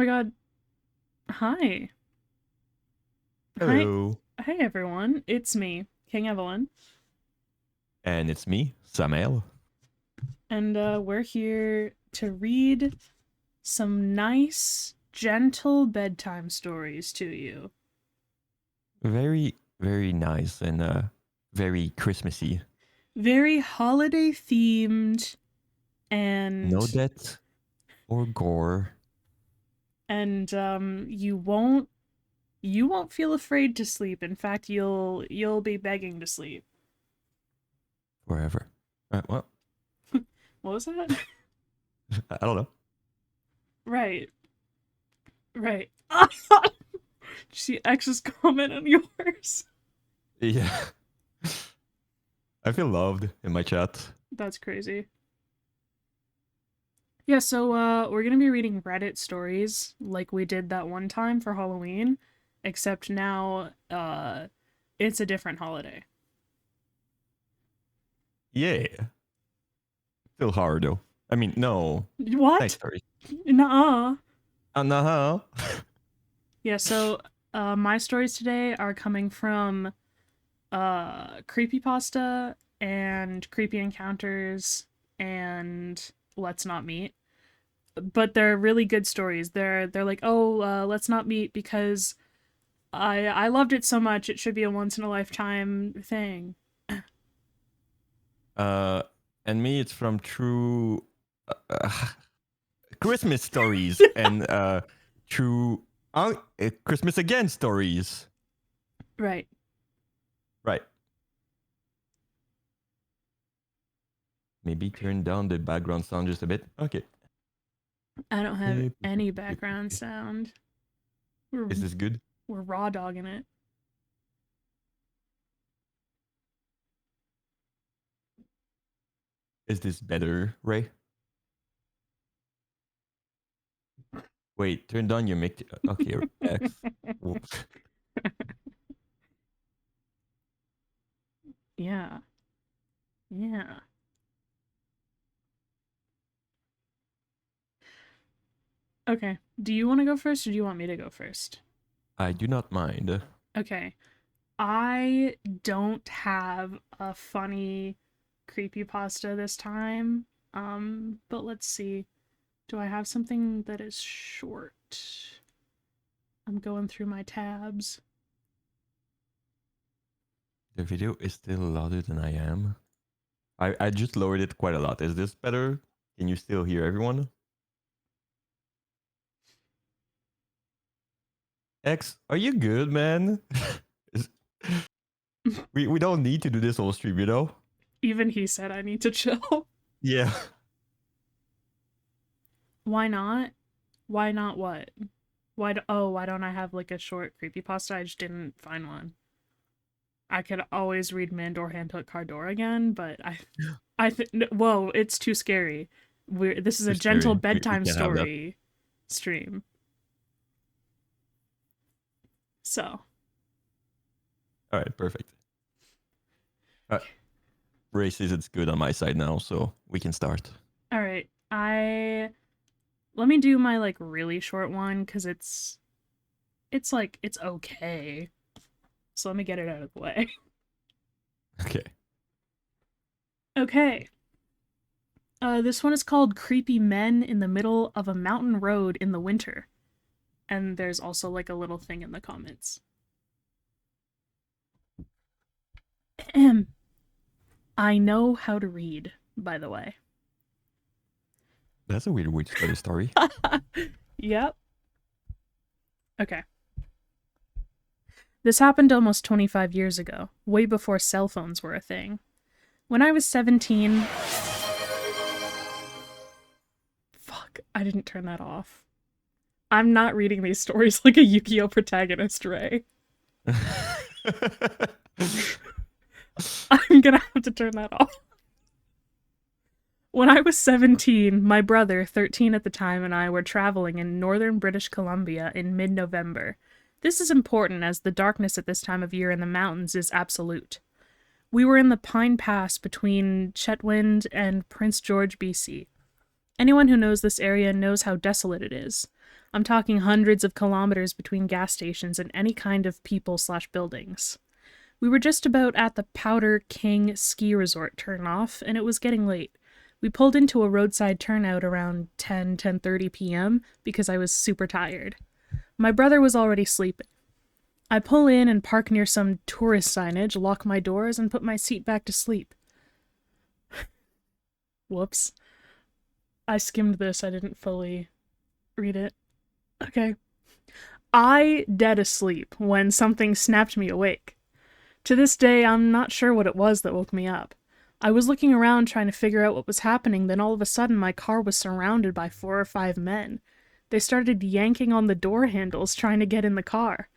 my god. Hi. Hi. Hello. Hi, everyone. It's me, King Evelyn. And it's me, Samael. And we're here to read some nice, gentle bedtime stories to you. Very, very nice and very Christmassy. Very holiday themed No and death or gore you won't feel afraid to sleep. In fact, you'll be begging to sleep. forever. Well, What was that? I don't know. Right. Right. Did you see X's comment on yours? Yeah. I feel loved in my chat. That's crazy. Yeah, so we're gonna be reading Reddit stories like we did that one time for Halloween, except now it's a different holiday. Yeah. Feel hard though. I mean, no. Nice What? story. Nuh-uh. No. Yeah, so my stories today are coming from creepypasta and creepy encounters and Let's Not Meet. But they're really good stories. They're like, "Oh, let's not meet because I loved it so much. It should be a once in a lifetime thing." uh, and me, it's from True uh, Christmas stories and True Christmas Again stories. Right. Right. Maybe turn down the background sound just a bit. Okay. I don't have any background sound. We're Is this good? we're raw dogging it. Is this better, Ray? Wait, turn down your mic. Okay, X. Whoops. Yeah. Yeah. Okay. Do you want to go first or do you want me to go first? I do not mind. Okay. I don't have a funny creepypasta this time. But let's see. Do I have something that is short? I'm going through my tabs. The video is still louder than I am. I just lowered it quite a lot. Is this better? Can you still hear everyone? X, are you good, man? we don't need to do this whole stream, you know? Even he said I need to chill. Yeah. Why not? Why not what? Why don't I have like a short creepypasta? I just didn't find one. I could always read Mandor Handhook Cardor again, but whoa, it's too scary. This is Too a gentle scary. We bedtime can't have that. story stream. So, All right, perfect. Ray says it's good on my side now, so we can start. all right. I let me do my like really short one cuz it's like it's okay. So let me get it out of the way. Okay. Okay. This one is called Creepy Men in the Middle of a Mountain Road in the Winter. And there's also like a little thing in the comments. I know how to read, by the way. That's a weird way to start a story. Yep. Okay. This happened almost 25 years ago, way before cell phones were a thing. When I was 17... Fuck, I didn't turn that off. I'm not reading these stories like a Yu-Gi-Oh protagonist, Ray. I'm gonna have to turn that off. When I was 17, my brother, 13 at the time, and I were traveling in northern British Columbia in mid-November. This is important as the darkness at this time of year in the mountains is absolute. We were in the Pine Pass between Chetwynd and Prince George, BC. Anyone who knows this area knows how desolate it is. I'm talking hundreds of kilometers between gas stations and any kind of people/buildings. We were just about at the Powder King ski resort turn off, and it was getting late. We pulled into a roadside turnout around 10:30 p.m. because I was super tired. My brother was already sleeping. I pull in and park near some tourist signage, lock my doors, and put my seat back to sleep. Whoops. I skimmed this, I didn't fully read it. Okay. I dead asleep when something snapped me awake. To this day, I'm not sure what it was that woke me up. I was looking around trying to figure out what was happening, then all of a sudden my car was surrounded by 4 or 5 men. They started yanking on the door handles trying to get in the car.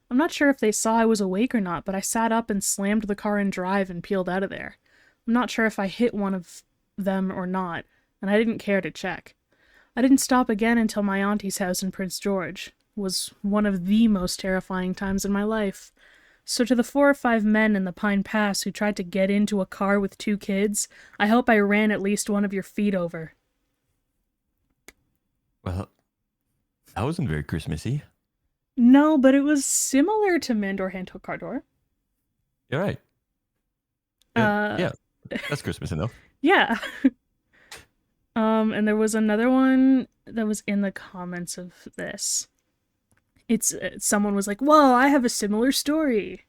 I'm not sure if they saw I was awake or not, but I sat up and slammed the car in drive and peeled out of there. I'm not sure if I hit one of them or not, and I didn't care to check. I didn't stop again until my auntie's house in Prince George. It was one of the most terrifying times in my life. So to the 4 or 5 men in the Pine Pass who tried to get into a car with 2 kids, I hope I ran at least one of your feet over. Well, that wasn't very Christmassy. No, but it was similar to Mandor Hanto Cardor. You're right. Yeah, that's Christmas enough. Yeah. And there was another one that was in the comments of this. It's someone was like, "Whoa, I have a similar story."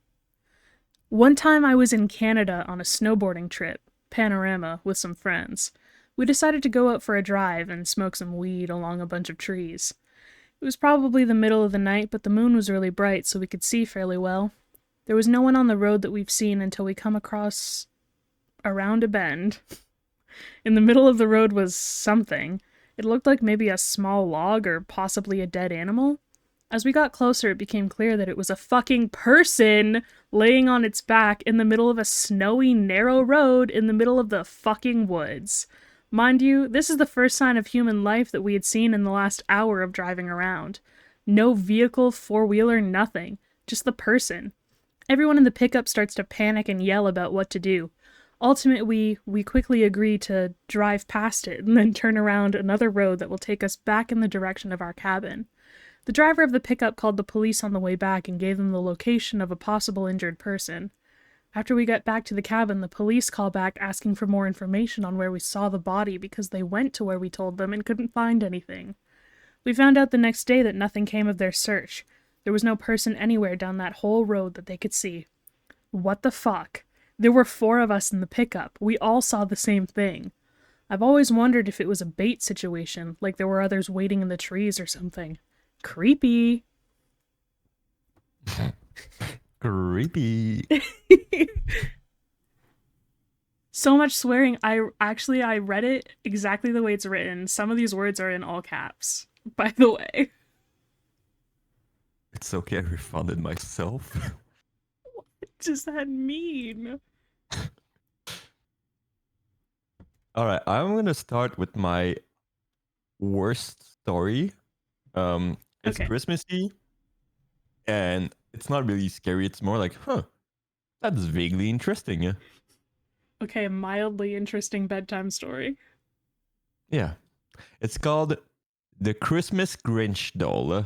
One time I was in Canada on a snowboarding trip, panorama, with some friends. We decided to go out for a drive and smoke some weed along a bunch of trees. It was probably the middle of the night, but the moon was really bright, so we could see fairly well. There was no one on the road that we've seen until we come across around a bend. In the middle of the road was something. It looked like maybe a small log or possibly a dead animal. As we got closer, it became clear that it was a fucking person laying on its back in the middle of a snowy, narrow road in the middle of the fucking woods. Mind you, this is the first sign of human life that we had seen in the last hour of driving around. No vehicle, four-wheeler, nothing. Just the person. Everyone in the pickup starts to panic and yell about what to do. Ultimately, we quickly agree to drive past it and then turn around another road that will take us back in the direction of our cabin. The driver of the pickup called the police on the way back and gave them the location of a possible injured person. After we got back to the cabin, the police called back asking for more information on where we saw the body because they went to where we told them and couldn't find anything. We found out the next day that nothing came of their search. There was no person anywhere down that whole road that they could see. What the fuck? There were 4 of us in the pickup. We all saw the same thing. I've always wondered if it was a bait situation, like there were others waiting in the trees or something. Creepy. Creepy. So much swearing. I read it exactly the way it's written. Some of these words are in all caps, by the way. It's okay, I refunded myself. What does that mean? Alright, I'm gonna start with my worst story. It's Okay. Christmassy, and it's not really scary, it's more like, that's vaguely interesting. Okay, a mildly interesting bedtime story. Yeah. It's called The Christmas Grinch Doll.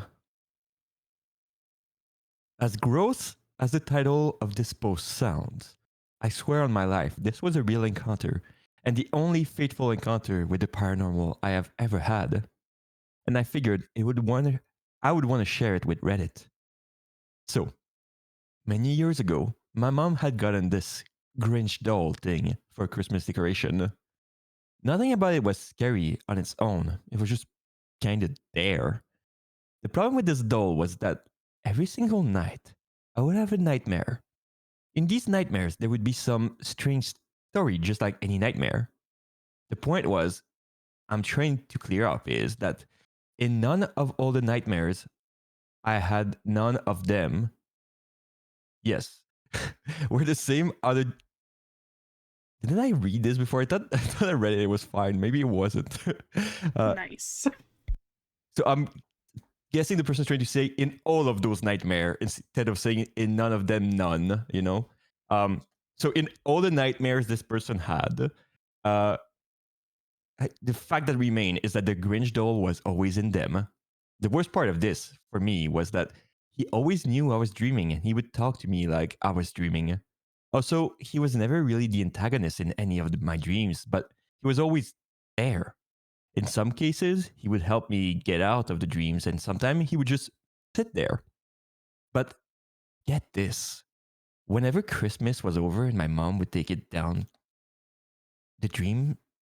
As gross as the title of this post sounds, I swear on my life, this was a real encounter, and the only faithful encounter with the paranormal I have ever had. And I figured I would want to share it with Reddit. So, many years ago, my mom had gotten this Grinch doll thing for Christmas decoration. Nothing about it was scary on its own. It was just kind of there. The problem with this doll was that every single night, I would have a nightmare. In these nightmares, there would be some strange story, just like any nightmare. The point was, I'm trying to clear up is that in none of all the nightmares, I had none of them. Yes, were the same other. Didn't I read this before? I thought I read it. It was fine. Maybe it wasn't. Nice. So I'm guessing the person's trying to say in all of those nightmares instead of saying in none of them, none. You know. So in all the nightmares this person had, the fact that remain is that the Grinch doll was always in them. The worst part of this for me was that he always knew I was dreaming and he would talk to me like I was dreaming. Also, he was never really the antagonist in any of my dreams, but he was always there. In some cases, he would help me get out of the dreams, and sometimes he would just sit there. But get this, whenever Christmas was over and my mom would take it down, the dream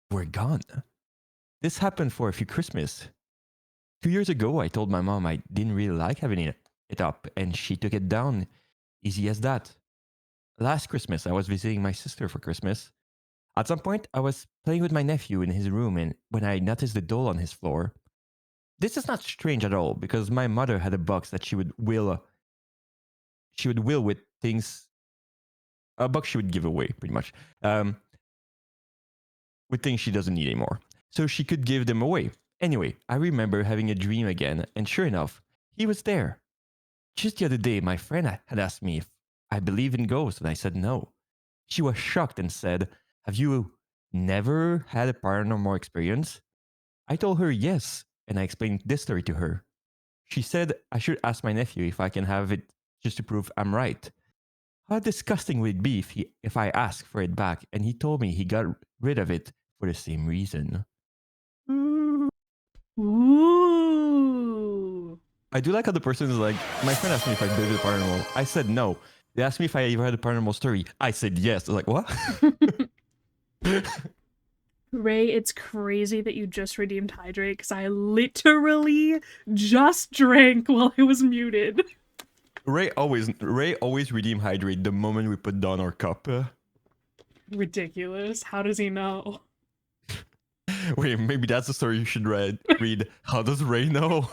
were gone. This happened for a few Christmas. 2 years ago, I told my mom I didn't really like having it up, and she took it down. Easy as that. Last Christmas, I was visiting my sister for Christmas. At some point, I was playing with my nephew in his room, and when I noticed the doll on his floor, this is not strange at all because my mother had a box that she would will with things, a box she would give away pretty much, with things she doesn't need anymore, so she could give them away. Anyway, I remember having a dream again, and sure enough, he was there. Just the other day, my friend had asked me if I believe in ghosts, and I said no. She was shocked and said, "Have you never had a paranormal experience?" I told her yes, and I explained this story to her. She said I should ask my nephew if I can have it just to prove I'm right. How disgusting would it be if I asked for it back and he told me he got rid of it for the same reason? Ooh. I do like how the person is like, my friend asked me if I believe in the paranormal. I said no. They asked me if I ever had a paranormal story. I said yes. They're like, what? Ray, it's crazy that you just redeemed Hydrate because I literally just drank while it was muted. Ray always redeem hydrate the moment we put down our cup. Ridiculous. How does he know? Wait, maybe that's the story you should read. How does Ray know?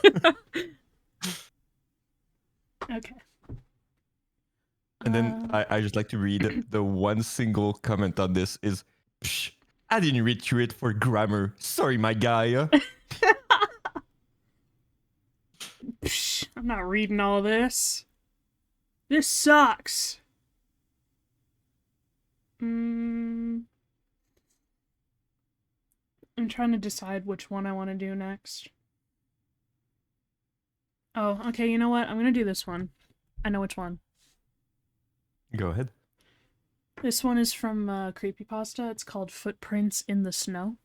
Okay. And then I just like to read the one single comment on this is, Psh, I didn't read through it for grammar. Sorry, my guy. Psh, I'm not reading all this. This sucks. I'm trying to decide which one I want to do next. Oh, okay, you know what? I'm gonna do this one. I know which one. Go ahead. This one is from Creepypasta. It's called Footprints in the Snow.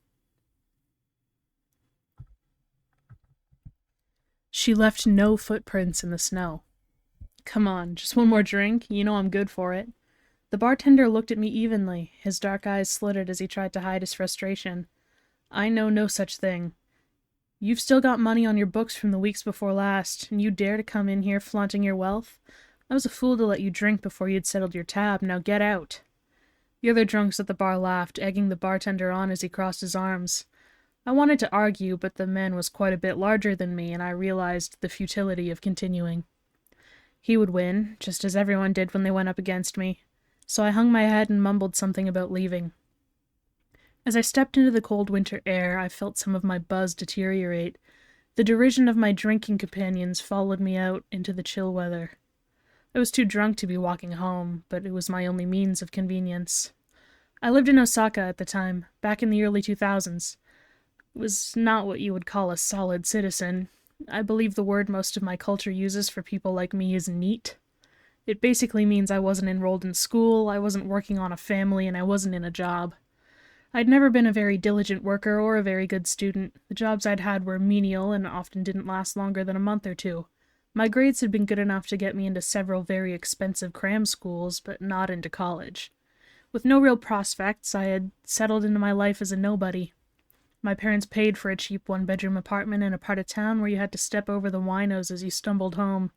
She left no footprints in the snow. Come on, just one more drink. You know I'm good for it. The bartender looked at me evenly, his dark eyes slitted as he tried to hide his frustration. I know no such thing. You've still got money on your books from the weeks before last, and you dare to come in here flaunting your wealth? I was a fool to let you drink before you'd settled your tab. Now get out. The other drunks at the bar laughed, egging the bartender on as he crossed his arms. I wanted to argue, but the man was quite a bit larger than me, and I realized the futility of continuing. He would win, just as everyone did when they went up against me, so I hung my head and mumbled something about leaving. As I stepped into the cold winter air, I felt some of my buzz deteriorate. The derision of my drinking companions followed me out into the chill weather. I was too drunk to be walking home, but it was my only means of convenience. I lived in Osaka at the time, back in the early 2000s. It was not what you would call a solid citizen. I believe the word most of my culture uses for people like me is neat. It basically means I wasn't enrolled in school, I wasn't working on a family, and I wasn't in a job. I'd never been a very diligent worker or a very good student. The jobs I'd had were menial and often didn't last longer than a month or two. My grades had been good enough to get me into several very expensive cram schools, but not into college. With no real prospects, I had settled into my life as a nobody. My parents paid for a cheap one-bedroom apartment in a part of town where you had to step over the winos as you stumbled home.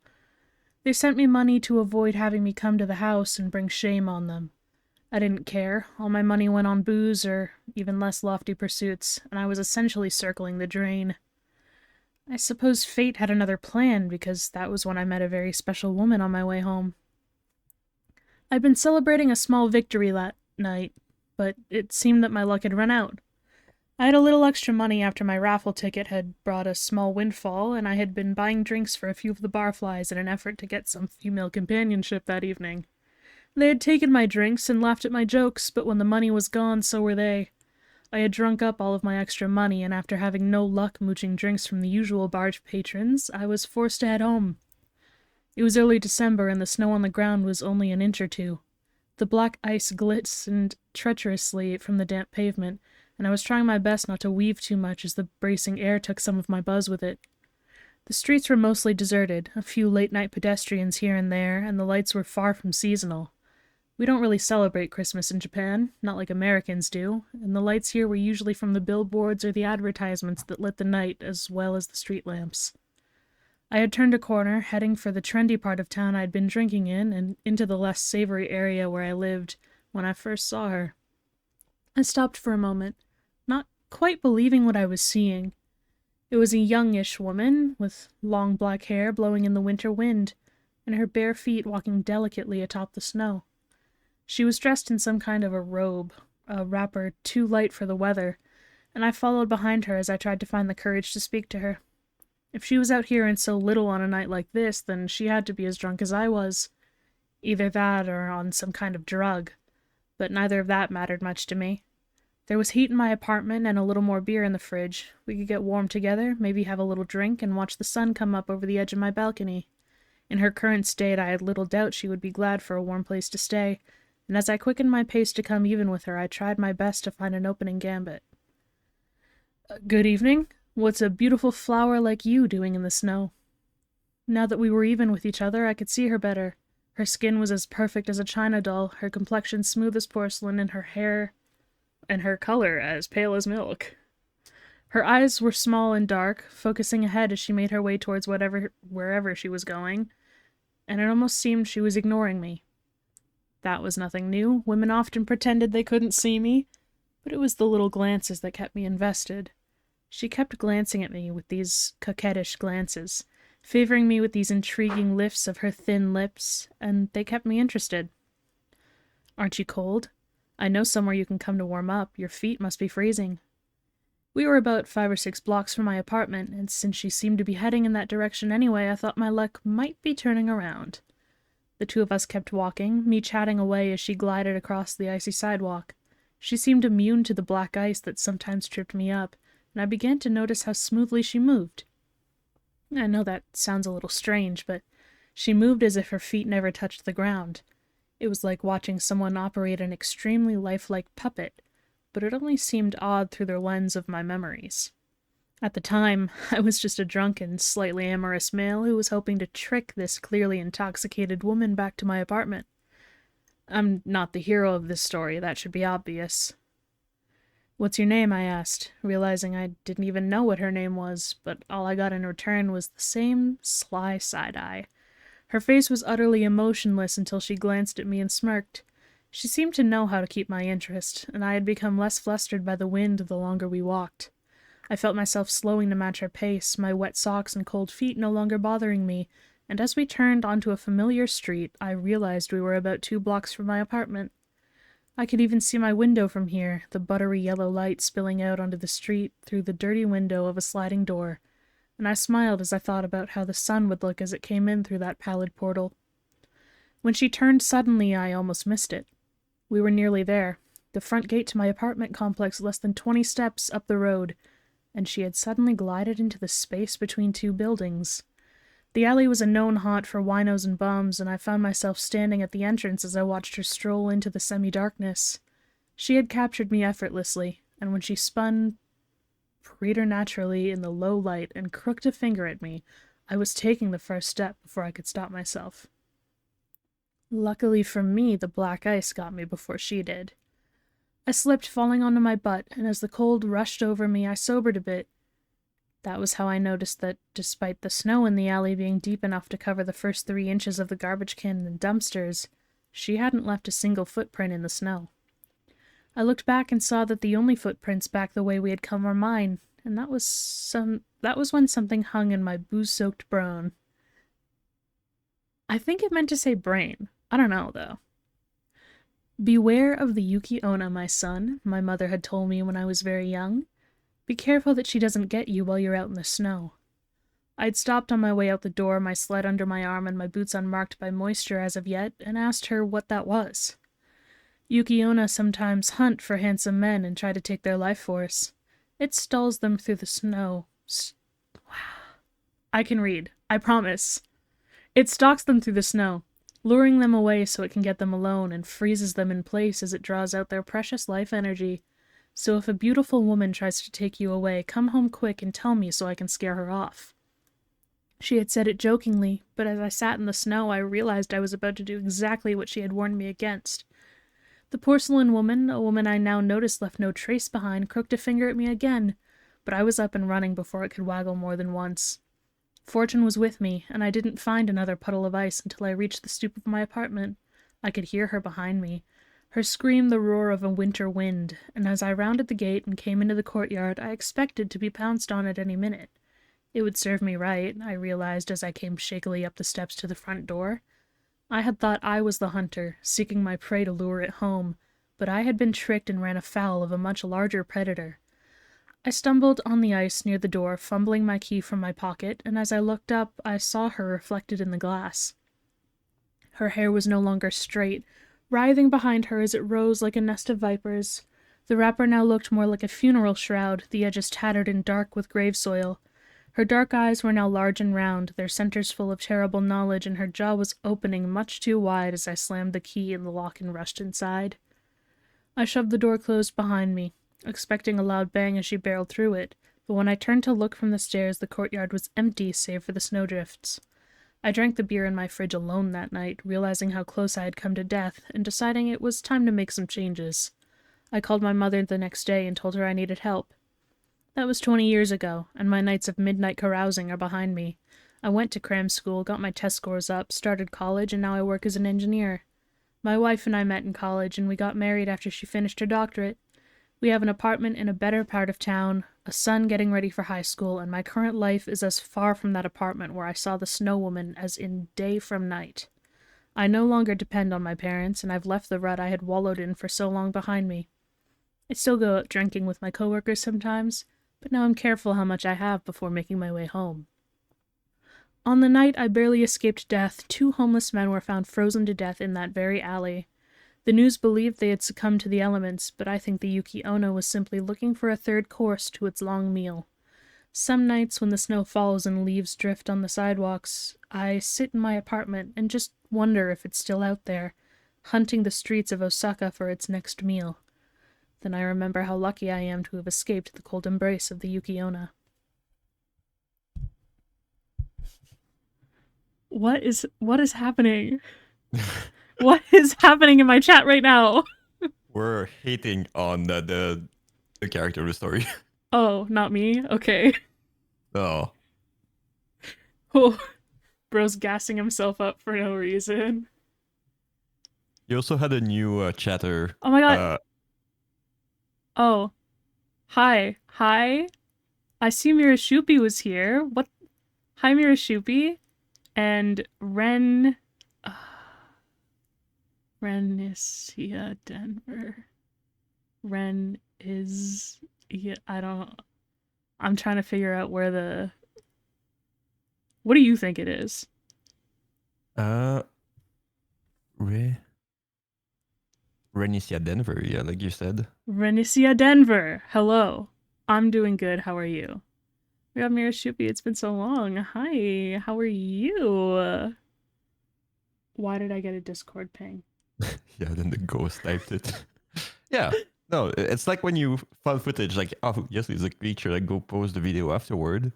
They sent me money to avoid having me come to the house and bring shame on them. I didn't care. All my money went on booze or even less lofty pursuits, and I was essentially circling the drain. I suppose fate had another plan, because that was when I met a very special woman on my way home. I'd been celebrating a small victory that night, but it seemed that my luck had run out. I had a little extra money after my raffle ticket had brought a small windfall, and I had been buying drinks for a few of the barflies in an effort to get some female companionship that evening. They had taken my drinks and laughed at my jokes, but when the money was gone, so were they. I had drunk up all of my extra money, and after having no luck mooching drinks from the usual bar patrons, I was forced to head home. It was early December, and the snow on the ground was only an inch or two. The black ice glistened treacherously from the damp pavement, and I was trying my best not to weave too much as the bracing air took some of my buzz with it. The streets were mostly deserted, a few late-night pedestrians here and there, and the lights were far from seasonal. We don't really celebrate Christmas in Japan, not like Americans do, and the lights here were usually from the billboards or the advertisements that lit the night as well as the street lamps. I had turned a corner, heading for the trendy part of town I'd been drinking in, and into the less savory area where I lived, when I first saw her. I stopped for a moment, not quite believing what I was seeing. It was a youngish woman, with long black hair blowing in the winter wind, and her bare feet walking delicately atop the snow. She was dressed in some kind of a robe, a wrapper too light for the weather, and I followed behind her as I tried to find the courage to speak to her. If she was out here and so little on a night like this, then she had to be as drunk as I was. Either that or on some kind of drug. But neither of that mattered much to me. There was heat in my apartment and a little more beer in the fridge. We could get warm together, maybe have a little drink, and watch the sun come up over the edge of my balcony. In her current state, I had little doubt she would be glad for a warm place to stay, and as I quickened my pace to come even with her, I tried my best to find an opening gambit. Good evening. What's a beautiful flower like you doing in the snow? Now that we were even with each other, I could see her better. Her skin was as perfect as a china doll, her complexion smooth as porcelain, and her hair and her color as pale as milk. Her eyes were small and dark, focusing ahead as she made her way towards wherever she was going, and it almost seemed she was ignoring me. That was nothing new. Women often pretended they couldn't see me, but it was the little glances that kept me invested. She kept glancing at me with these coquettish glances, favoring me with these intriguing lifts of her thin lips, and they kept me interested. Aren't you cold? I know somewhere you can come to warm up. Your feet must be freezing. We were about 5 or 6 blocks from my apartment, and since she seemed to be heading in that direction anyway, I thought my luck might be turning around. The two of us kept walking, me chatting away as she glided across the icy sidewalk. She seemed immune to the black ice that sometimes tripped me up, and I began to notice how smoothly she moved. I know that sounds a little strange, but she moved as if her feet never touched the ground. It was like watching someone operate an extremely lifelike puppet, but it only seemed odd through the lens of my memories. At the time, I was just a drunken, slightly amorous male who was hoping to trick this clearly intoxicated woman back to my apartment. I'm not the hero of this story, that should be obvious. What's your name? I asked, realizing I didn't even know what her name was, but all I got in return was the same sly side-eye. Her face was utterly emotionless until she glanced at me and smirked. She seemed to know how to keep my interest, and I had become less flustered by the wind the longer we walked. I felt myself slowing to match her pace, my wet socks and cold feet no longer bothering me, and as we turned onto a familiar street, I realized we were about 2 blocks from my apartment. I could even see my window from here, the buttery yellow light spilling out onto the street through the dirty window of a sliding door, and I smiled as I thought about how the sun would look as it came in through that pallid portal. When she turned suddenly, I almost missed it. We were nearly there, the front gate to my apartment complex less than 20 steps up the road, and she had suddenly glided into the space between 2 buildings. The alley was a known haunt for winos and bums, and I found myself standing at the entrance as I watched her stroll into the semi-darkness. She had captured me effortlessly, and when she spun preternaturally in the low light and crooked a finger at me, I was taking the first step before I could stop myself. Luckily for me, the black ice got me before she did. I slipped, falling onto my butt, and as the cold rushed over me, I sobered a bit. That was how I noticed that, despite the snow in the alley being deep enough to cover the first 3 inches of the garbage can and dumpsters, she hadn't left a single footprint in the snow. I looked back and saw that the only footprints back the way we had come were mine, and that was when something hung in my booze-soaked brain. I think it meant to say brain. I don't know, though. Beware of the Yuki Onna, my son, my mother had told me when I was very young. Be careful that she doesn't get you while you're out in the snow. I'd stopped on my way out the door, my sled under my arm and my boots unmarked by moisture as of yet, and asked her what that was. Yukiona sometimes hunt for handsome men and try to take their life force. It stalls them through the snow. I can read. I promise. It stalks them through the snow, luring them away so it can get them alone, and freezes them in place as it draws out their precious life energy. So if a beautiful woman tries to take you away, come home quick and tell me so I can scare her off. She had said it jokingly, but as I sat in the snow, I realized I was about to do exactly what she had warned me against. The porcelain woman, a woman I now noticed left no trace behind, crooked a finger at me again, but I was up and running before it could waggle more than once. Fortune was with me, and I didn't find another puddle of ice until I reached the stoop of my apartment. I could hear her behind me. Her scream the roar of a winter wind, and as I rounded the gate and came into the courtyard, I expected to be pounced on at any minute. It would serve me right, I realized as I came shakily up the steps to the front door. I had thought I was the hunter, seeking my prey to lure it home, but I had been tricked and ran afoul of a much larger predator. I stumbled on the ice near the door, fumbling my key from my pocket, and as I looked up, I saw her reflected in the glass. Her hair was no longer straight, writhing behind her as it rose like a nest of vipers. The wrapper now looked more like a funeral shroud, the edges tattered and dark with grave soil. Her dark eyes were now large and round, their centers full of terrible knowledge, and her jaw was opening much too wide as I slammed the key in the lock and rushed inside. I shoved the door closed behind me, expecting a loud bang as she barreled through it, but when I turned to look from the stairs, the courtyard was empty save for the snowdrifts. I drank the beer in my fridge alone that night, realizing how close I had come to death, and deciding it was time to make some changes. I called my mother the next day and told her I needed help. That was 20 years ago, and my nights of midnight carousing are behind me. I went to cram school, got my test scores up, started college, and now I work as an engineer. My wife and I met in college, and we got married after she finished her doctorate. We have an apartment in a better part of town, a son getting ready for high school, and my current life is as far from that apartment where I saw the snow woman as in day from night. I no longer depend on my parents, and I've left the rut I had wallowed in for so long behind me. I still go out drinking with my coworkers sometimes, but now I'm careful how much I have before making my way home. On the night I barely escaped death, 2 homeless men were found frozen to death in that very alley. The news believed they had succumbed to the elements, but I think the Yuki Ono was simply looking for a third course to its long meal. Some nights when the snow falls and leaves drift on the sidewalks, I sit in my apartment and just wonder if it's still out there, hunting the streets of Osaka for its next meal. Then I remember how lucky I am to have escaped the cold embrace of the Yuki-onna. What is happening? What is happening in my chat right now? We're hating on the character of the story. Oh, not me? Okay. Oh. Oh, bro's gassing himself up for no reason. You also had a new chatter. Oh my god. Oh. Hi. I see Mirashupi was here. What? Hi, Mirashupi. And Renisia Denver. Ren is... Yeah, I'm trying to figure out where the... What do you think it is? Renisia Denver, yeah, like you said. Renisia Denver. Hello. I'm doing good. How are you? We got Mirashupi. It's been so long. Hi. How are you? Why did I get a Discord ping? Yeah, then the ghost typed it. Yeah. No, it's like when you found footage, like, oh, yes, it's a creature, like, go post the video afterward.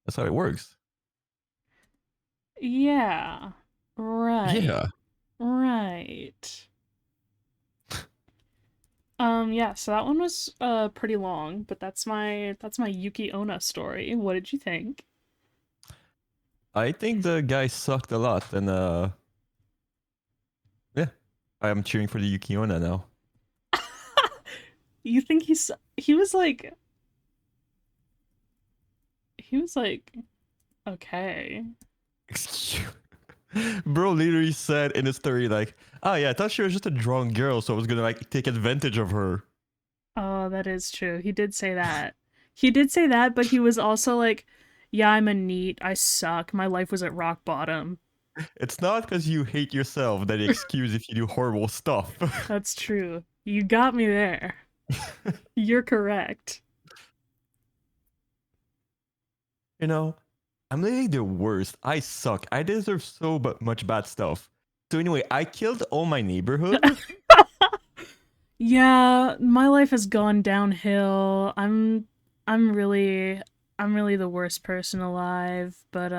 That's how it works. Yeah. Right. Yeah. Right. Yeah, so that one was pretty long, but that's my Yuki Onna story. What did you think? I think the guy sucked a lot, and yeah, I'm cheering for the Yuki Onna now. You think he was like okay. Bro literally said in the story like, oh yeah, I thought she was just a drunk girl, so I was gonna like take advantage of her. Oh, that is true. He did say that. He did say that, but he was also like, yeah, I'm a NEET. I suck. My life was at rock bottom. It's not because you hate yourself that excuse if you do horrible stuff. That's true. You got me there. You're correct. You know, I'm literally the worst. I suck. I deserve so much bad stuff. So anyway, I killed all my neighborhood. Yeah, my life has gone downhill. I'm really I'm really the worst person alive, but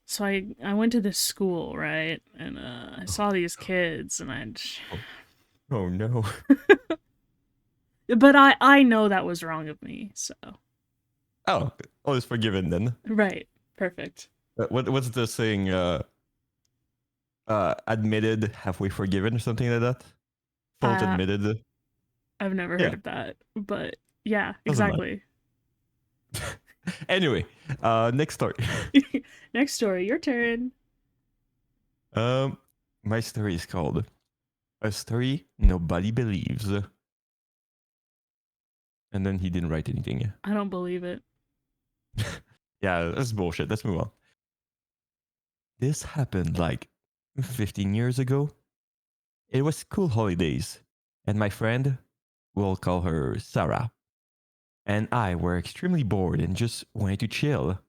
so I went to this school, right? And I Oh, saw these kids and oh, oh no. but I know that was wrong of me. So, Oh, all is forgiven then. right. Perfect. What's the saying? Admitted, halfway forgiven, or something like that. Fault Uh admitted. I've never heard Yeah, of that, but yeah, doesn't matter. exactly. Anyway, next story. Next story, your turn. um, my story is called "A Story Nobody Believes," and then he didn't write anything. I don't believe it. Yeah, that's bullshit. Let's move on. This happened like 15 years ago. It was school holidays, and my friend, we'll call her Sarah, and I were extremely bored and just wanted to chill.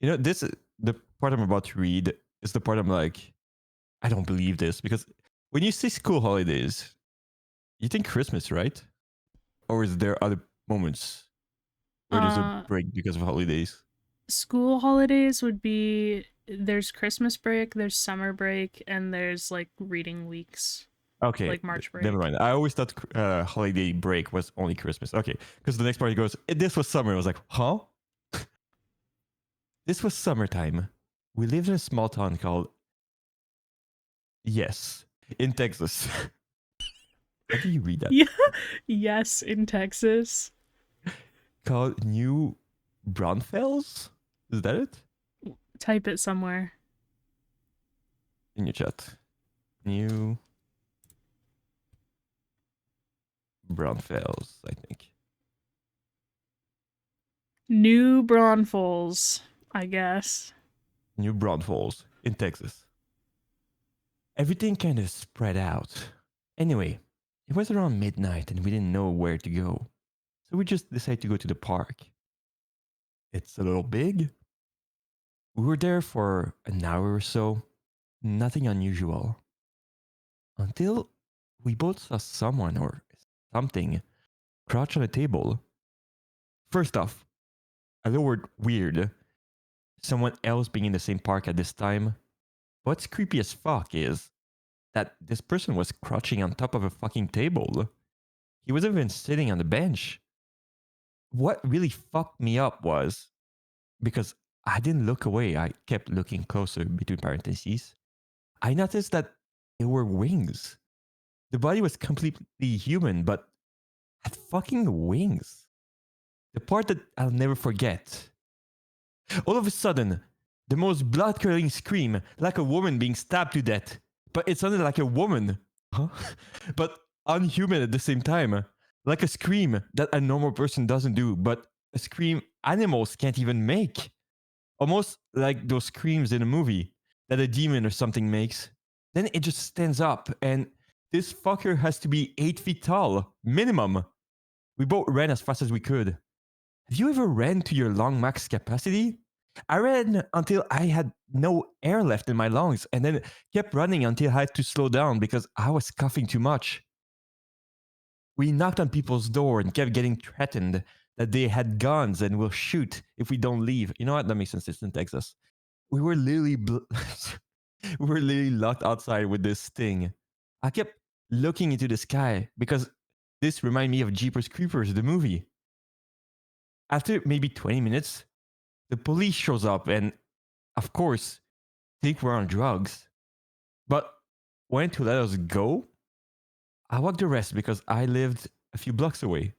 You know, the part I'm about to read is the part I'm like, I don't believe this because when you say school holidays, you think Christmas, right? Or is there other moments where there's a Uh break because of holidays? School holidays would be there's Christmas break, there's summer break, and there's like reading weeks, Okay, like March never break. mind. I always thought holiday break was only Christmas. Okay, because the next part he goes, this was summer. I was like, huh? This was summertime. We lived in a small town called Yes in Texas. How do you read that? Yeah. Yes, in Texas. Called New Braunfels? Is that it? Type it somewhere. In your chat. New Braunfels, I think. New Braunfels, I guess. New Braunfels in Texas. Everything kind of spread out. Anyway, it was around midnight and we didn't know where to go. So we just decided to go to the park. It's a little big. We were there for an hour or so. Nothing unusual. Until we both saw someone or something crouch on a table. First off, a little word weird. Someone else being in the same park at this time. What's creepy as fuck is that this person was crouching on top of a fucking table. He wasn't even sitting on the bench. What really fucked me up was because I didn't look away, I kept looking closer between parentheses. I noticed that there were wings. The body was completely human, but had fucking wings. The part that I'll never forget. All of a sudden, the most blood curdling scream, like a woman being stabbed to death. But it sounded like a woman. Huh? But unhuman at the same time. Like a scream that a normal person doesn't do, but a scream animals can't even make. Almost like those screams in a movie that a demon or something makes. Then it just stands up, and this fucker has to be 8 feet tall, minimum. We both ran as fast as we could. Have you ever ran to your lung max capacity? I ran until I had no air left in my lungs and then kept running until I had to slow down because I was coughing too much. We knocked on people's door and kept getting threatened that they had guns and will shoot if we don't leave. You know what? That makes sense. It's in Texas. We were literally we were literally locked outside with this thing. I kept looking into the sky because this reminded me of Jeepers Creepers, the movie. After maybe 20 minutes, the police shows up and, of course, think we're on drugs. But when to let us go, I walked the rest because I lived a few blocks away.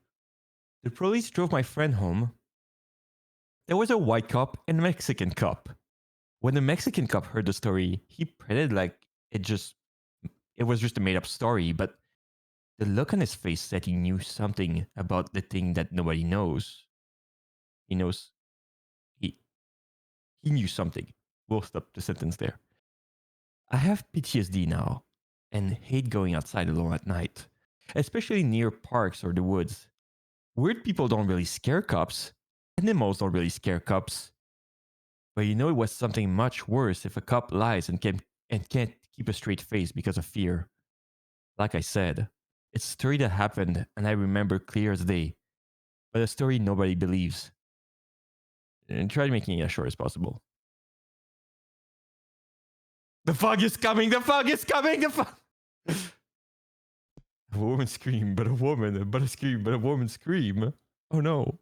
The police drove my friend home. There was a white cop and a Mexican cop. When the Mexican cop heard the story, he pretended like it was just a made up story, but the look on his face said he knew something about the thing that nobody knows. He knows he he knew something. we'll stop the sentence there. I have PTSD now and hate going outside alone at night, especially near parks or the woods. Weird people don't really scare cops. Animals don't really scare cops. But you know it was something much worse if a cop lies and can't keep a straight face because of fear. Like I said, it's a story that happened and I remember clear as day, but a story nobody believes. And try making it as short as possible. The fog is coming! The fog is coming! The fog! A woman scream, but a woman, but a scream, but a woman scream. Oh no.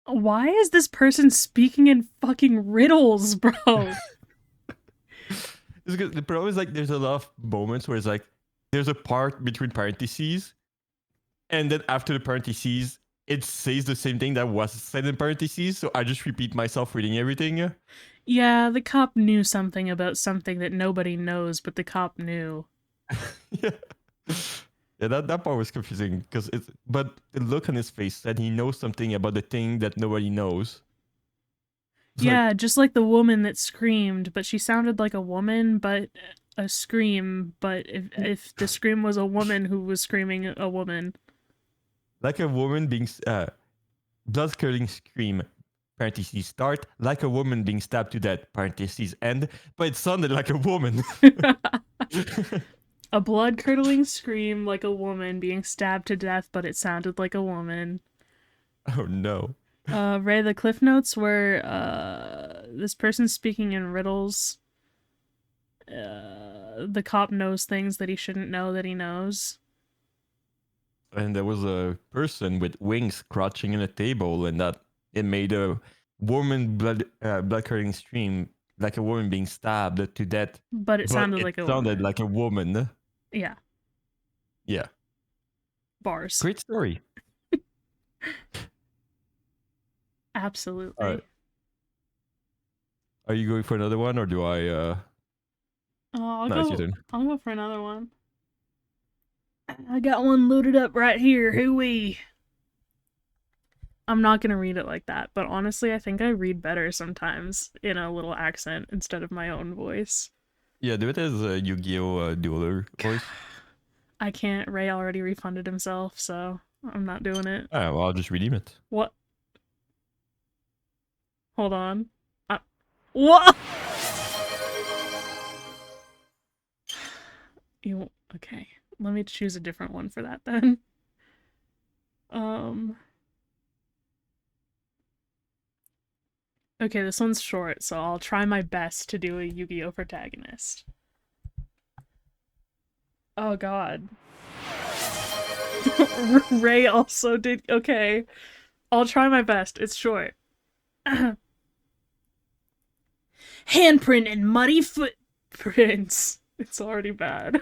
Why is this person speaking in fucking riddles, bro? The problem is like there's a lot of moments where it's like there's a part between parentheses, and then after the parentheses, it says the same thing that was said in parentheses. So I just repeat myself reading everything. Yeah, the cop knew something about something that nobody knows, but the cop knew. Yeah. Yeah, that part was confusing because but the look on his face said he knows something about the thing that nobody knows. Yeah, just like the woman that screamed, but she sounded like a woman, but a scream, but if the scream was a woman who was screaming a woman. Like a woman being blood-curdling scream, parentheses start, like a woman being stabbed to death, parentheses end, but it sounded like a woman. A blood-curdling scream like a woman being stabbed to death, but it sounded like a woman. Oh no. Ray, the cliff notes were this person speaking in riddles. The cop knows things that he shouldn't know that he knows. And there was a person with wings crouching in a table, and that it made a woman blood-curdling scream like a woman being stabbed to death. But it sounded like a woman. Sounded like a woman. Yeah. Yeah. Bars. Great story. Absolutely. All right. Are you going for another one, or do I? I'll no, it's your turn. I'll go for another one. I got one loaded up right here. Hooey. I'm not gonna read it like that, but honestly, I think I read better sometimes in a little accent instead of my own voice. Yeah, do it as a Yu-Gi-Oh! Dueler voice. I can't. Ray already refunded himself, so I'm not doing it. Alright, well, I'll just redeem it. What? Hold on. What? Okay. Let me choose a different one for that then. Okay, this one's short, so I'll try my best to do a Yu-Gi-Oh! Protagonist. Oh god. Ray also did. Okay. I'll try my best. It's short. Handprint and muddy footprints. It's already bad.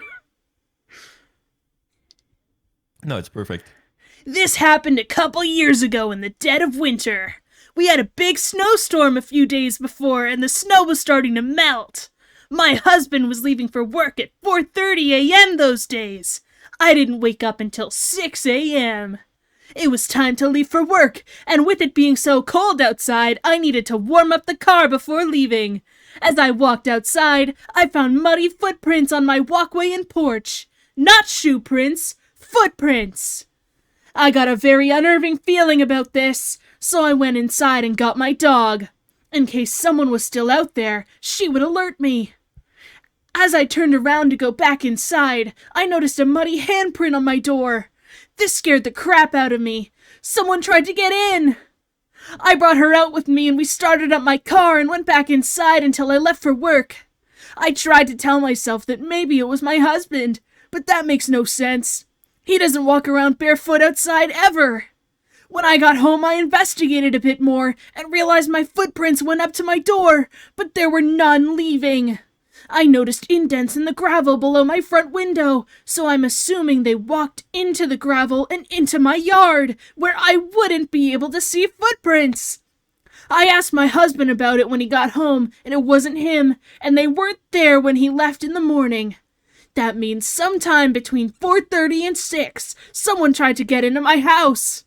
No, it's perfect. This happened a couple years ago in the dead of winter. We had a big snowstorm a few days before, and the snow was starting to melt. My husband was leaving for work at 4:30 a.m. those days. I didn't wake up until 6 a.m. It was time to leave for work, and with it being so cold outside, I needed to warm up the car before leaving. As I walked outside, I found muddy footprints on my walkway and porch. Not shoe prints, footprints. I got a very unnerving feeling about this, so I went inside and got my dog. In case someone was still out there, she would alert me. As I turned around to go back inside, I noticed a muddy handprint on my door. This scared the crap out of me. Someone tried to get in. I brought her out with me and we started up my car and went back inside until I left for work. I tried to tell myself that maybe it was my husband, but that makes no sense. He doesn't walk around barefoot outside ever. When I got home, I investigated a bit more and realized my footprints went up to my door, but there were none leaving. I noticed indents in the gravel below my front window, so I'm assuming they walked into the gravel and into my yard, where I wouldn't be able to see footprints. I asked my husband about it when he got home, and it wasn't him, and they weren't there when he left in the morning. That means sometime between 4:30 and 6, someone tried to get into my house.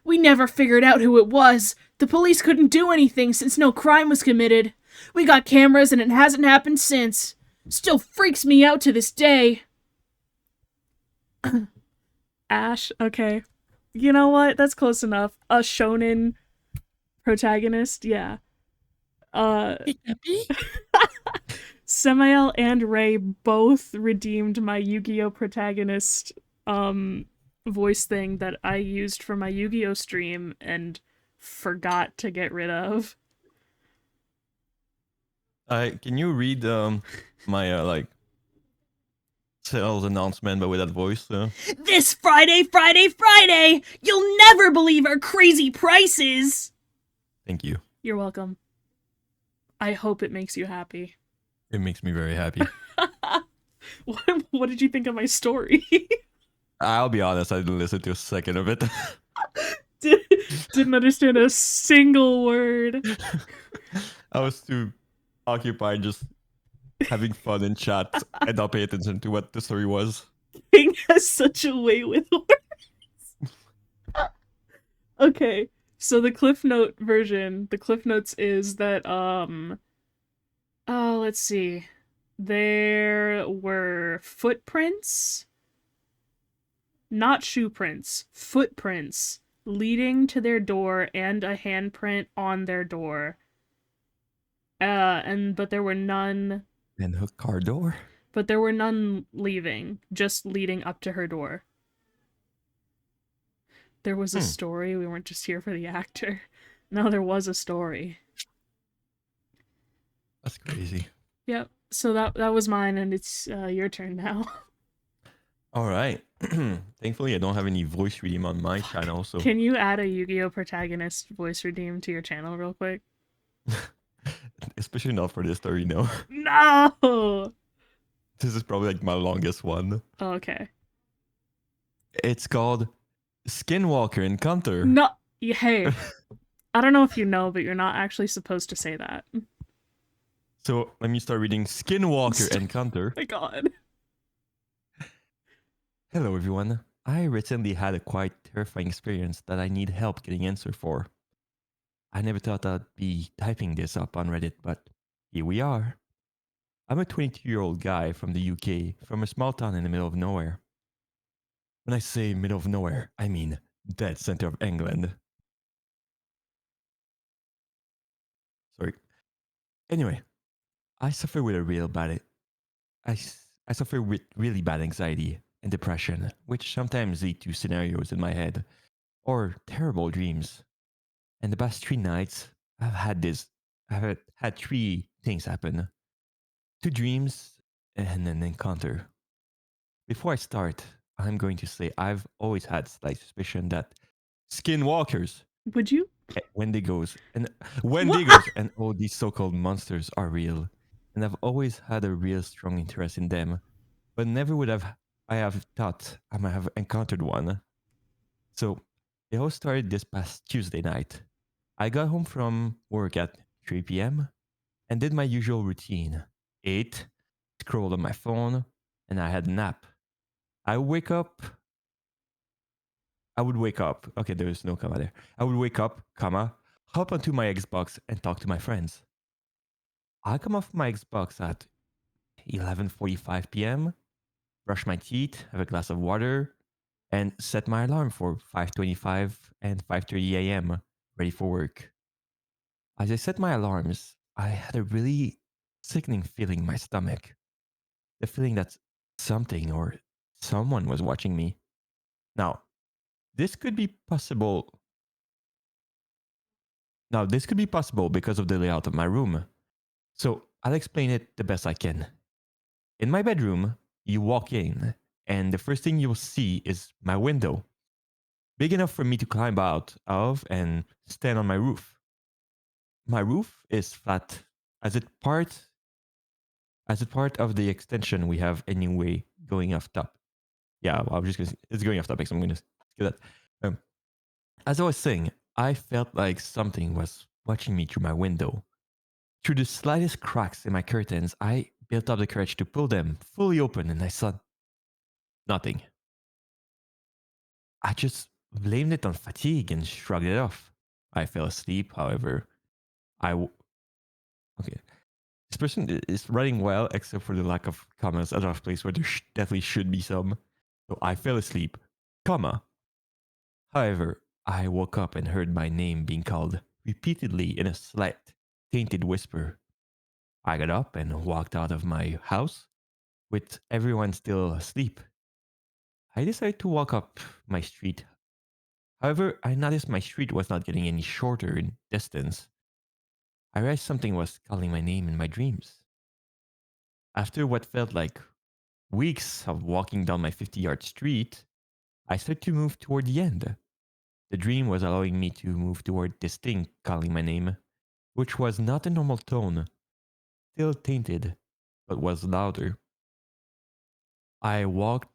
We never figured out who it was. The police couldn't do anything since no crime was committed. We got cameras and it hasn't happened since. Still freaks me out to this day. Ash, okay. You know what? That's close enough. A shonen protagonist, yeah. Samael and Ray both redeemed my Yu-Gi-Oh protagonist voice thing that I used for my Yu-Gi-Oh stream and forgot to get rid of. Can you read my like sales announcement but with that voice? This Friday, you'll never believe our crazy prices. Thank you. You're welcome. I hope it makes you happy. It makes me very happy. What did you think of my story? I'll be honest, I didn't listen to a second of it. Didn't understand a single word. I was too occupied just having fun in chat and not pay attention to what the story was. King has such a way with words. Okay, so the Cliff Notes is that let's see. There were footprints, not shoe prints, footprints leading to their door and a handprint on their door. But there were none. And her car door. But there were none leaving, just leading up to her door. There was a story. We weren't just here for the actor. No, there was a story. That's crazy. Yep. So that was mine, and it's your turn now. All right. Thankfully, I don't have any voice redeem on my channel, so Can you add a Yu-Gi-Oh protagonist voice redeem to your channel real quick? especially not for this story. No, No. this is probably like my longest one. Oh, okay. It's called Skinwalker Encounter. No. Hey. I don't know if you know, but you're not actually supposed to say that. So let me start reading Skinwalker Stop. Encounter. My God. Hello, everyone. I recently had a quite terrifying experience that I need help getting answer for. I never thought I'd be typing this up on Reddit, but here we are. I'm a 22-year-old guy from the UK, from a small town in the middle of nowhere. When I say middle of nowhere, I mean dead center of England. Sorry. Anyway, I suffer with a real bad... I suffer with really bad anxiety and depression, which sometimes lead to scenarios in my head, or terrible dreams. And the past 3 nights, I've had 3 things happen. 2 dreams and an encounter. Before I start, I'm going to say I've always had slight suspicion that skinwalkers, Would you? Wendigos, and all these so-called monsters are real. And I've always had a real strong interest in them, but never would I have thought I might have encountered one. So it all started this past Tuesday night. I got home from work at 3 p.m. and did my usual routine. Ate, scrolled on my phone, and I had a nap. I would wake up. Okay, there is no comma there. I would wake up, hop onto my Xbox and talk to my friends. I come off my Xbox at 11:45 p.m., brush my teeth, have a glass of water, and set my alarm for 5:25 and 5:30 a.m., ready for work. As I set my alarms, I had a really sickening feeling in my stomach. The feeling that something or someone was watching me. Now, this could be possible. Because of the layout of my room. So I'll explain it the best I can. In my bedroom, you walk in, and the first thing you'll see is my window, big enough for me to climb out of and stand on my roof. My roof is flat, as it part of the extension we have anyway going off top. Yeah, well, it's going off topic, so I'm gonna do that. As I was saying, I felt like something was watching me through my window. Through the slightest cracks in my curtains, I built up the courage to pull them fully open, and I saw nothing. I just blamed it on fatigue and shrugged it off. I fell asleep, however. Okay. This person is writing well, except for the lack of commas at a place where there definitely should be some. So I fell asleep, comma. However, I woke up and heard my name being called repeatedly in a slight, tainted whisper. I got up and walked out of my house, with everyone still asleep. I decided to walk up my street. However, I noticed my street was not getting any shorter in distance. I realized something was calling my name in my dreams. After what felt like weeks of walking down my 50-yard street, I started to move toward the end. The dream was allowing me to move toward this thing calling my name, which was not a normal tone, still tainted, but was louder. I walked.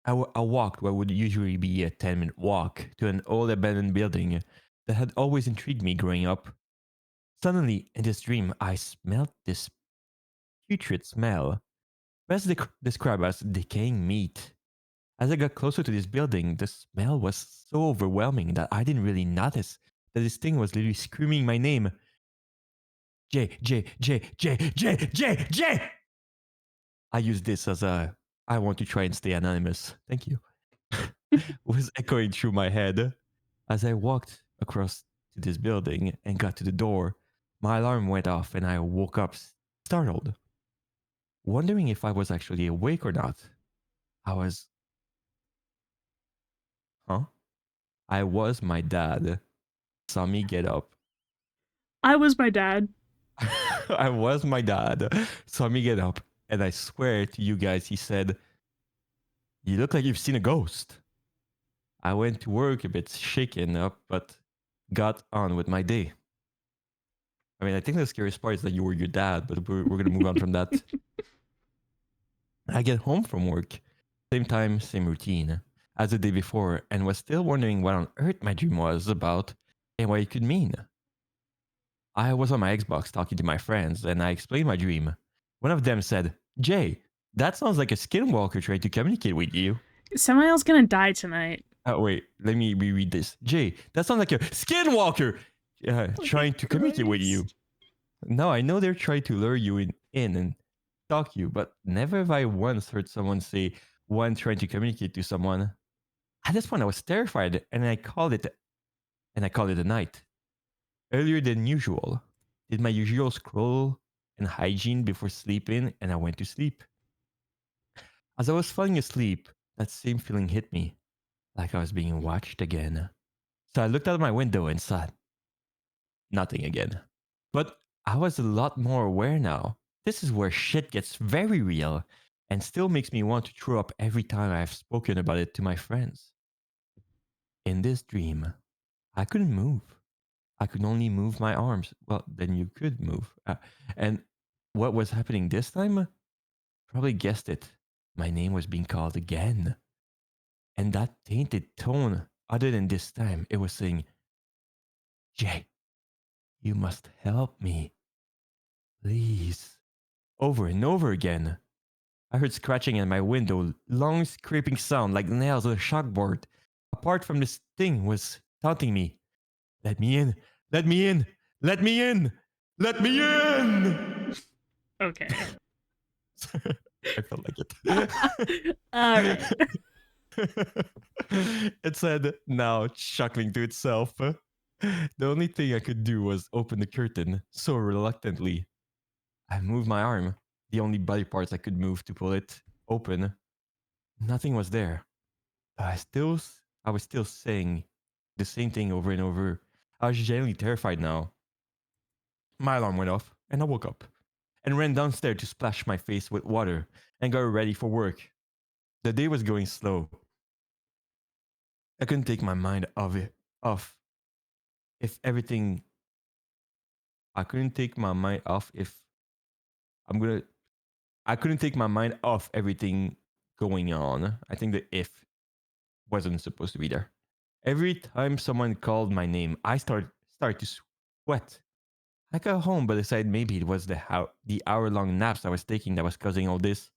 I walked what would usually be a 10-minute walk to an old abandoned building that had always intrigued me growing up. Suddenly, in this dream, I smelled this putrid smell, best described as decaying meat. As I got closer to this building, the smell was so overwhelming that I didn't really notice that this thing was literally screaming my name. J, J, J, J, J, J, J! I use this as a I want to try and stay anonymous. Thank you. Was echoing through my head. As I walked across to this building and got to the door, my alarm went off and I woke up startled, wondering if I was actually awake or not. I was, huh? I was my dad. Saw me get up. I was my dad. I was my dad. Saw me get up, and I swear to you guys, he said, "You look like you've seen a ghost." I went to work a bit shaken up, but got on with my day. I mean, I think the scariest part is that you were your dad, but we're going to move on from that. I get home from work, same time, same routine as the day before, and was still wondering what on earth my dream was about and what it could mean. I was on my Xbox talking to my friends, and I explained my dream. One of them said, "Jay, that sounds like a skinwalker trying to communicate with you." Samael's gonna die tonight. Oh, wait, let me reread this. "Jay, that sounds like a skinwalker trying to communicate with you." No, I know they're trying to lure you in and stalk you, but never have I once heard someone say one trying to communicate to someone. At this point, I was terrified, and I called it a night. Earlier than usual, did my usual scroll and hygiene before sleeping, and I went to sleep. As I was falling asleep, that same feeling hit me, like I was being watched again. So I looked out my window and saw nothing again. But I was a lot more aware now. This is where shit gets very real and still makes me want to throw up every time I've spoken about it to my friends. In this dream, I couldn't move. I could only move my arms. Well, then you could move. And what was happening this time? Probably guessed it. My name was being called again. And that tainted tone, other than this time, it was saying, "Jay, you must help me. Please." Over and over again. I heard scratching at my window, long scraping sound like nails on a chalkboard. Apart from this thing was taunting me. "Let me in! Let me in! Let me in! Let me in!" Okay. I felt like it. All right. It said, now chuckling to itself. The only thing I could do was open the curtain, so reluctantly. I moved my arm, the only body parts I could move to pull it open. Nothing was there. I was still saying the same thing over and over. I was genuinely terrified now. My alarm went off, and I woke up and ran downstairs to splash my face with water and got ready for work. The day was going slow. I couldn't take my mind off if everything. I couldn't take my mind off if I'm gonna. I couldn't take my mind off everything going on. I think the if wasn't supposed to be there. Every time someone called my name, I started to sweat. I got home, but decided maybe it was the hour-long naps I was taking that was causing all this.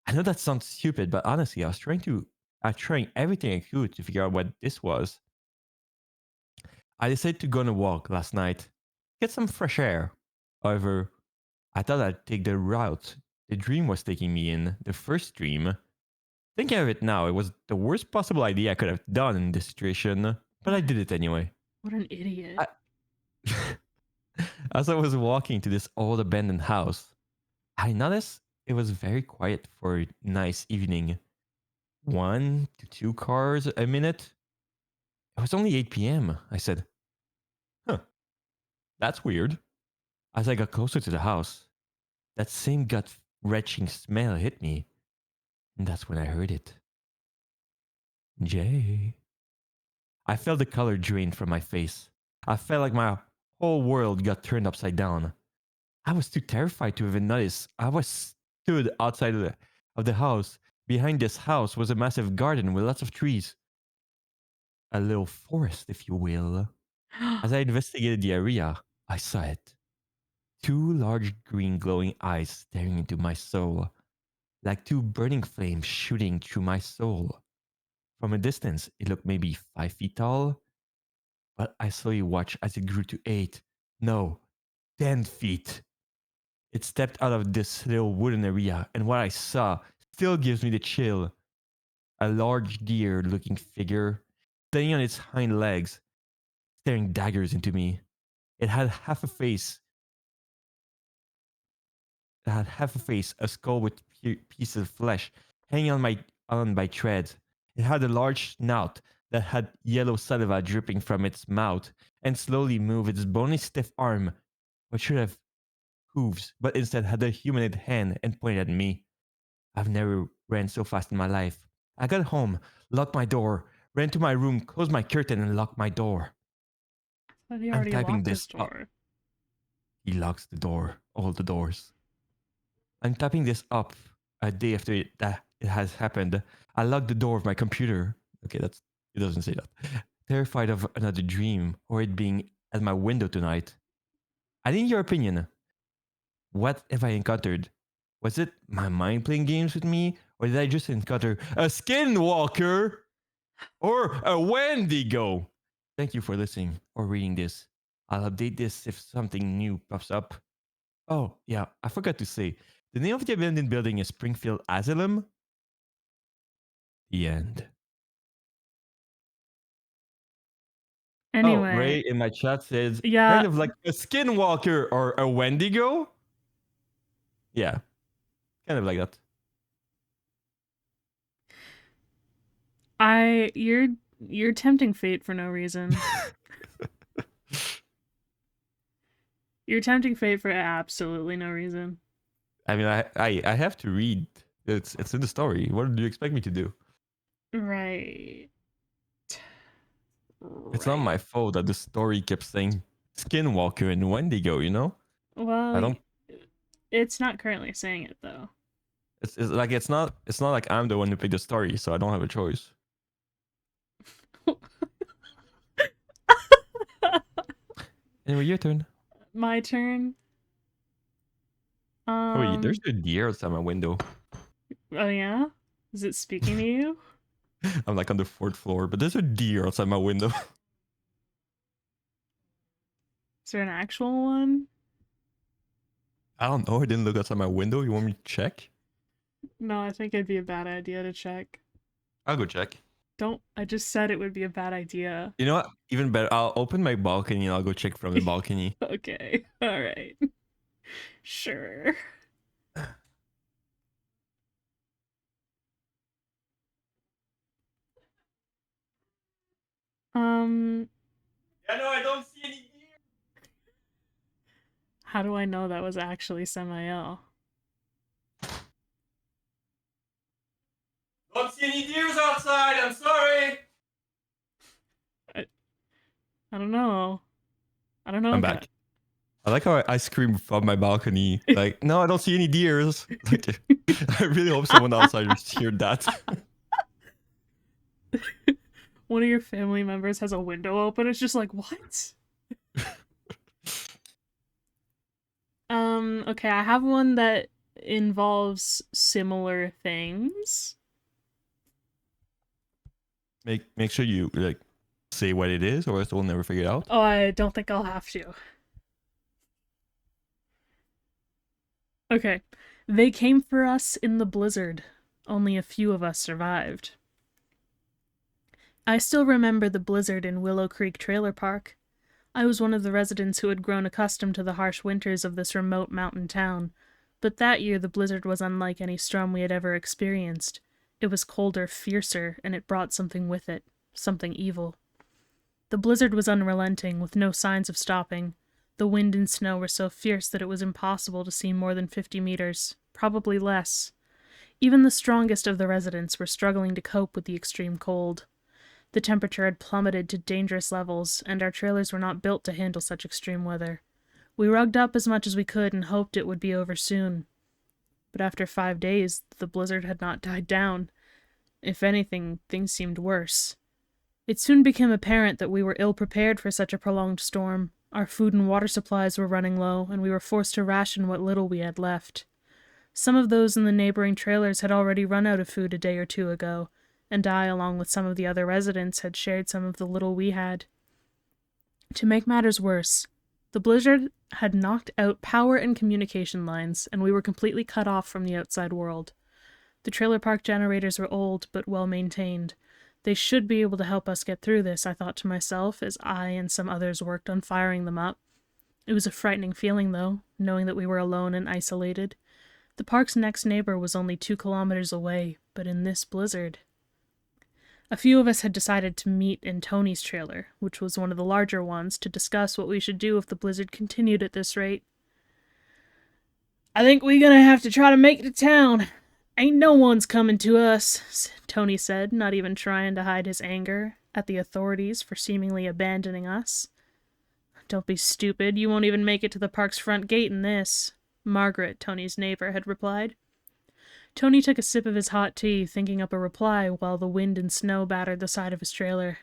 I know that sounds stupid, but honestly, I was trying everything I could to figure out what this was. I decided to go on a walk last night, get some fresh air. However, I thought I'd take the route the dream was taking me in, the first dream. Thinking of it now, it was the worst possible idea I could have done in this situation, but I did it anyway. What an idiot. I, As I was walking to this old abandoned house, I noticed it was very quiet for a nice evening. 1 to 2 cars a minute. It was only 8 p.m. I said, huh, that's weird. As I got closer to the house, that same gut wrenching smell hit me. And that's when I heard it. Jay. I felt the color drain from my face. I felt like my whole world got turned upside down. I was too terrified to even notice. I was stood outside of the house. Behind this house was a massive garden with lots of trees. A little forest, if you will. As I investigated the area, I saw it. Two large green glowing eyes staring into my soul, like two burning flames shooting through my soul. From a distance, it looked maybe 5 feet tall, but I slowly watched as it grew to 8, no, 10 feet. It stepped out of this little wooden area, and what I saw still gives me the chill. A large deer looking figure, standing on its hind legs, staring daggers into me. It had half a face. It had half a face, a skull with pieces of flesh hanging on by threads. It had a large snout that had yellow saliva dripping from its mouth, and slowly moved its bony stiff arm, which should have hooves, but instead had a humanoid hand and pointed at me. I've never ran so fast in my life. I got home, locked my door, ran to my room, closed my curtain, and locked my door. But he I'm already typing locked his this up. door. He locks the door, all the doors. I'm typing this up a day after it has happened. I locked the door of my computer. Okay, it doesn't say that. Terrified of another dream or it being at my window tonight. I need your opinion. What have I encountered? Was it my mind playing games with me, or did I just encounter a skinwalker or a Wendigo? Thank you for listening or reading this. I'll update this if something new pops up. Oh, yeah, I forgot to say. The name of the abandoned building is Springfield Asylum. The end. Oh, Anyway, Ray in my chat says, yeah, kind of like a skinwalker or a Wendigo. Yeah, kind of like that. you're tempting fate for no reason. You're tempting fate for absolutely no reason. I mean, I have to read. It's in the story. What do you expect me to do? Right. It's not my fault that the story kept saying Skinwalker and Wendigo. You know, I Well, don't. it's not currently saying it though. It's like it's not like I'm the one who picked the story, so I don't have a choice. Anyway, your turn. My turn. Oh, wait, there's a deer outside my window. Oh yeah? Is it speaking to you? I'm like on the 4th floor, but there's a deer outside my window. Is there an actual one? I don't know. I didn't look outside my window. You want me to check? No, I think it'd be a bad idea to check. I'll go check. I just said it would be a bad idea. You know what? Even better. I'll open my balcony and I'll go check from the balcony. Okay. All right. Sure. Yeah, no, I don't see any deer. How do I know that was actually Samael? Don't see any deers outside. I'm sorry. I don't know. I don't know. I'm back. I like how I scream from my balcony, like, no, I don't see any deers. Like, I really hope someone outside just heard that. One of your family members has a window open. It's just like, what? Okay, I have one that involves similar things. Make sure you like say what it is, or else we'll never figure it out. Oh, I don't think I'll have to. Okay. They came for us in the blizzard. Only a few of us survived. I still remember the blizzard in Willow Creek Trailer Park. I was one of the residents who had grown accustomed to the harsh winters of this remote mountain town, but that year the blizzard was unlike any storm we had ever experienced. It was colder, fiercer, and it brought something with it, something evil. The blizzard was unrelenting, with no signs of stopping. The wind and snow were so fierce that it was impossible to see more than 50 meters, probably less. Even the strongest of the residents were struggling to cope with the extreme cold. The temperature had plummeted to dangerous levels, and our trailers were not built to handle such extreme weather. We rugged up as much as we could and hoped it would be over soon. But after 5 days, the blizzard had not died down. If anything, things seemed worse. It soon became apparent that we were ill-prepared for such a prolonged storm. Our food and water supplies were running low, and we were forced to ration what little we had left. Some of those in the neighboring trailers had already run out of food a day or two ago, and I, along with some of the other residents, had shared some of the little we had. To make matters worse, the blizzard had knocked out power and communication lines, and we were completely cut off from the outside world. The trailer park generators were old, but well-maintained. They should be able to help us get through this, I thought to myself, as I and some others worked on firing them up. It was a frightening feeling, though, knowing that we were alone and isolated. The park's next neighbor was only 2 kilometers away, but in this blizzard... A few of us had decided to meet in Tony's trailer, which was one of the larger ones, to discuss what we should do if the blizzard continued at this rate. "I think we're gonna have to try to make it to town. Ain't no one's coming to us," Tony said, not even trying to hide his anger at the authorities for seemingly abandoning us. "Don't be stupid, you won't even make it to the park's front gate in this," Margaret, Tony's neighbor, had replied. Tony took a sip of his hot tea, thinking up a reply while the wind and snow battered the side of his trailer.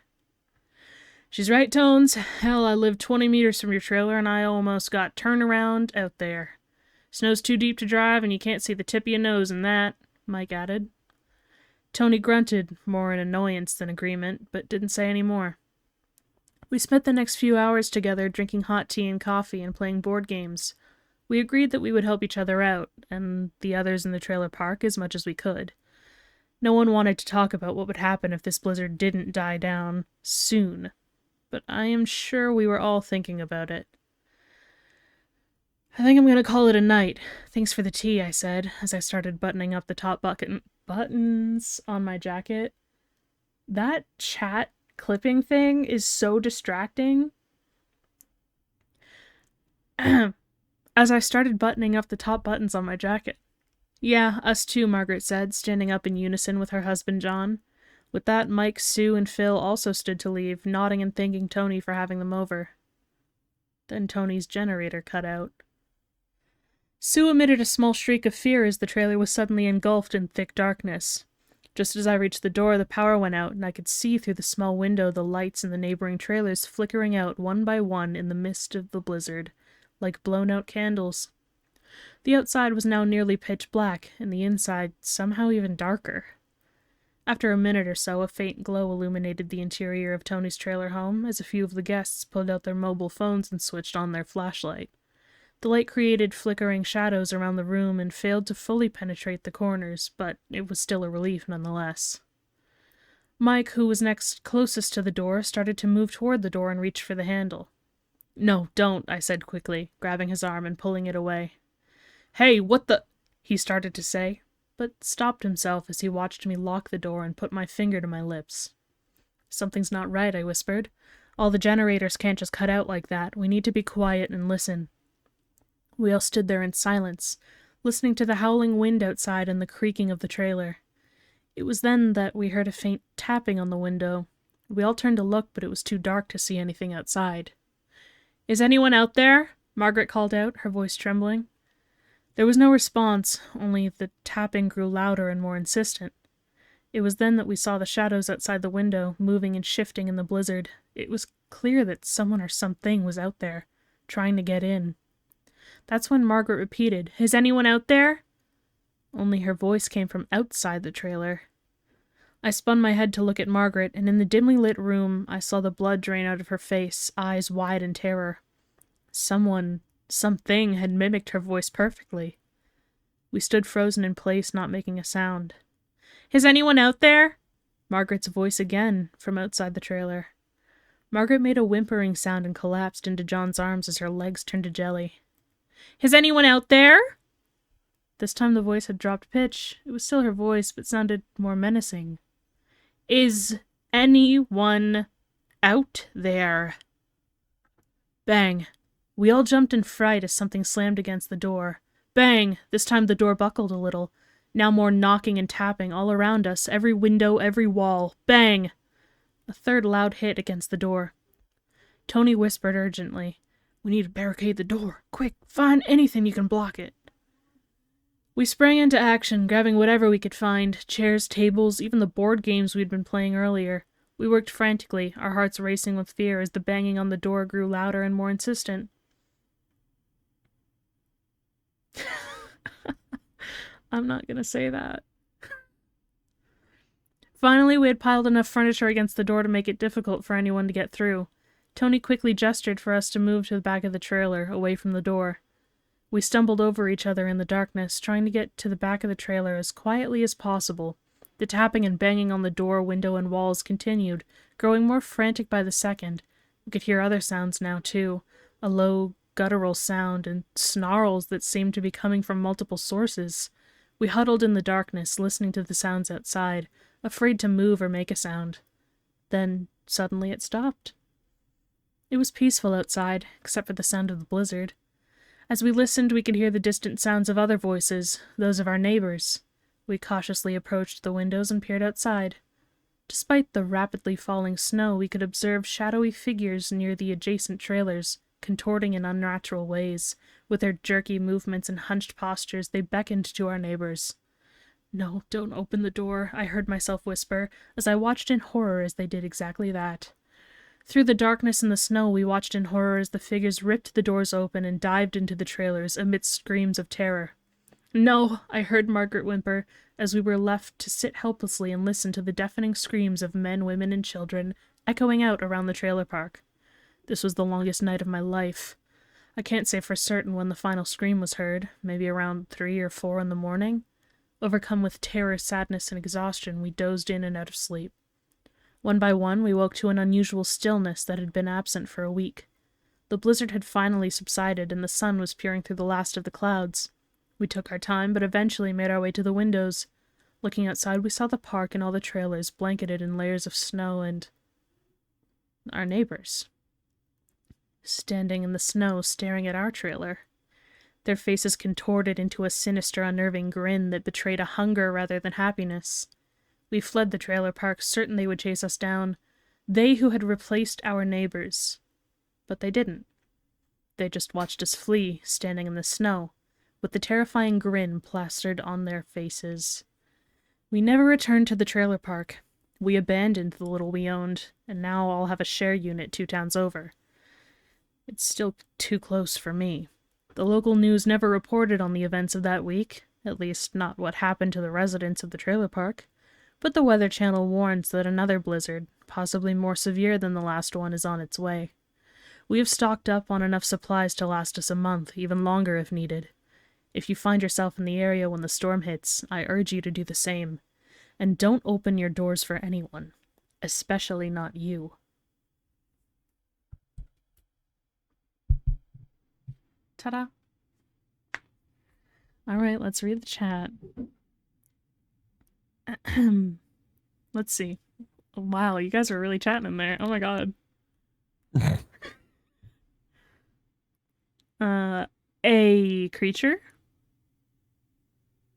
"She's right, Tones. Hell, I live 20 meters from your trailer and I almost got turned around out there. Snow's too deep to drive and you can't see the tip of your nose in that," Mike added. Tony grunted, more in annoyance than agreement, but didn't say any more. We spent the next few hours together drinking hot tea and coffee and playing board games. We agreed that we would help each other out, and the others in the trailer park, as much as we could. No one wanted to talk about what would happen if this blizzard didn't die down soon, but I am sure we were all thinking about it. "I think I'm going to call it a night. Thanks for the tea," I said, as I started buttoning up the top buttons on my jacket. That chat clipping thing is so distracting. As I started buttoning up the top buttons on my jacket. "Yeah, us too," Margaret said, standing up in unison with her husband John. With that, Mike, Sue, and Phil also stood to leave, nodding and thanking Tony for having them over. Then Tony's generator cut out. Sue emitted a small shriek of fear as the trailer was suddenly engulfed in thick darkness. Just as I reached the door, the power went out, and I could see through the small window the lights in the neighboring trailers flickering out one by one in the mist of the blizzard, like blown-out candles. The outside was now nearly pitch black, and the inside somehow even darker. After a minute or so, a faint glow illuminated the interior of Tony's trailer home as a few of the guests pulled out their mobile phones and switched on their flashlight. The light created flickering shadows around the room and failed to fully penetrate the corners, but it was still a relief nonetheless. Mike, who was next closest to the door, started to move toward the door and reach for the handle. "No, don't," I said quickly, grabbing his arm and pulling it away. "Hey, what the—" he started to say, but stopped himself as he watched me lock the door and put my finger to my lips. "Something's not right," I whispered. "All the generators can't just cut out like that. We need to be quiet and listen." We all stood there in silence, listening to the howling wind outside and the creaking of the trailer. It was then that we heard a faint tapping on the window. We all turned to look, but it was too dark to see anything outside. "Is anyone out there?" Margaret called out, her voice trembling. There was no response, only the tapping grew louder and more insistent. It was then that we saw the shadows outside the window, moving and shifting in the blizzard. It was clear that someone or something was out there, trying to get in. That's when Margaret repeated, "Is anyone out there?" Only her voice came from outside the trailer. I spun my head to look at Margaret, and in the dimly lit room, I saw the blood drain out of her face, eyes wide in terror. Something had mimicked her voice perfectly. We stood frozen in place, not making a sound. Is anyone out there? Margaret's voice again from outside the trailer. Margaret made a whimpering sound and collapsed into John's arms as her legs turned to jelly. Is anyone out there? This time the voice had dropped pitch. It was still her voice, but sounded more menacing. Is anyone out there? Bang. We all jumped in fright as something slammed against the door. Bang! This time the door buckled a little. Now more knocking and tapping all around us, every window, every wall. Bang! A third loud hit against the door. Tony whispered urgently, "We need to barricade the door. Quick, find anything you can block it." We sprang into action, grabbing whatever we could find, chairs, tables, even the board games we'd been playing earlier. We worked frantically, our hearts racing with fear as the banging on the door grew louder and more insistent. I'm not gonna say that. Finally, we had piled enough furniture against the door to make it difficult for anyone to get through. Tony quickly gestured for us to move to the back of the trailer, away from the door. We stumbled over each other in the darkness, trying to get to the back of the trailer as quietly as possible. The tapping and banging on the door, window, and walls continued, growing more frantic by the second. We could hear other sounds now, too. A low, guttural sound, and snarls that seemed to be coming from multiple sources. We huddled in the darkness, listening to the sounds outside, afraid to move or make a sound. Then, suddenly it stopped. It was peaceful outside, except for the sound of the blizzard. As we listened, we could hear the distant sounds of other voices, those of our neighbors. We cautiously approached the windows and peered outside. Despite the rapidly falling snow, we could observe shadowy figures near the adjacent trailers, contorting in unnatural ways. With their jerky movements and hunched postures, they beckoned to our neighbors. "No, don't open the door," I heard myself whisper, as I watched in horror as they did exactly that. Through the darkness and the snow, we watched in horror as the figures ripped the doors open and dived into the trailers amidst screams of terror. "No," I heard Margaret whimper, as we were left to sit helplessly and listen to the deafening screams of men, women, and children echoing out around the trailer park. This was the longest night of my life. I can't say for certain when the final scream was heard, maybe around 3 or 4 in the morning. Overcome with terror, sadness, and exhaustion, we dozed in and out of sleep. One by one, we woke to an unusual stillness that had been absent for a week. The blizzard had finally subsided, and the sun was peering through the last of the clouds. We took our time, but eventually made our way to the windows. Looking outside, we saw the park and all the trailers blanketed in layers of snow and our neighbors. Standing in the snow, staring at our trailer. Their faces contorted into a sinister, unnerving grin that betrayed a hunger rather than happiness. We fled the trailer park, certain they would chase us down. They who had replaced our neighbors. But they didn't. They just watched us flee, standing in the snow, with the terrifying grin plastered on their faces. We never returned to the trailer park. We abandoned the little we owned, and now all have a share unit 2 towns over. It's still too close for me. The local news never reported on the events of that week, at least not what happened to the residents of the trailer park. But the Weather Channel warns that another blizzard, possibly more severe than the last one, is on its way. We have stocked up on enough supplies to last us a month, even longer if needed. If you find yourself in the area when the storm hits, I urge you to do the same. And don't open your doors for anyone, especially not you. Ta-da! Alright, let's read the chat. Let's see. Wow, you guys are really chatting in there. Oh my god. A creature?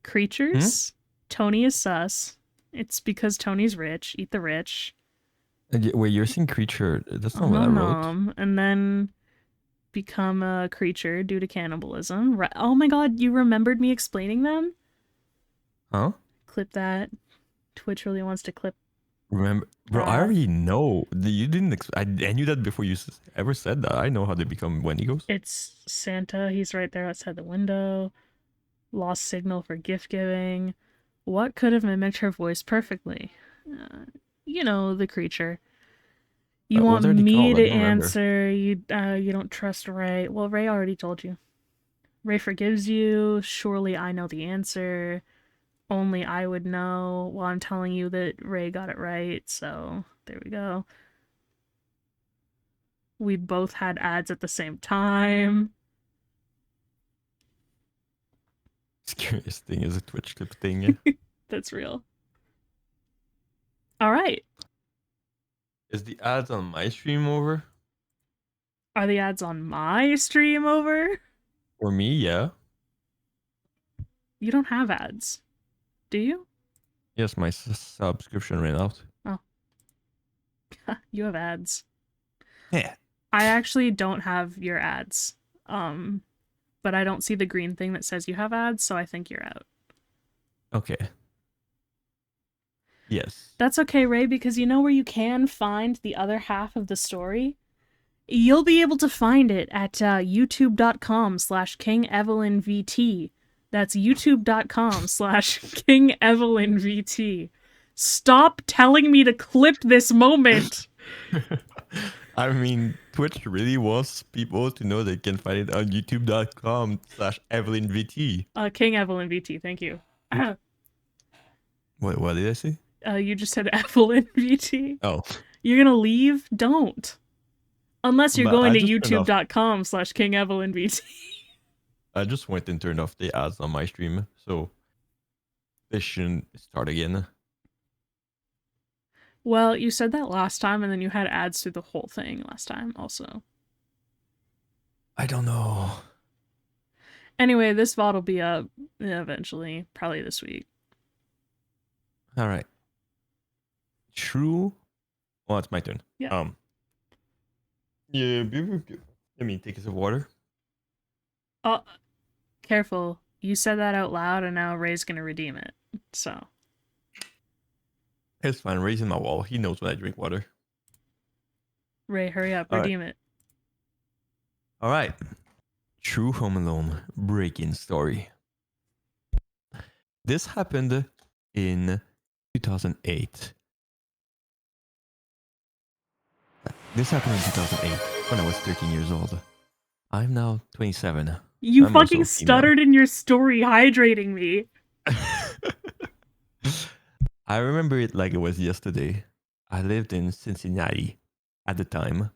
Creatures? Tony is sus. It's because Tony's rich. Eat the rich. Wait, you're saying creature. That's not what I wrote. And then become a creature due to cannibalism. Oh my god, you remembered me explaining them? Huh? Clip that. Twitch really wants to clip. Remember, bro, I already know. You didn't. I knew that before you ever said that. I know how they become Wendigos. It's Santa. He's right there outside the window. Lost signal for gift giving. What could have mimicked her voice perfectly? You know, the creature. You want me to answer? You don't trust Ray. Well, Ray already told you. Ray forgives you. Surely I know the answer. Only I would know. Well, I'm telling you that Ray got it right, so there we go. We both had ads at the same time. Scariest thing is a Twitch clip thing. That's real. All right. Is the ads on my stream over? Are the ads on my stream over? For me, yeah. You don't have ads, do you? Yes, my subscription ran out. Oh. You have ads. Yeah. I actually don't have your ads. But I don't see the green thing that says you have ads, so I think you're out. Okay. Yes. That's okay, Ray, because you know where you can find the other half of the story? You'll be able to find it at youtube.com/KingEvelynVT. That's youtube.com/KingEvelynVT. Stop telling me to clip this moment! I mean, Twitch really wants people to know they can find it on youtube.com/EvelynVT. King Evelyn VT, thank you. What did I say? You just said Evelyn VT. Oh. You're gonna leave? Don't. Unless you're But going I to just turned off- youtube.com/KingEvelynVT. I just went and turned off the ads on my stream, so they shouldn't start again. Well, you said that last time, and then you had ads through the whole thing last time also. I don't know. Anyway, this VOD will be up eventually, probably this week. All right. True. Oh, it's my turn. Yeah. Yeah. Let me take a sip of water. Oh, careful. You said that out loud, and now Ray's gonna redeem it. So. It's fine. Raising my wall. He knows when I drink water. Ray, hurry up. All right. Redeem it. All right. True Home Alone break-in story. This happened in 2008. This happened in 2008 when I was 13 years old. I'm now 27. You I'm also fucking a female. stuttered in your story hydrating me. I remember it like it was yesterday. I lived in Cincinnati at the time,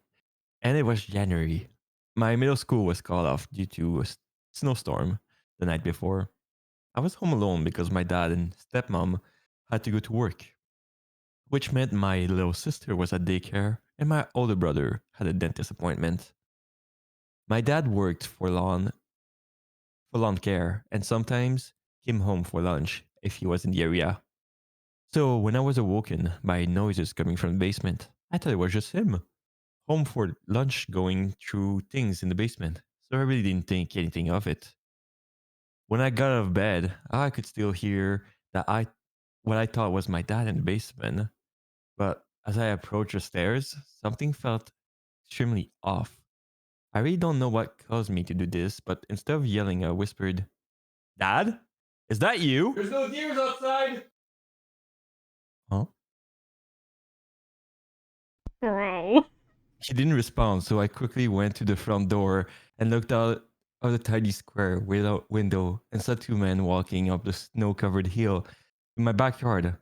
and it was January. My middle school was called off due to a snowstorm the night before. I was home alone because my dad and stepmom had to go to work, which meant my little sister was at daycare and my older brother had a dentist appointment. My dad worked for lawn care and sometimes came home for lunch if he was in the area. So when I was awoken by noises coming from the basement, I thought it was just him, home for lunch going through things in the basement. So I really didn't think anything of it. When I got out of bed, I could still hear what I thought was my dad in the basement. But as I approached the stairs, something felt extremely off. I really don't know what caused me to do this, but instead of yelling, I whispered, "Dad? Is that you?" "There's no deers outside!" Huh? Bro. He didn't respond, so I quickly went to the front door and looked out of the tiny square without window and saw two men walking up the snow-covered hill in my backyard.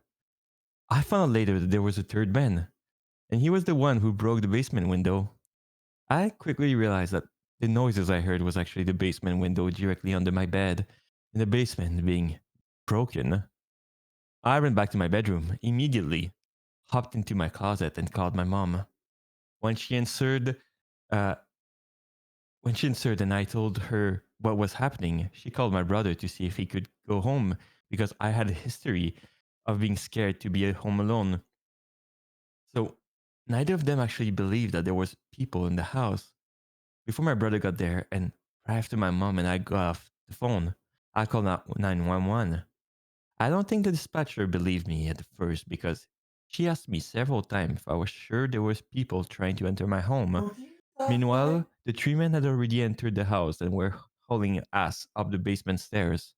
I found out later that there was a third man, and he was the one who broke the basement window. I quickly realized that the noises I heard was actually the basement window directly under my bed, and the basement being broken. I ran back to my bedroom immediately, hopped into my closet, and called my mom. When she answered, and I told her what was happening, she called my brother to see if he could go home because I had a history of being scared to be at home alone. So neither of them actually believed that there was people in the house. Before my brother got there and right after my mom and I got off the phone, I called 911. I don't think the dispatcher believed me at first because she asked me several times if I was sure there was people trying to enter my home. Meanwhile, the three men had already entered the house and were hauling ass up the basement stairs.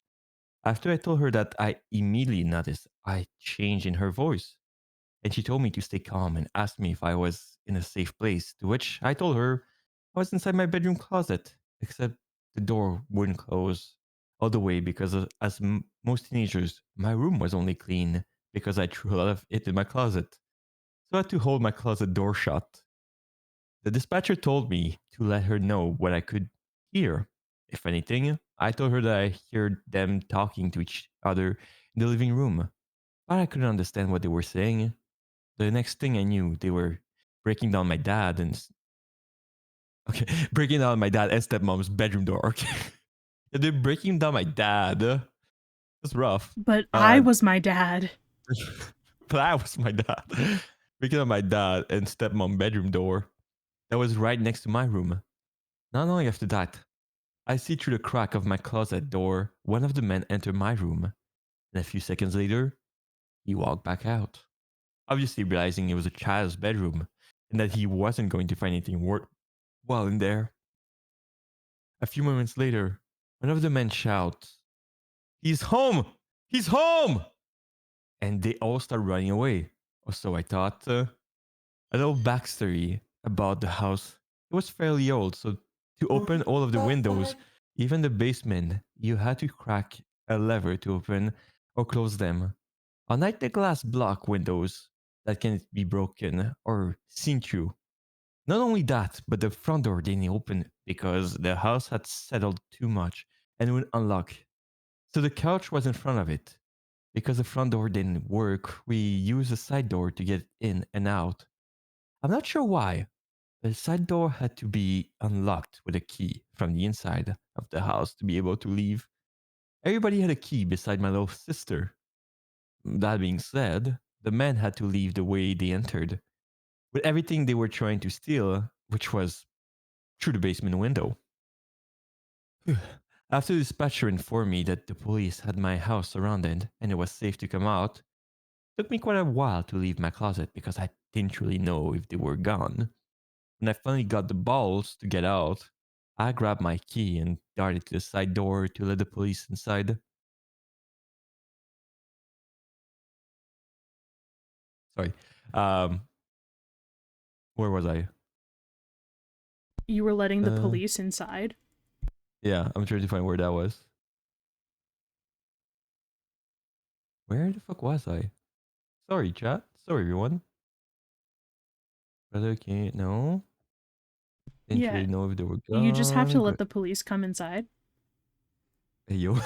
After I told her that, I immediately noticed a change in her voice. And she told me to stay calm and asked me if I was in a safe place, to which I told her I was inside my bedroom closet, except the door wouldn't close all the way because, as most teenagers, my room was only clean because I threw a lot of it in my closet. So I had to hold my closet door shut. The dispatcher told me to let her know what I could hear. If anything, I told her that I heard them talking to each other in the living room, but I couldn't understand what they were saying. The next thing I knew, they were breaking down my dad and okay, breaking down my dad and stepmom's bedroom door. Okay, they're breaking down my dad. That's rough. But I was my dad. But I was my dad. Breaking down my dad and stepmom bedroom door that was right next to my room. Not long after that, I see through the crack of my closet door one of the men enter my room, and a few seconds later, he walked back out, obviously realizing it was a child's bedroom and that he wasn't going to find anything worthwhile in there. A few moments later, one of the men shouts, "He's home! He's home!" And they all start running away. Or so I thought. A little backstory about the house. It was fairly old, so to open all of the windows, even the basement, you had to crack a lever to open or close them. Unlike the glass block windows that can be broken or seen through. Not only that, but the front door didn't open because the house had settled too much and would unlock. So the couch was in front of it. Because the front door didn't work, we used the side door to get in and out. I'm not sure why. The side door had to be unlocked with a key from the inside of the house to be able to leave. Everybody had a key beside my little sister. That being said, the men had to leave the way they entered, with everything they were trying to steal, which was through the basement window. After the dispatcher informed me that the police had my house surrounded and it was safe to come out, it took me quite a while to leave my closet because I didn't really know if they were gone. When I finally got the balls to get out, I grabbed my key and darted to the side door to let the police inside. Sorry. Um, where was I? You were letting the police inside? Yeah, I'm trying to find where that was. Where the fuck was I? Sorry, chat. Sorry, everyone. Brother can't. No. Didn't Yeah. really know if they were gone. You just have to let the police come inside. Hey, yo.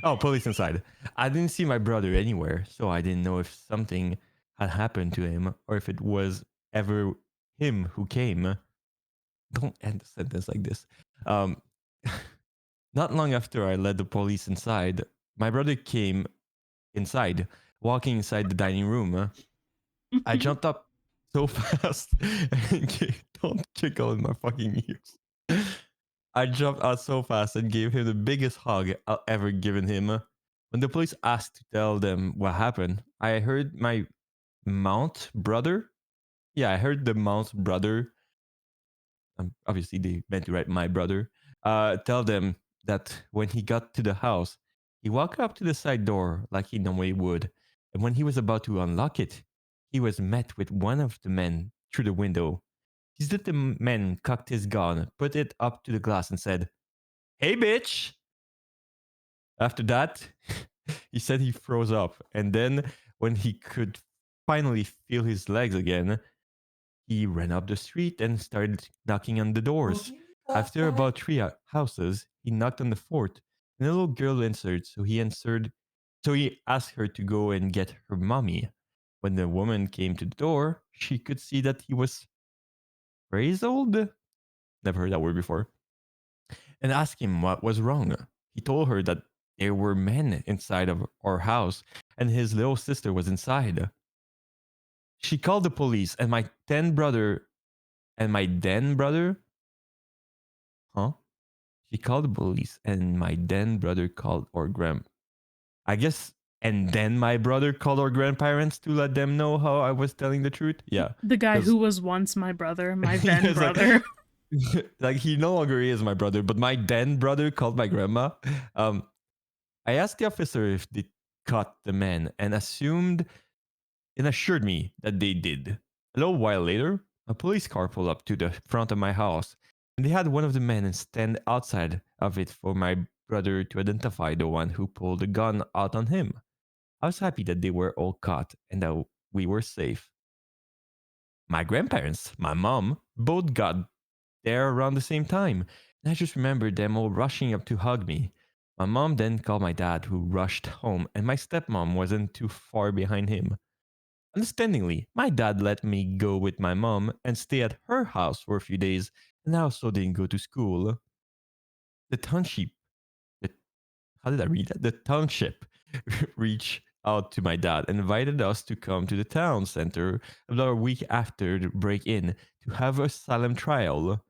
Oh, police inside. I didn't see my brother anywhere, so I didn't know if something had happened to him or if it was ever him who came. Don't end the sentence like this. Not long after I led the police inside, my brother came inside, walking inside the dining room. I jumped up so fast and don't tickle in my fucking ears. I jumped out so fast and gave him the biggest hug I'll ever given him. When the police asked to tell them what happened, I heard my Mount brother. Yeah, I heard the Mount brother. Obviously, they meant to write my brother. Tell them that when he got to the house, he walked up to the side door like he normally would. And when he was about to unlock it, he was met with one of the men through the window. He said the man cocked his gun, put it up to the glass, and said, "Hey, bitch!" After that, he said he froze up. And then, when he could finally feel his legs again, he ran up the street and started knocking on the doors. After about three houses, he knocked on the fourth, and a little girl answered. So he asked her to go and get her mommy. When the woman came to the door, she could see that he was frazzled. Never heard that word before. And asked him what was wrong. He told her that there were men inside of our house, and his little sister was inside. She called the police, and my then brother, huh? She called the police, and my then brother called our I guess, and then my brother called our grandparents to let them know how I was telling the truth. Yeah, The guy who was once my brother, my then brother. Like he no longer is my brother, but my then brother called my grandma. I asked the officer if they caught the man and assured me that they did. A little while later, a police car pulled up to the front of my house. And they had one of the men stand outside of it for my brother to identify the one who pulled the gun out on him. I was happy that they were all caught and that we were safe. My grandparents, my mom, both got there around the same time, and I just remember them all rushing up to hug me. My mom then called my dad, who rushed home, and my stepmom wasn't too far behind him. Understandingly, my dad let me go with my mom and stay at her house for a few days, and I also didn't go to school. The township, the, how did I read that? The township reached out to my dad and invited us to come to the town center about a week after the break-in to have a solemn trial.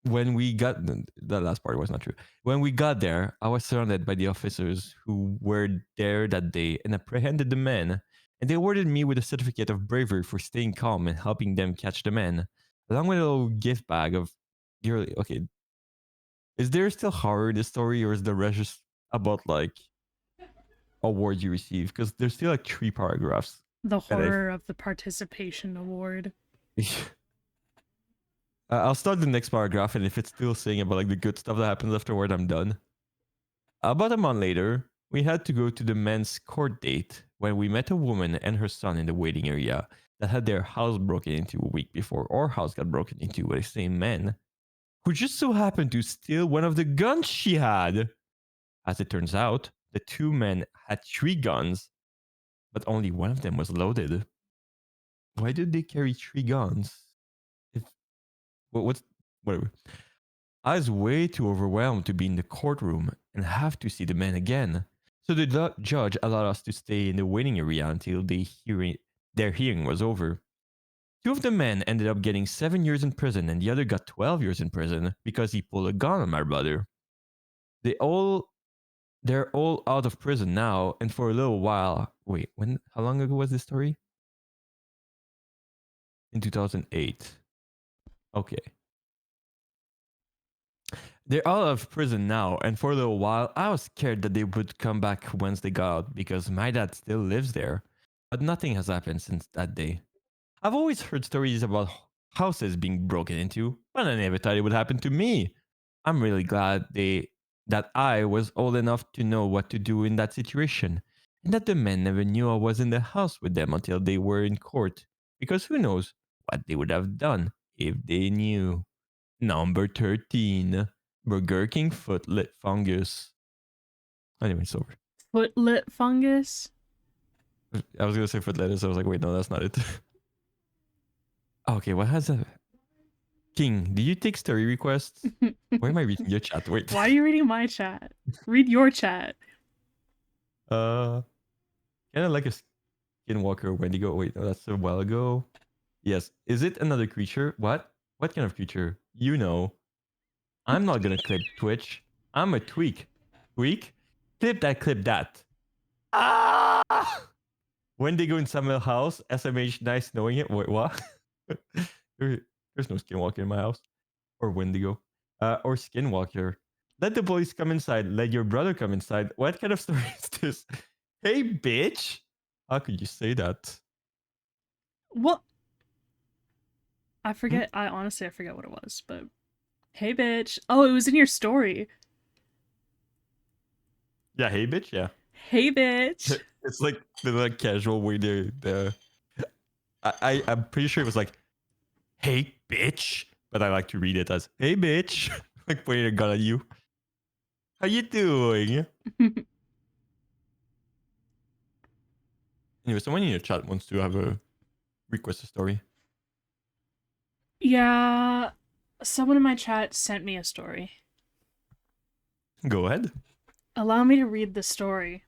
When we got the last part was not true. When we got there, I was surrounded by the officers who were there that day and apprehended the men, and they awarded me with a certificate of bravery for staying calm and helping them catch the men, along with a little gift bag of yearly. Okay, is there still horror in this story, or is the rest just about like awards you receive? Because there's still like 3 paragraphs The that I've. horror of the participation award. I'll start the next paragraph, and if it's still saying about like the good stuff that happens afterward, I'm done. About a month later, we had to go to the men's court date when we met a woman and her son in the waiting area that had their house broken into a week before our house got broken into by the same men, who just so happened to steal one of the guns she had. As it turns out, the 2 men had 3 guns, but only one of them was loaded. Why did they carry 3 guns? If what's whatever. I was way too overwhelmed to be in the courtroom and have to see the men again. So the judge allowed us to stay in the waiting area until their hearing was over. 2 of the men ended up getting 7 years in prison, and the other got 12 years in prison because he pulled a gun on my brother. They're all out of prison now, and for a little while. Wait, how long ago was this story? In 2008. Okay. They're out of prison now, and for a little while, I was scared that they would come back once they got out because my dad still lives there. But nothing has happened since that day. I've always heard stories about houses being broken into, but I never thought it would happen to me. I'm really glad that I was old enough to know what to do in that situation, and that the men never knew I was in the house with them until they were in court, because who knows what they would have done if they knew. Number 13. Burger King footlit fungus. Anyway, it's over. Footlit fungus? I was gonna say footlet, so I was like, wait, no, that's not it. Okay, what has a King? Do you take story requests? Why am I reading your chat? Wait. Why are you reading my chat? Read your chat. Kind of like a skinwalker Wendigo. Wait, no, that's a while ago. Yes. Is it another creature? What? What kind of creature? You know. I'm not gonna clip Twitch. I'm a tweak. Tweak? Clip that, clip that. Ah! Wendigo in Samael house. SMH, nice knowing it. Wait, what? There's no skinwalker in my house. Or Wendigo. Or skinwalker. Let the boys come inside. Let your brother come inside. What kind of story is this? Hey, bitch! How could you say that? What? I forget. I honestly forget what it was, but hey, bitch. Oh, it was in your story. Yeah, hey, bitch. Yeah. Hey, bitch. It's like the like casual way I'm pretty sure it was like, hey, bitch. But I like to read it as, hey, bitch. Like pointing a gun at you. How you doing? Anyway, someone in your chat wants to have a request a story. Yeah, someone in my chat sent me a story. Go ahead. Allow me to read the story.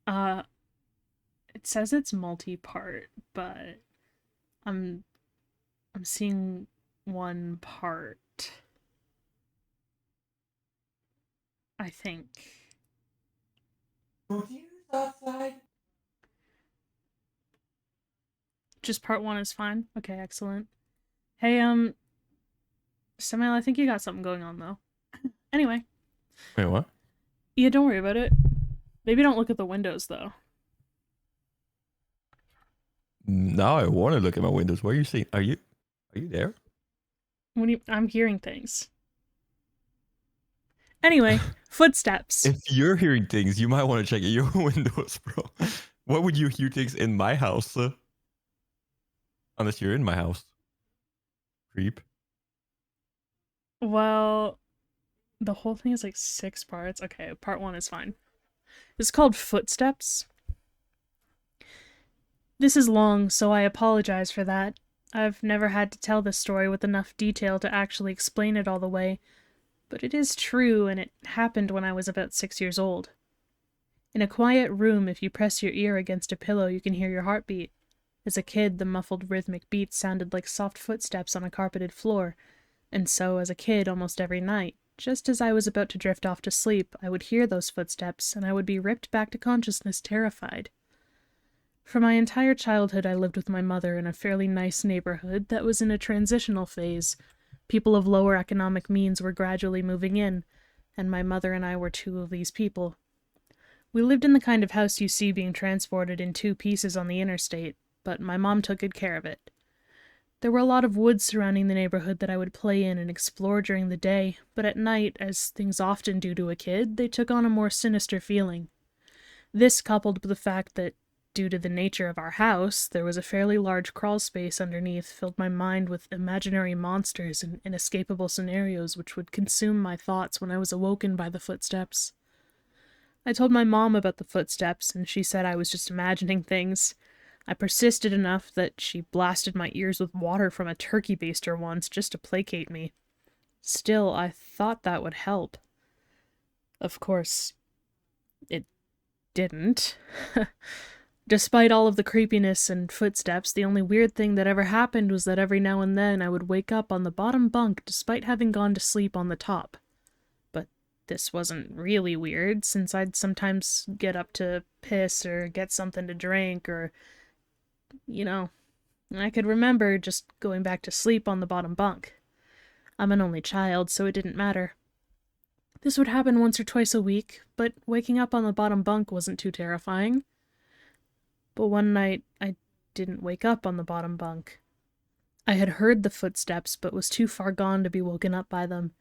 It says it's multi-part, but I'm seeing one part. I think. Outside. Just part 1 is fine. Okay, excellent. Hey, Samael, I think you got something going on though. Anyway. Wait, what? Yeah, don't worry about it. Maybe don't look at the windows though. Now I want to look at my windows. What are you seeing? Are you there? I'm hearing things. Anyway, footsteps. If you're hearing things, you might want to check your windows, bro. What would you hear things in my house? Unless you're in my house. Creep. Well, the whole thing is like 6 parts. Okay, part 1 is fine. It's called Footsteps. This is long, so I apologize for that. I've never had to tell this story with enough detail to actually explain it all the way, but it is true, and it happened when I was about 6 years old. In a quiet room, if you press your ear against a pillow, you can hear your heartbeat. As a kid, the muffled rhythmic beats sounded like soft footsteps on a carpeted floor, and so, as a kid, almost every night, just as I was about to drift off to sleep, I would hear those footsteps, and I would be ripped back to consciousness terrified. For my entire childhood, I lived with my mother in a fairly nice neighborhood that was in a transitional phase. People of lower economic means were gradually moving in, and my mother and I were 2 of these people. We lived in the kind of house you see being transported in 2 pieces on the interstate, but my mom took good care of it. There were a lot of woods surrounding the neighborhood that I would play in and explore during the day, but at night, as things often do to a kid, they took on a more sinister feeling. This, coupled with the fact that, due to the nature of our house, there was a fairly large crawl space underneath, filled my mind with imaginary monsters and inescapable scenarios which would consume my thoughts when I was awoken by the footsteps. I told my mom about the footsteps, and she said I was just imagining things. I persisted enough that she blasted my ears with water from a turkey baster once just to placate me. Still, I thought that would help. Of course, it didn't. Despite all of the creepiness and footsteps, the only weird thing that ever happened was that every now and then I would wake up on the bottom bunk despite having gone to sleep on the top. But this wasn't really weird, since I'd sometimes get up to piss or get something to drink or, I could remember just going back to sleep on the bottom bunk. I'm an only child, so it didn't matter. This would happen once or twice a week, but waking up on the bottom bunk wasn't too terrifying. But one night, I didn't wake up on the bottom bunk. I had heard the footsteps, but was too far gone to be woken up by them.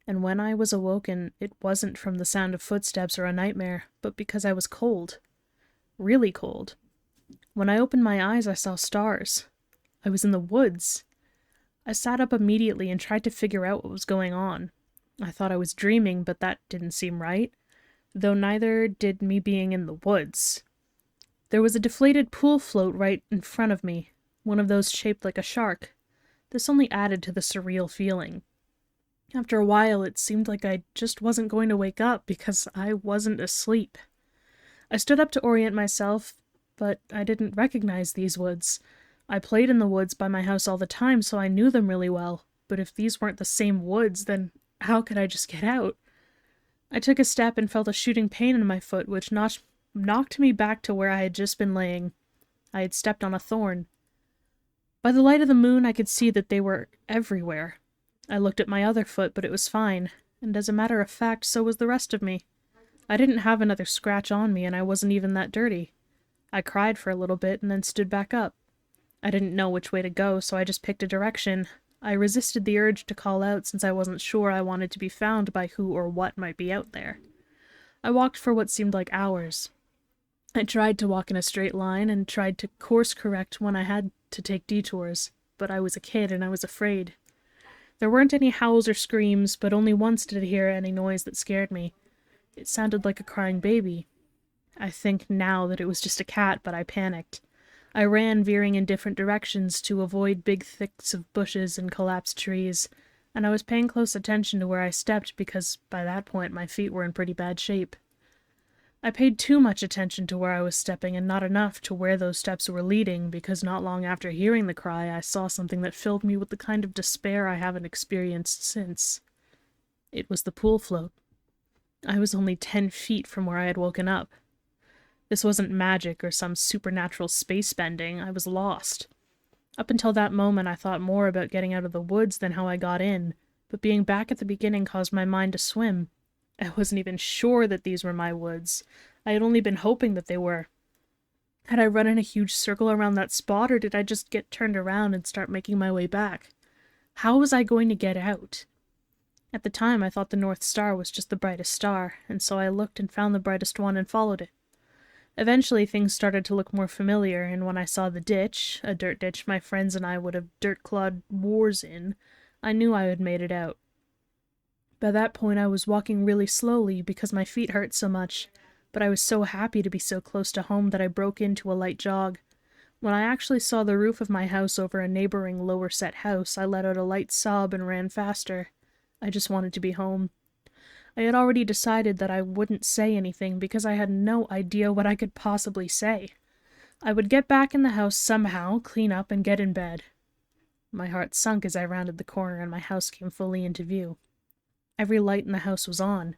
And when I was awoken, it wasn't from the sound of footsteps or a nightmare, but because I was cold. Really cold. When I opened my eyes, I saw stars. I was in the woods. I sat up immediately and tried to figure out what was going on. I thought I was dreaming, but that didn't seem right, though neither did me being in the woods. There was a deflated pool float right in front of me, one of those shaped like a shark. This only added to the surreal feeling. After a while, it seemed like I just wasn't going to wake up because I wasn't asleep. I stood up to orient myself, but I didn't recognize these woods. I played in the woods by my house all the time, so I knew them really well, but if these weren't the same woods, then how could I just get out? I took a step and felt a shooting pain in my foot, which knocked me back to where I had just been laying. I had stepped on a thorn. By the light of the moon, I could see that they were everywhere. I looked at my other foot, but it was fine, and as a matter of fact, so was the rest of me. I didn't have another scratch on me, and I wasn't even that dirty. I cried for a little bit and then stood back up. I didn't know which way to go, so I just picked a direction. I resisted the urge to call out since I wasn't sure I wanted to be found by who or what might be out there. I walked for what seemed like hours. I tried to walk in a straight line and tried to course correct when I had to take detours, but I was a kid and I was afraid. There weren't any howls or screams, but only once did I hear any noise that scared me. It sounded like a crying baby. I think now that it was just a cat, but I panicked. I ran, veering in different directions to avoid big thickets of bushes and collapsed trees, and I was paying close attention to where I stepped because by that point my feet were in pretty bad shape. I paid too much attention to where I was stepping and not enough to where those steps were leading, because not long after hearing the cry I saw something that filled me with the kind of despair I haven't experienced since. It was the pool float. I was only 10 feet from where I had woken up. This wasn't magic or some supernatural space bending. I was lost. Up until that moment I thought more about getting out of the woods than how I got in, but being back at the beginning caused my mind to swim. I wasn't even sure that these were my woods. I had only been hoping that they were. Had I run in a huge circle around that spot, or did I just get turned around and start making my way back? How was I going to get out? At the time, I thought the North Star was just the brightest star, and so I looked and found the brightest one and followed it. Eventually, things started to look more familiar, and when I saw the ditch, a dirt ditch my friends and I would have dirt-clawed wars in, I knew I had made it out. By that point, I was walking really slowly because my feet hurt so much, but I was so happy to be so close to home that I broke into a light jog. When I actually saw the roof of my house over a neighboring lower-set house, I let out a light sob and ran faster. I just wanted to be home. I had already decided that I wouldn't say anything because I had no idea what I could possibly say. I would get back in the house somehow, clean up, and get in bed. My heart sunk as I rounded the corner and my house came fully into view. Every light in the house was on.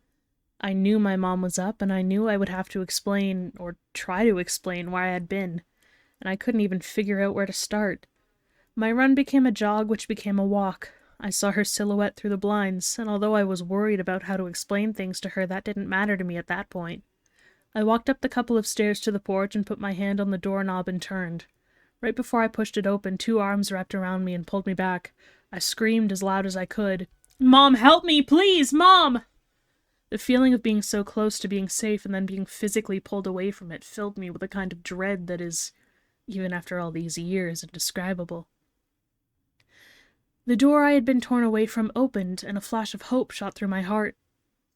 I knew my mom was up, and I knew I would have to explain, or try to explain, where I had been, and I couldn't even figure out where to start. My run became a jog, which became a walk. I saw her silhouette through the blinds, and although I was worried about how to explain things to her, that didn't matter to me at that point. I walked up the couple of stairs to the porch and put my hand on the doorknob and turned. Right before I pushed it open, 2 arms wrapped around me and pulled me back. I screamed as loud as I could. "Mom, help me, please, Mom!" The feeling of being so close to being safe and then being physically pulled away from it filled me with a kind of dread that is, even after all these years, indescribable. The door I had been torn away from opened, and a flash of hope shot through my heart.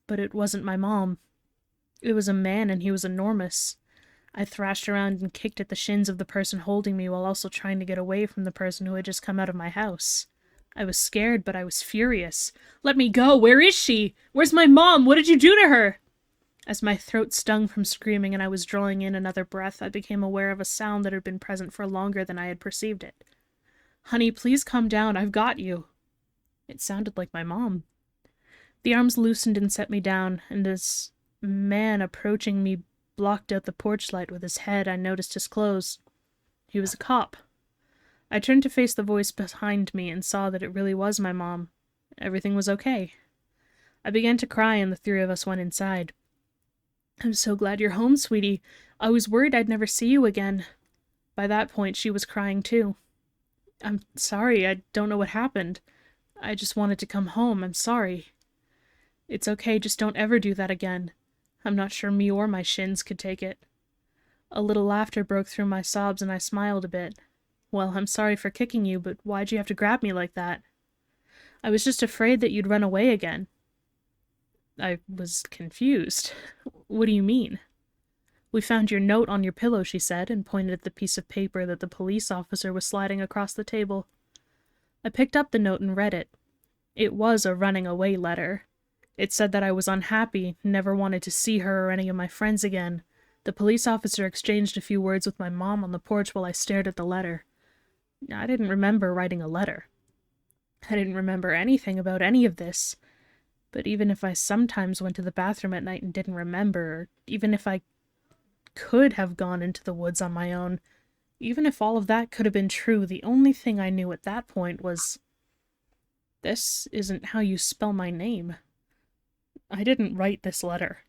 But it wasn't my mom. It was a man, and he was enormous. I thrashed around and kicked at the shins of the person holding me while also trying to get away from the person who had just come out of my house. I was scared, but I was furious. "Let me go! Where is she? Where's my mom? What did you do to her?" As my throat stung from screaming and I was drawing in another breath, I became aware of a sound that had been present for longer than I had perceived it. "Honey, please calm down. I've got you." It sounded like my mom. The arms loosened and set me down, and as man approaching me blocked out the porch light with his head, I noticed his clothes. He was a cop. I turned to face the voice behind me and saw that it really was my mom. Everything was okay. I began to cry and the 3 of us went inside. "I'm so glad you're home, sweetie. I was worried I'd never see you again." By that point, she was crying too. "I'm sorry, I don't know what happened. I just wanted to come home, I'm sorry." "It's okay, just don't ever do that again. I'm not sure me or my shins could take it." A little laughter broke through my sobs and I smiled a bit. "Well, I'm sorry for kicking you, but why'd you have to grab me like that?" "I was just afraid that you'd run away again." I was confused. "What do you mean?" "We found your note on your pillow," she said, and pointed at the piece of paper that the police officer was sliding across the table. I picked up the note and read it. It was a running away letter. It said that I was unhappy, never wanted to see her or any of my friends again. The police officer exchanged a few words with my mom on the porch while I stared at the letter. I didn't remember writing a letter. I didn't remember anything about any of this. But even if I sometimes went to the bathroom at night and didn't remember, or even if I could have gone into the woods on my own, even if all of that could have been true, the only thing I knew at that point was, this isn't how you spell my name. I didn't write this letter.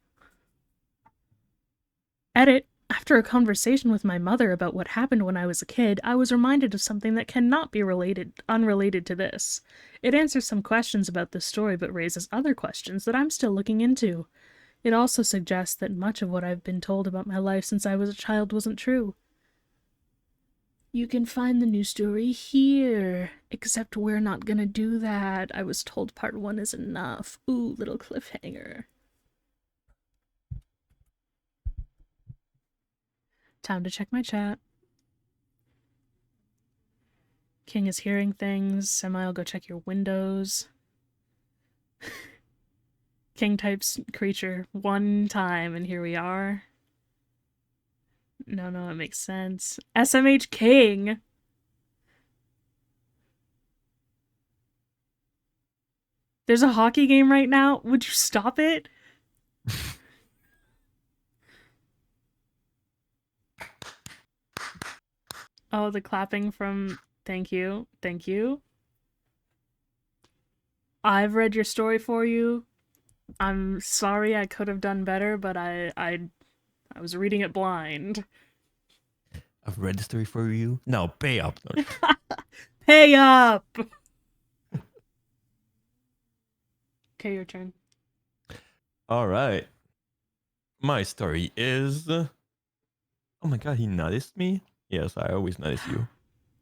Edit. After a conversation with my mother about what happened when I was a kid, I was reminded of something that cannot be unrelated to this. It answers some questions about this story, but raises other questions that I'm still looking into. It also suggests that much of what I've been told about my life since I was a child wasn't true. You can find the new story here, except we're not gonna do that. I was told part 1 is enough. Ooh, little cliffhanger. Time to check my chat. King is hearing things. Samael, go check your windows. King types creature 1 time, and here we are. No, it makes sense. SMH King! There's a hockey game right now? Would you stop it? Oh, the clapping from... Thank you. Thank you. I've read your story for you. I'm sorry I could have done better, but I was reading it blind. I've read the story for you. No, pay up. Pay up! Okay, your turn. All right. My story is. Oh my god, he noticed me? Yes, I always notice you.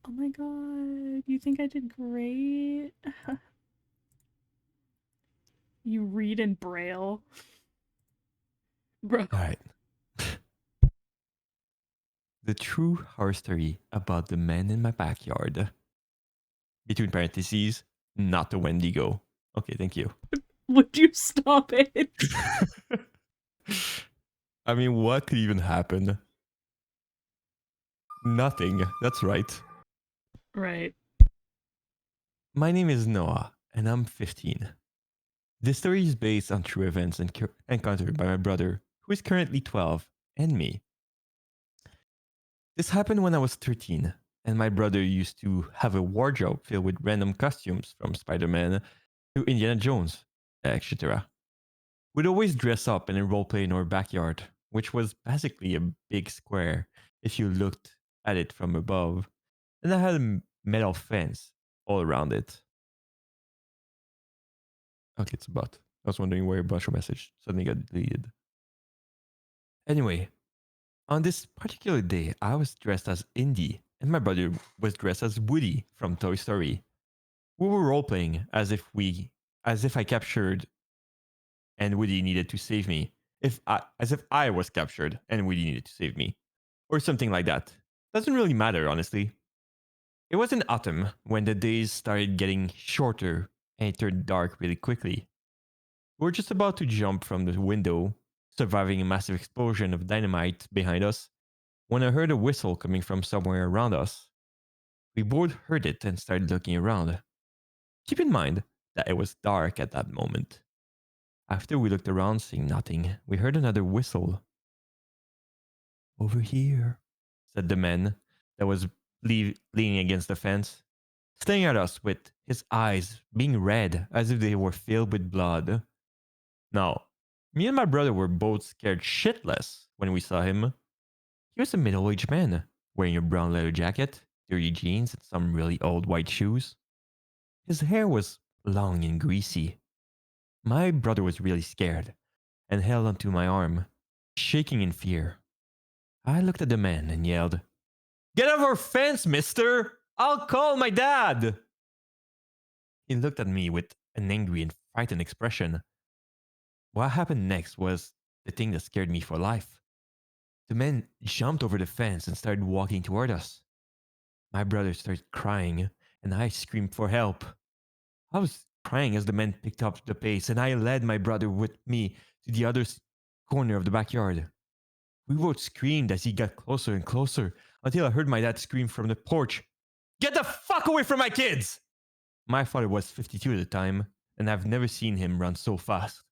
Oh my god, you think I did great? You read in Braille. Bro. All right. The true horror story about the man in my backyard. Between parentheses, not the Wendigo. Okay, thank you. Would you stop it? I mean, what could even happen? Nothing. That's right. Right. My name is Noah, and I'm 15. This story is based on true events encountered by my brother, who is currently 12, and me. This happened when I was 13, and my brother used to have a wardrobe filled with random costumes from Spider Man to Indiana Jones, etc. We'd always dress up and roleplay in our backyard, which was basically a big square if you looked at it from above, and I had a metal fence all around it. Okay, it's a bot. I was wondering where a bunch of message suddenly got deleted. Anyway, on this particular day, I was dressed as Indy, and my brother was dressed as Woody from Toy Story. We were role playing as if I captured and Woody needed to save me. As if I was captured and Woody needed to save me, or something like that. Doesn't really matter, honestly. It was in autumn when the days started getting shorter and it turned dark really quickly. We were just about to jump from the window, surviving a massive explosion of dynamite behind us, when I heard a whistle coming from somewhere around us. We both heard it and started looking around. Keep in mind that it was dark at that moment. After we looked around, seeing nothing, we heard another whistle. Over here, said the man that was leaning against the fence, staring at us with his eyes being red as if they were filled with blood. Now, me and my brother were both scared shitless when we saw him. He was a middle aged man, wearing a brown leather jacket, dirty jeans, and some really old white shoes. His hair was long and greasy. My brother was really scared and held onto my arm, shaking in fear. I looked at the man and yelled, "Get off our fence, mister! I'll call my dad!" He looked at me with an angry and frightened expression. What happened next was the thing that scared me for life. The man jumped over the fence and started walking toward us. My brother started crying, and I screamed for help. I was crying as the man picked up the pace, and I led my brother with me to the other corner of the backyard. We both screamed as he got closer and closer until I heard my dad scream from the porch, "Get the fuck away from my kids!" My father was 52 at the time, and I've never seen him run so fast.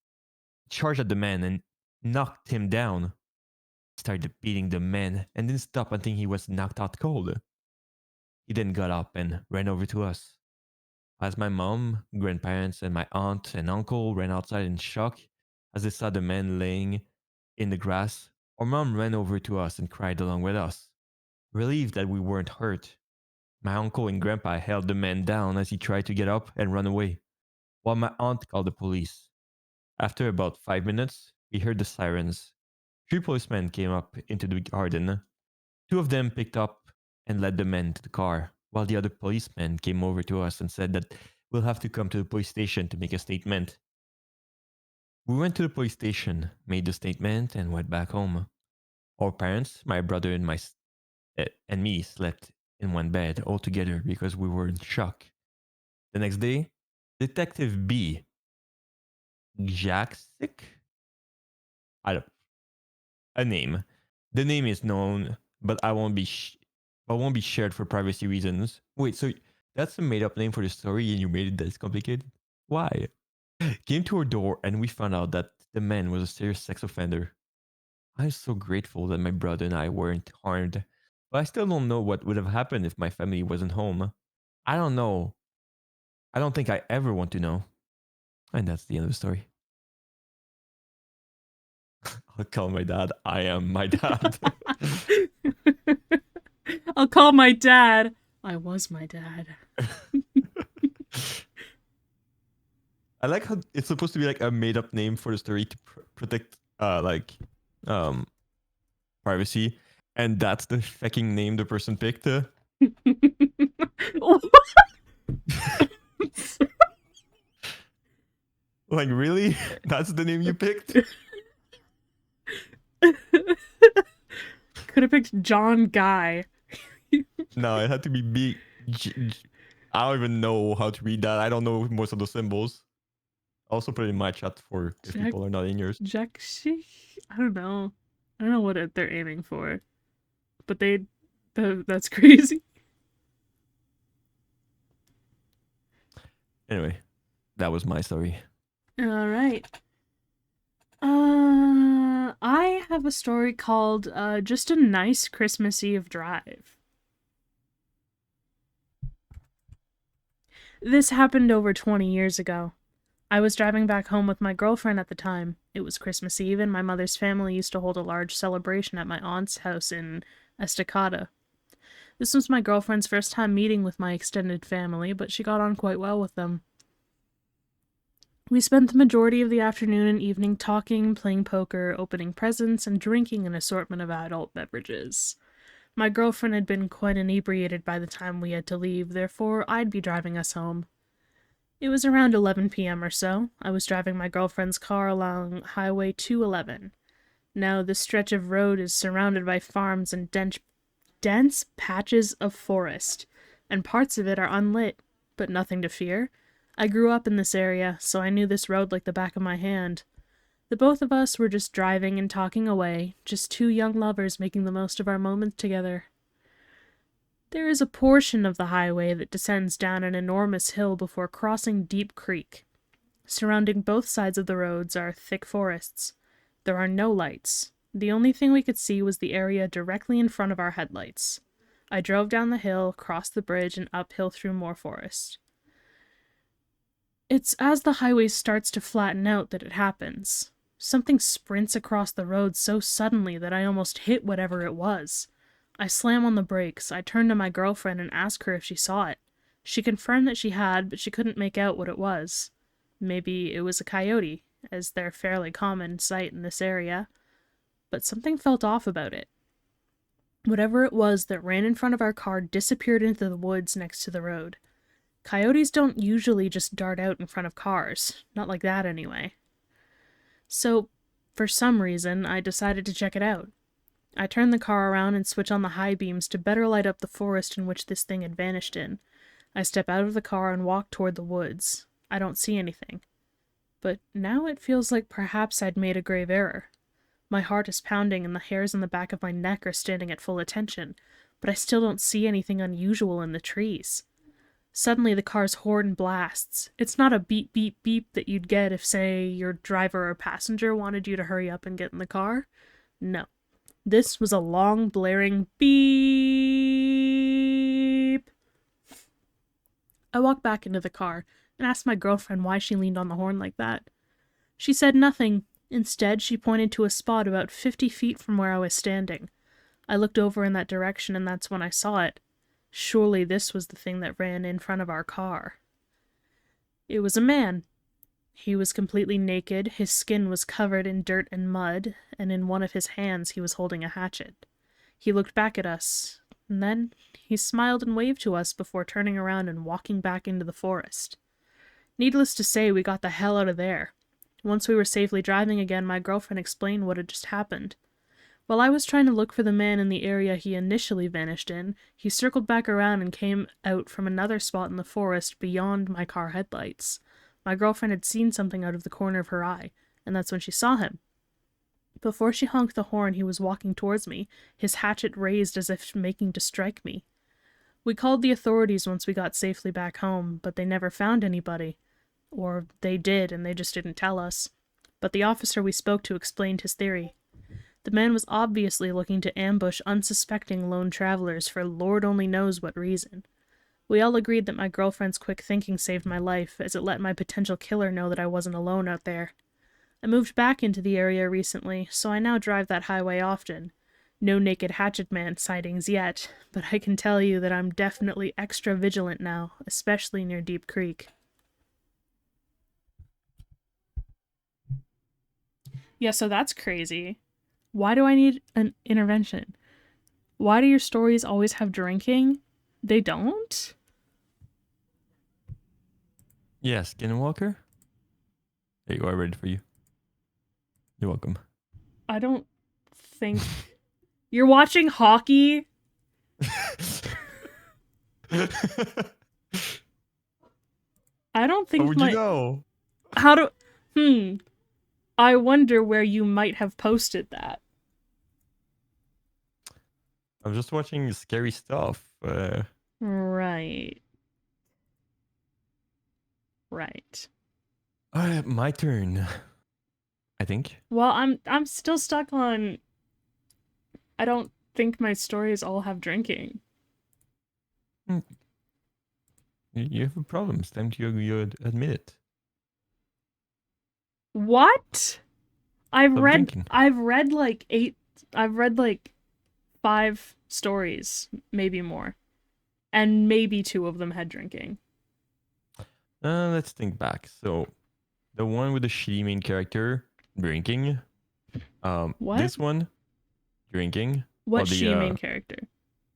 He charged at the man and knocked him down. He started beating the man and didn't stop until he was knocked out cold. He then got up and ran over to us. As my mom, grandparents, and my aunt and uncle ran outside in shock as they saw the man laying in the grass, our mom ran over to us and cried along with us, relieved that we weren't hurt. My uncle and grandpa held the man down as he tried to get up and run away, while my aunt called the police. After about 5 minutes, we heard the sirens. 3 policemen came up into the garden. 2 of them picked up and led the men to the car, while the other policeman came over to us and said that we'll have to come to the police station to make a statement. We went to the police station, made the statement, and went back home. Our parents, my brother and me slept in one bed all together because we were in shock. The next day, Detective B. Jaksic? I don't a name. The name is known, but I won't be shared for privacy reasons. Wait, so that's a made up name for the story and you made it this complicated? Why? Came to our door and we found out that the man was a serious sex offender. I'm so grateful that my brother and I weren't harmed, but I still don't know what would have happened if my family wasn't home. I don't know. I don't think I ever want to know. And that's the end of the story. I'll call my dad. I am my dad. I'll call my dad. I was my dad. I like how it's supposed to be like a made up name for the story to protect um privacy, and that's the fucking name the person picked. Like really? That's the name you picked? Could have picked John Guy. No, it had to be I don't even know how to read that. I don't know most of the symbols. I'll also put it in my chat for if people are not in yours. Jakshi? I don't know. I don't know what they're aiming for. But that's crazy. Anyway, that was my story. All right. I have a story called Just a Nice Christmas Eve Drive. This happened over 20 years ago. I was driving back home with my girlfriend at the time. It was Christmas Eve, and my mother's family used to hold a large celebration at my aunt's house in Estacada. This was my girlfriend's first time meeting with my extended family, but she got on quite well with them. We spent the majority of the afternoon and evening talking, playing poker, opening presents, and drinking an assortment of adult beverages. My girlfriend had been quite inebriated by the time we had to leave, therefore I'd be driving us home. It was around 11 p.m. or so. I was driving my girlfriend's car along Highway 211. Now, this stretch of road is surrounded by farms and dense patches of forest, and parts of it are unlit, but nothing to fear. I grew up in this area, so I knew this road like the back of my hand. The both of us were just driving and talking away, just two young lovers making the most of our moments together. There is a portion of the highway that descends down an enormous hill before crossing Deep Creek. Surrounding both sides of the roads are thick forests. There are no lights. The only thing we could see was the area directly in front of our headlights. I drove down the hill, crossed the bridge, and uphill through more forest. It's as the highway starts to flatten out that it happens. Something sprints across the road so suddenly that I almost hit whatever it was. I slam on the brakes. I turn to my girlfriend and ask her if she saw it. She confirmed that she had, but she couldn't make out what it was. Maybe it was a coyote, as they're fairly common sight in this area. But something felt off about it. Whatever it was that ran in front of our car disappeared into the woods next to the road. Coyotes don't usually just dart out in front of cars. Not like that, anyway. So, for some reason, I decided to check it out. I turned the car around and switch on the high beams to better light up the forest in which this thing had vanished in. I step out of the car and walk toward the woods. I don't see anything. But now it feels like perhaps I'd made a grave error. My heart is pounding and the hairs on the back of my neck are standing at full attention, but I still don't see anything unusual in the trees. Suddenly the car's horn blasts. It's not a beep beep beep that you'd get if, say, your driver or passenger wanted you to hurry up and get in the car. No. This was a long, blaring beep. I walked back into the car and asked my girlfriend why she leaned on the horn like that. She said nothing. Instead, she pointed to a spot about 50 feet from where I was standing. I looked over in that direction, and that's when I saw it. Surely this was the thing that ran in front of our car. It was a man. He was completely naked, his skin was covered in dirt and mud, and in one of his hands he was holding a hatchet. He looked back at us, and then he smiled and waved to us before turning around and walking back into the forest. Needless to say, we got the hell out of there. Once we were safely driving again, my girlfriend explained what had just happened. While I was trying to look for the man in the area he initially vanished in, he circled back around and came out from another spot in the forest beyond my car headlights. My girlfriend had seen something out of the corner of her eye, and that's when she saw him. Before she honked the horn, he was walking towards me, his hatchet raised as if making to strike me. We called the authorities once we got safely back home, but they never found anybody. Or they did, and they just didn't tell us. But the officer we spoke to explained his theory. The man was obviously looking to ambush unsuspecting lone travelers for Lord only knows what reason. We all agreed that my girlfriend's quick thinking saved my life, as it let my potential killer know that I wasn't alone out there. I moved back into the area recently, so I now drive that highway often. No naked hatchet man sightings yet, but I can tell you that I'm definitely extra vigilant now, especially near Deep Creek. Yeah, so that's crazy. Why do I need an intervention? Why do your stories always have drinking? They don't? Yes, Skinwalker. There you are, ready for you. You're welcome. I don't think. You're watching hockey? I don't How think would you know? How do. I wonder where you might have posted that. I'm just watching scary stuff. Right. Right. My turn. I think. Well, I'm still stuck on. I don't think my stories all have drinking. You have a problem. It's time you admit it. What? Stop drinking. I've read like 8. I've read like 5 stories, maybe more, and maybe 2 of them had drinking. Let's think back. So, the one with the shitty main character drinking. What? This one drinking. What the, she main character?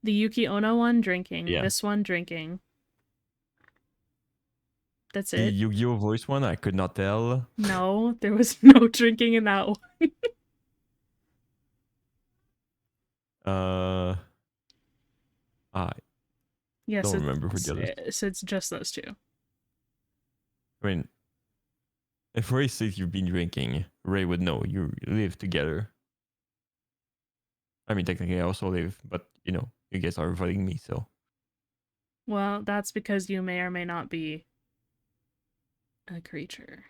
The Yuki Ono one drinking. Yeah. This one drinking. That's The it. Yu-Gi-Oh voice one, I could not tell. No, there was no drinking in that one. I Yes, don't remember for the others. so it's just those 2. I mean, if Ray says you've been drinking, Ray would know you live together. I mean, technically, I also live, but you guys are avoiding me, so. Well, that's because you may or may not be a creature.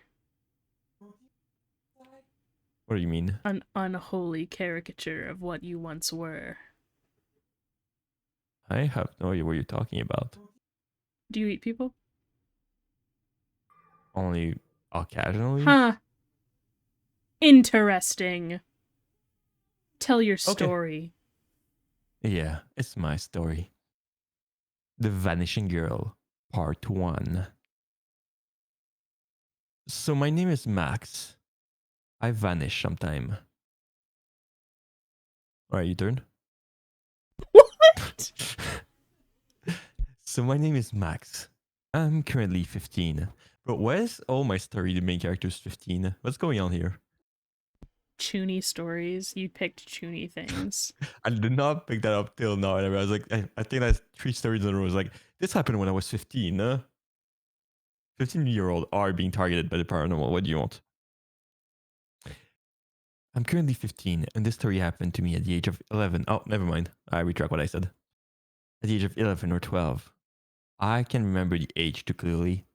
What do you mean? An unholy caricature of what you once were. I have no idea what you're talking about. Do you eat people? Only occasionally? Huh. Interesting. Tell your story. Yeah, it's my story. The Vanishing Girl, Part 1. So my name is Max. I vanish sometime. Alright, you turn. What? So my name is Max. I'm currently 15. But why is all my story the main character is 15? What's going on here? Chuny stories. You picked chuny things. I did not pick that up till now. And I was like, I think that's 3 stories in a row. I was like, this happened when I was 15. 15-year-old are being targeted by the paranormal. What do you want? I'm currently 15, and this story happened to me at the age of 11. Oh, never mind. I retract what I said. At the age of 11 or 12. I can remember the age too clearly.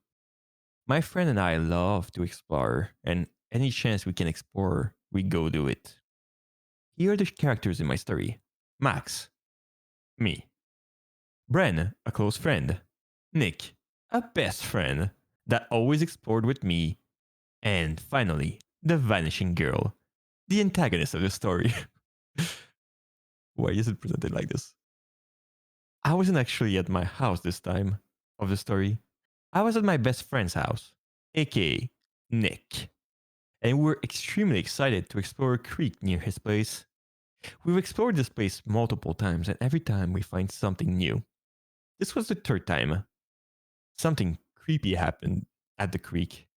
My friend and I love to explore, and any chance we can explore, we go do it. Here are the characters in my story. Max. Me. Bren, a close friend. Nick, a best friend that always explored with me. And finally, the Vanishing Girl, the antagonist of the story. Why is it presented like this? I wasn't actually at my house this time of the story. I was at my best friend's house, aka Nick. And we were extremely excited to explore a creek near his place. We've explored this place multiple times, and every time we find something new. This was the 3rd time. Something creepy happened at the creek.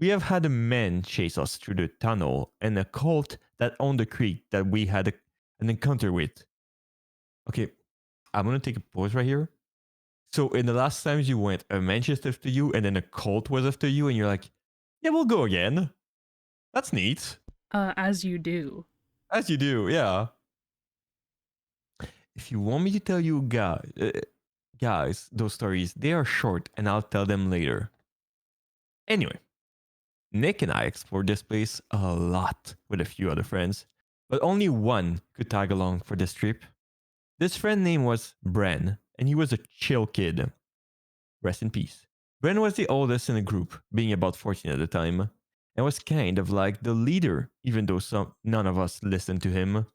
We have had a man chase us through the tunnel and a cult that owned the creek that we had an encounter with. Okay, I'm gonna take a pause right here. So in the last times you went, a man chased after you and then a cult was after you and you're like, yeah, we'll go again. That's neat. As you do. As you do, yeah. If you want me to tell you guys, those stories, they are short and I'll tell them later. Anyway, Nick and I explored this place a lot with a few other friends, but only one could tag along for this trip. This friend name was Bren, and he was a chill kid. Rest in peace. Bren was the oldest in the group, being about 14 at the time, and was kind of like the leader, even though none of us listened to him.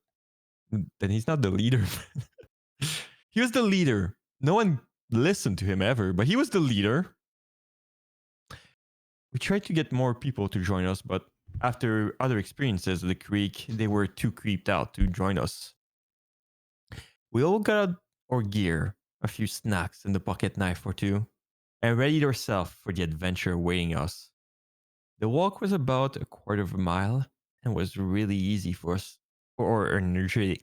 Then he's not the leader. He was the leader. No one listened to him ever, but he was the leader. We tried to get more people to join us, but After other experiences at the creek, they were too creeped out to join us. We all got our gear, a few snacks, and a pocket knife or two, and readied ourselves for the adventure awaiting us. The walk was about a quarter of a mile and was really easy for us for our energetic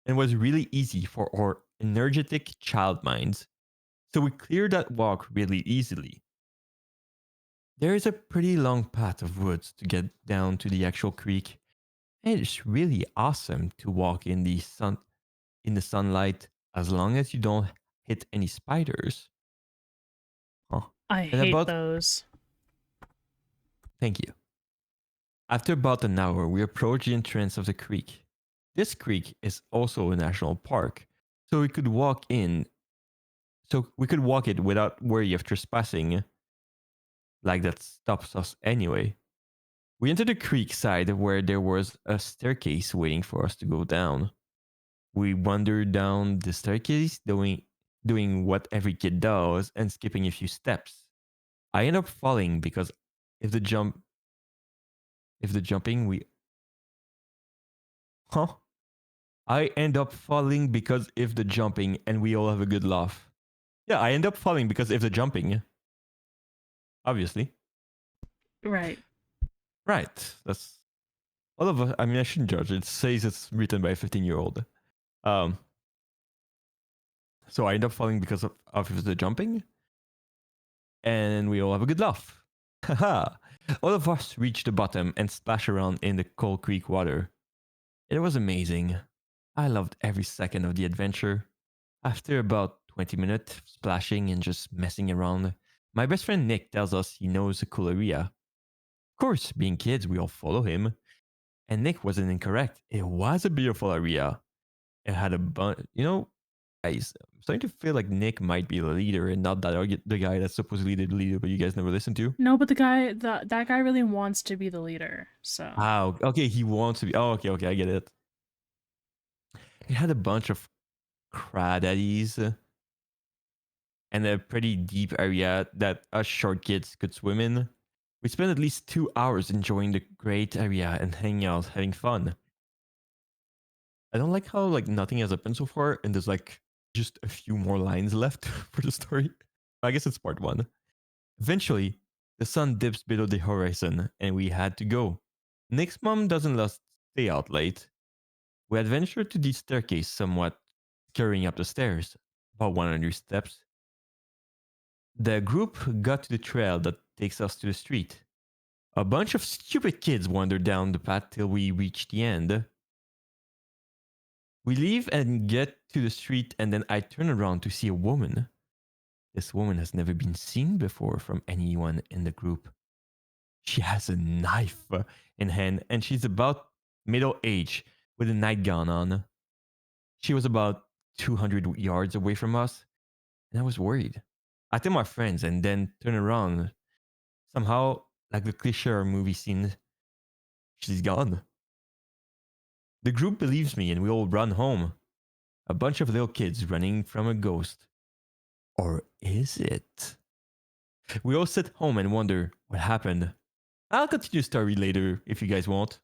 and was really easy for our energetic child minds. So we cleared that walk really easily. There is a pretty long path of woods to get down to the actual creek, and it's really awesome to walk in the sunlight as long as you don't hit any spiders. Huh. I And hate about those. Thank you. After about an hour, we approached the entrance of the creek. This creek is also a national park, so we could walk it without worry of trespassing, like that stops us anyway. We entered the creek side where there was a staircase waiting for us to go down. We wandered down the staircase, doing what every kid does and skipping a few steps. I end up falling because if the jumping we huh? I end up falling because if the jumping and we all have a good laugh. Yeah, I end up falling because if the jumping. Obviously. Right. Right. That's all of us. I mean, I shouldn't judge. It says it's written by a 15-year-old. Um, so I end up falling because of the jumping. And we all have a good laugh. Haha. All of us reach the bottom and splash around in the cold creek water. It was amazing. I loved every second of the adventure. After about 20 minutes splashing and just messing around, my best friend Nick tells us he knows a cool area. Of course, being kids, we all follow him. And Nick wasn't incorrect. It was a beautiful area. It had a bunch, guys, I'm starting to feel like Nick might be the leader and not the guy that's supposedly the leader, but you guys never listen to. No, but that guy really wants to be the leader. So Okay, he wants to be. Oh, okay, I get it. It had a bunch of crawdaddies and a pretty deep area that us short kids could swim in. We spent at least 2 hours enjoying the great area and hanging out, having fun. I don't like how nothing has happened so far, and there's just a few more lines left for the story. I guess it's part one. Eventually, the sun dips below the horizon, and we had to go. Nick's mom doesn't let us stay out late. We adventured to the staircase somewhat, scurrying up the stairs, about 100 steps. The group got to the trail that takes us to the street. A bunch of stupid kids wander down the path till we reach the end. We leave and get to the street, and then I turn around to see a woman. This woman has never been seen before from anyone in the group. She has a knife in hand, and she's about middle age with a nightgown on. She was about 200 yards away from us, and I was worried. I tell my friends and then turn around. Somehow, like the cliche movie scene, she's gone. The group believes me and we all run home. A bunch of little kids running from a ghost. Or is it? We all sit home and wonder what happened. I'll continue the story later if you guys want.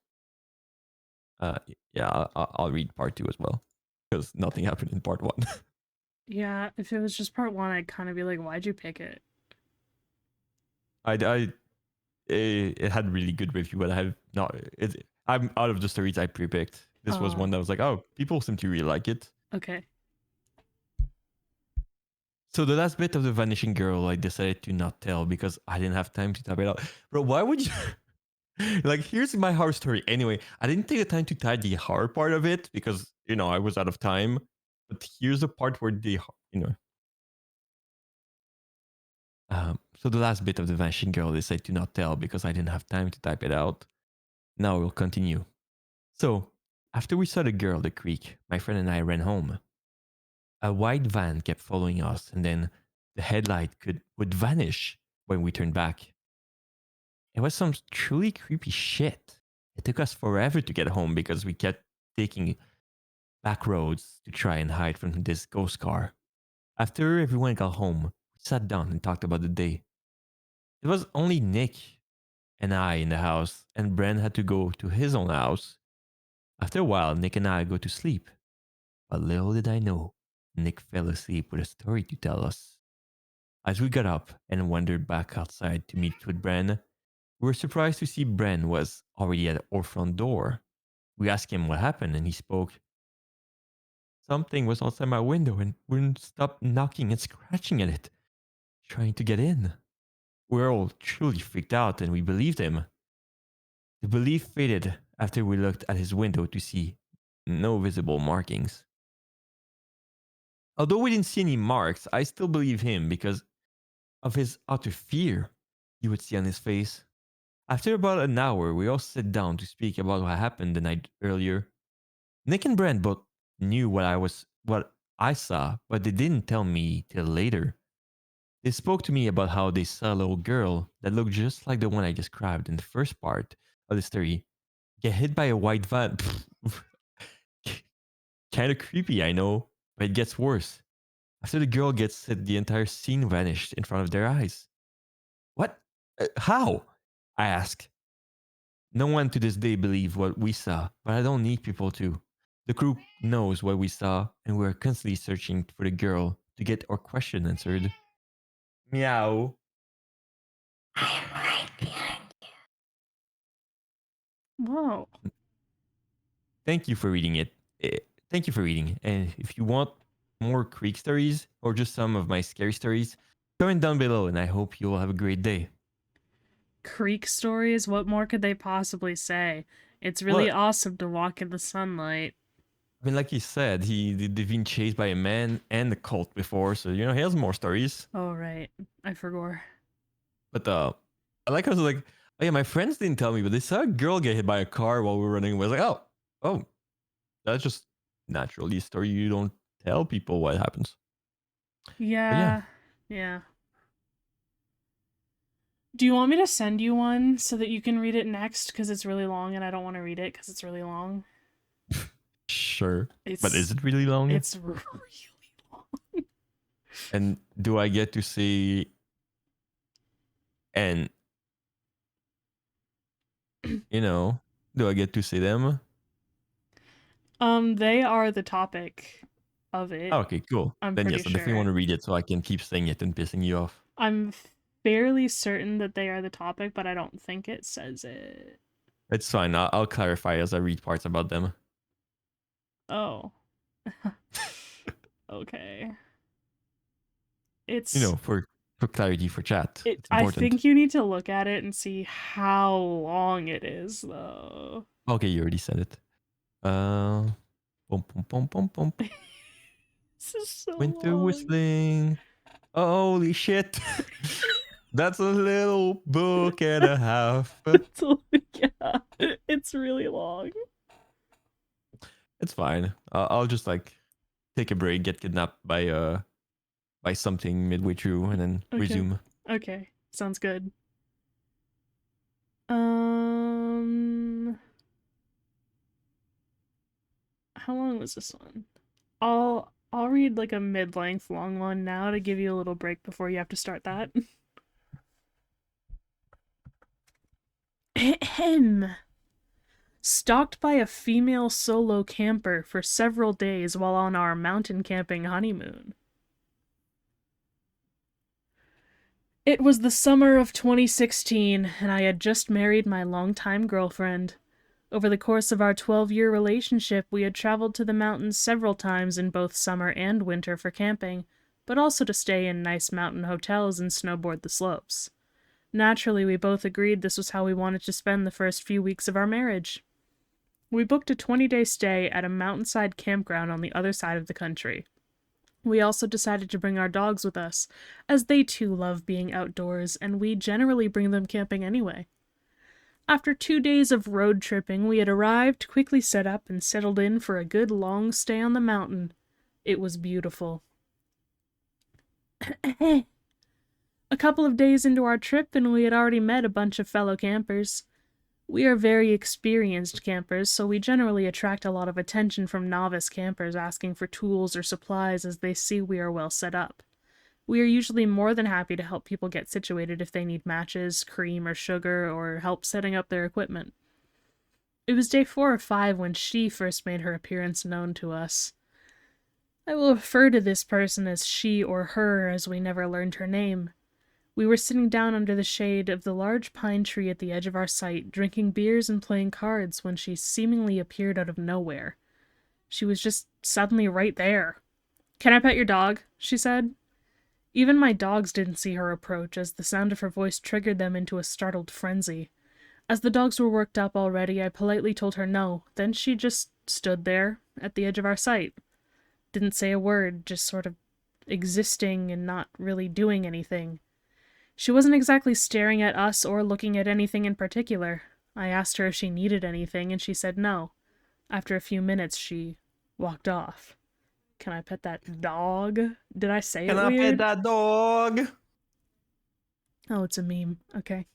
Yeah, I'll read part 2 as well. Because nothing happened in part 1. yeah, if it was just part one, I'd kind of be like, why'd you pick it? It had really good review, but I have not. I'm out of the stories I pre-picked. This was one that was like, oh, people seem to really like it. Okay. So the last bit of the vanishing girl, I decided to not tell because I didn't have time to type it out. Bro, why would you? Here's my horror story. Anyway, I didn't take the time to type the horror part of it because I was out of time. But here's the part where so the last bit of the vanishing girl, I decided to not tell because I didn't have time to type it out. Now we'll continue. So after we saw the girl at the creek, my friend and I ran home. A white van kept following us, and then the headlight would vanish when we turned back. It was some truly creepy shit. It took us forever to get home because we kept taking back roads to try and hide from this ghost car. After everyone got home, we sat down and talked about the day. It was only Nick and I in the house, and Bren had to go to his own house. After a while, Nick and I go to sleep. But little did I know, Nick fell asleep with a story to tell us. As we got up and wandered back outside to meet with Bren, we were surprised to see Bren was already at our front door. We asked him what happened, and he spoke. Something was outside my window and wouldn't stop knocking and scratching at it, trying to get in. We were all truly freaked out, and we believed him. The belief faded after we looked at his window to see no visible markings. Although we didn't see any marks, I still believe him because of his utter fear you would see on his face. After about an hour, we all sat down to speak about what happened the night earlier. Nick and Brent both knew what I saw, but they didn't tell me till later. They spoke to me about how they saw a little girl that looked just like the one I described in the first part of the story get hit by a white van. Kinda creepy, I know, but it gets worse. After the girl gets hit, the entire scene vanished in front of their eyes. What? How? I asked. No one to this day believes what we saw, but I don't need people to. The crew knows what we saw, and we're constantly searching for the girl to get our question answered. Meow. Whoa. Thank you for reading it. Thank you for reading. And if you want more creek stories or just some of my scary stories, comment down below, and I hope you will have a great day. Creek stories? What more could they possibly say? It's really Well, awesome to walk in the sunlight. I mean, like you said, they've been chased by a man and a cult before, so he has more stories. Oh, right. I forgot. But I like how it's like, oh yeah, my friends didn't tell me, but they saw a girl get hit by a car while we were running away. I was like, oh, that's just naturally a story. You don't tell people what happens. Yeah. Yeah. Do you want me to send you one so that you can read it next? Because it's really long and I don't want to read it because it's really long. Sure. But is it really long? It's really long. And do I get to see and do I get to see them? They are the topic of it. Oh, okay, cool. I'm Then pretty yes, I definitely sure. want to read it so I can keep saying it and pissing you off. I'm fairly certain that they are the topic, but I don't think it says it. It's fine. I'll clarify as I read parts about them. Oh. Okay. It's for clarity for chat. It's I important. think you need to look at it and see how long it is, though. Okay, you already said it. Pom pom pom pom pom. This is so Winter long. whistling. Holy shit. That's a little book and a half. Yeah, it's really long. It's fine. I'll just take a break, get kidnapped by something midway through, and then Okay. resume. Okay, sounds good. How long was this one? I'll read like a mid-length long one now to give you a little break before you have to start that. Ahem. Stalked by a female solo camper for several days while on our mountain camping honeymoon. It was the summer of 2016, and I had just married my longtime girlfriend. Over the course of our 12-year relationship, we had traveled to the mountains several times in both summer and winter for camping, but also to stay in nice mountain hotels and snowboard the slopes. Naturally, we both agreed this was how we wanted to spend the first few weeks of our marriage. We booked a 20-day stay at a mountainside campground on the other side of the country. We also decided to bring our dogs with us, as they too love being outdoors, and we generally bring them camping anyway. After 2 days of road tripping, we had arrived, quickly set up, and settled in for a good long stay on the mountain. It was beautiful. A couple of days into our trip, and we had already met a bunch of fellow campers. We are very experienced campers, so we generally attract a lot of attention from novice campers asking for tools or supplies as they see we are well set up. We are usually more than happy to help people get situated if they need matches, cream, or sugar, or help setting up their equipment. It was day 4 or 5 when she first made her appearance known to us. I will refer to this person as she or her, as we never learned her name. We were sitting down under the shade of the large pine tree at the edge of our site, drinking beers and playing cards, when she seemingly appeared out of nowhere. She was just suddenly right there. "Can I pet your dog?" she said. Even my dogs didn't see her approach, as the sound of her voice triggered them into a startled frenzy. As the dogs were worked up already, I politely told her no. Then she just stood there, at the edge of our site. Didn't say a word, just sort of existing and not really doing anything. She wasn't exactly staring at us or looking at anything in particular. I asked her if she needed anything, and she said no. After a few minutes, she walked off. Can I pet that dog? Did I say it Can I pet weird? that dog? Oh, it's a meme. Okay.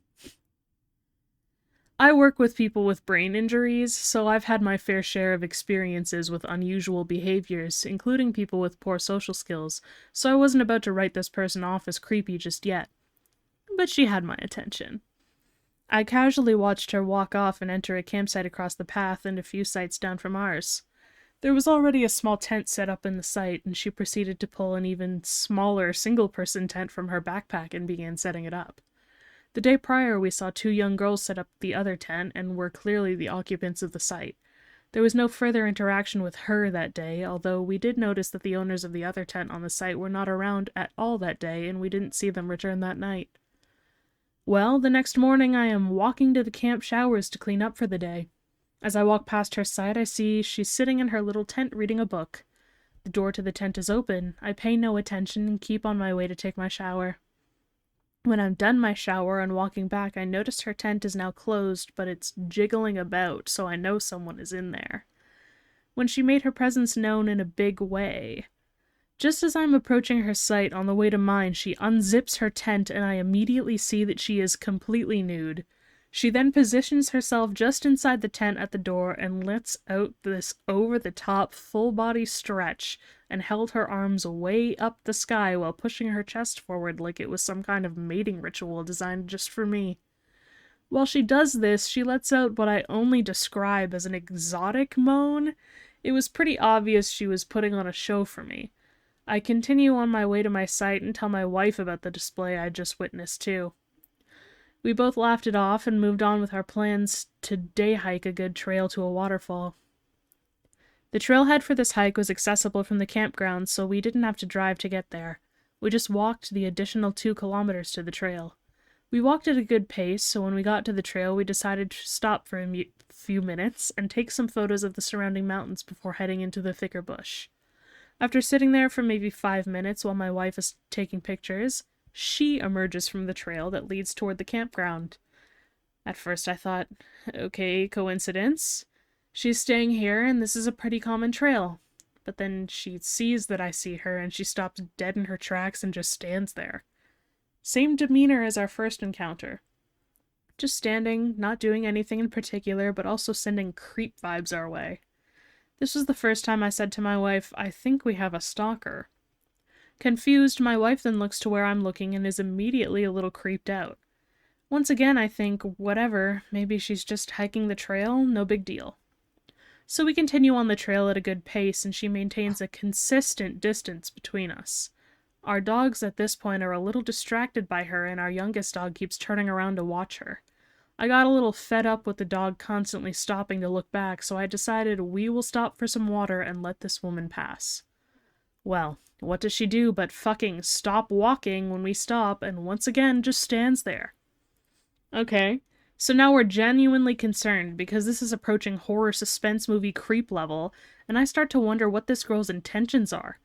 I work with people with brain injuries, so I've had my fair share of experiences with unusual behaviors, including people with poor social skills, so I wasn't about to write this person off as creepy just yet. But she had my attention. I casually watched her walk off and enter a campsite across the path and a few sites down from ours. There was already a small tent set up in the site, and she proceeded to pull an even smaller single-person tent from her backpack and began setting it up. The day prior, we saw 2 young girls set up the other tent and were clearly the occupants of the site. There was no further interaction with her that day, although we did notice that the owners of the other tent on the site were not around at all that day, and we didn't see them return that night. Well, the next morning I am walking to the camp showers to clean up for the day. As I walk past her site, I see she's sitting in her little tent reading a book. The door to the tent is open. I pay no attention and keep on my way to take my shower. When I'm done my shower and walking back, I notice her tent is now closed, but it's jiggling about, so I know someone is in there. When she made her presence known in a big way. Just as I'm approaching her site on the way to mine, she unzips her tent and I immediately see that she is completely nude. She then positions herself just inside the tent at the door and lets out this over-the-top full-body stretch and held her arms way up the sky while pushing her chest forward like it was some kind of mating ritual designed just for me. While she does this, she lets out what I only describe as an exotic moan. It was pretty obvious she was putting on a show for me. I continue on my way to my site and tell my wife about the display I just witnessed too. We both laughed it off and moved on with our plans to day hike a good trail to a waterfall. The trailhead for this hike was accessible from the campground, so we didn't have to drive to get there. We just walked the additional 2 kilometers to the trail. We walked at a good pace, so when we got to the trail, we decided to stop for a few minutes and take some photos of the surrounding mountains before heading into the thicker bush. After sitting there for maybe 5 minutes while my wife is taking pictures, she emerges from the trail that leads toward the campground. At first I thought, okay, coincidence. She's staying here and this is a pretty common trail. But then she sees that I see her and she stops dead in her tracks and just stands there. Same demeanor as our first encounter. Just standing, not doing anything in particular, but also sending creep vibes our way. This was the first time I said to my wife, I think we have a stalker. Confused, my wife then looks to where I'm looking and is immediately a little creeped out. Once again, I think, whatever, maybe she's just hiking the trail, no big deal. So we continue on the trail at a good pace, and she maintains a consistent distance between us. Our dogs at this point are a little distracted by her, and our youngest dog keeps turning around to watch her. I got a little fed up with the dog constantly stopping to look back, so I decided we will stop for some water and let this woman pass. Well, what does she do but fucking stop walking when we stop and once again just stands there. Okay, so now we're genuinely concerned because this is approaching horror suspense movie creep level, and I start to wonder what this girl's intentions are.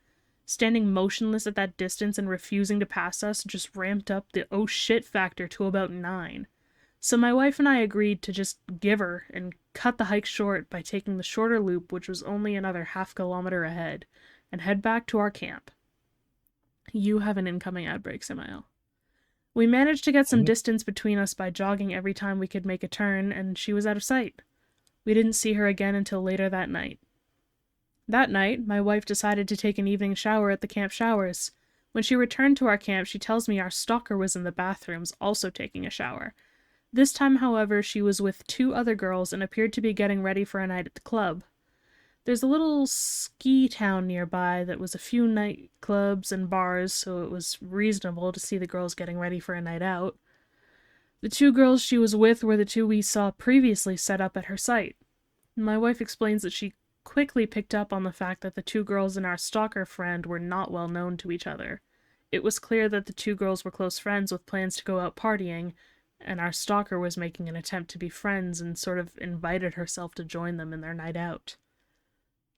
Standing motionless at that distance and refusing to pass us just ramped up the oh shit factor to about 9. So my wife and I agreed to just give her and cut the hike short by taking the shorter loop, which was only another half kilometer ahead, and head back to our camp. You have an incoming ad break, Samael. We managed to get some distance between us by jogging every time we could make a turn, and she was out of sight. We didn't see her again until later that night. That night, my wife decided to take an evening shower at the camp showers. When she returned to our camp, she tells me our stalker was in the bathrooms, also taking a shower. This time, however, she was with 2 other girls and appeared to be getting ready for a night at the club. There's a little ski town nearby that was a few nightclubs and bars, so it was reasonable to see the girls getting ready for a night out. The 2 girls she was with were the 2 we saw previously set up at her site. My wife explains that she quickly picked up on the fact that the 2 girls and our stalker friend were not well known to each other. It was clear that the 2 girls were close friends with plans to go out partying, and our stalker was making an attempt to be friends and sort of invited herself to join them in their night out.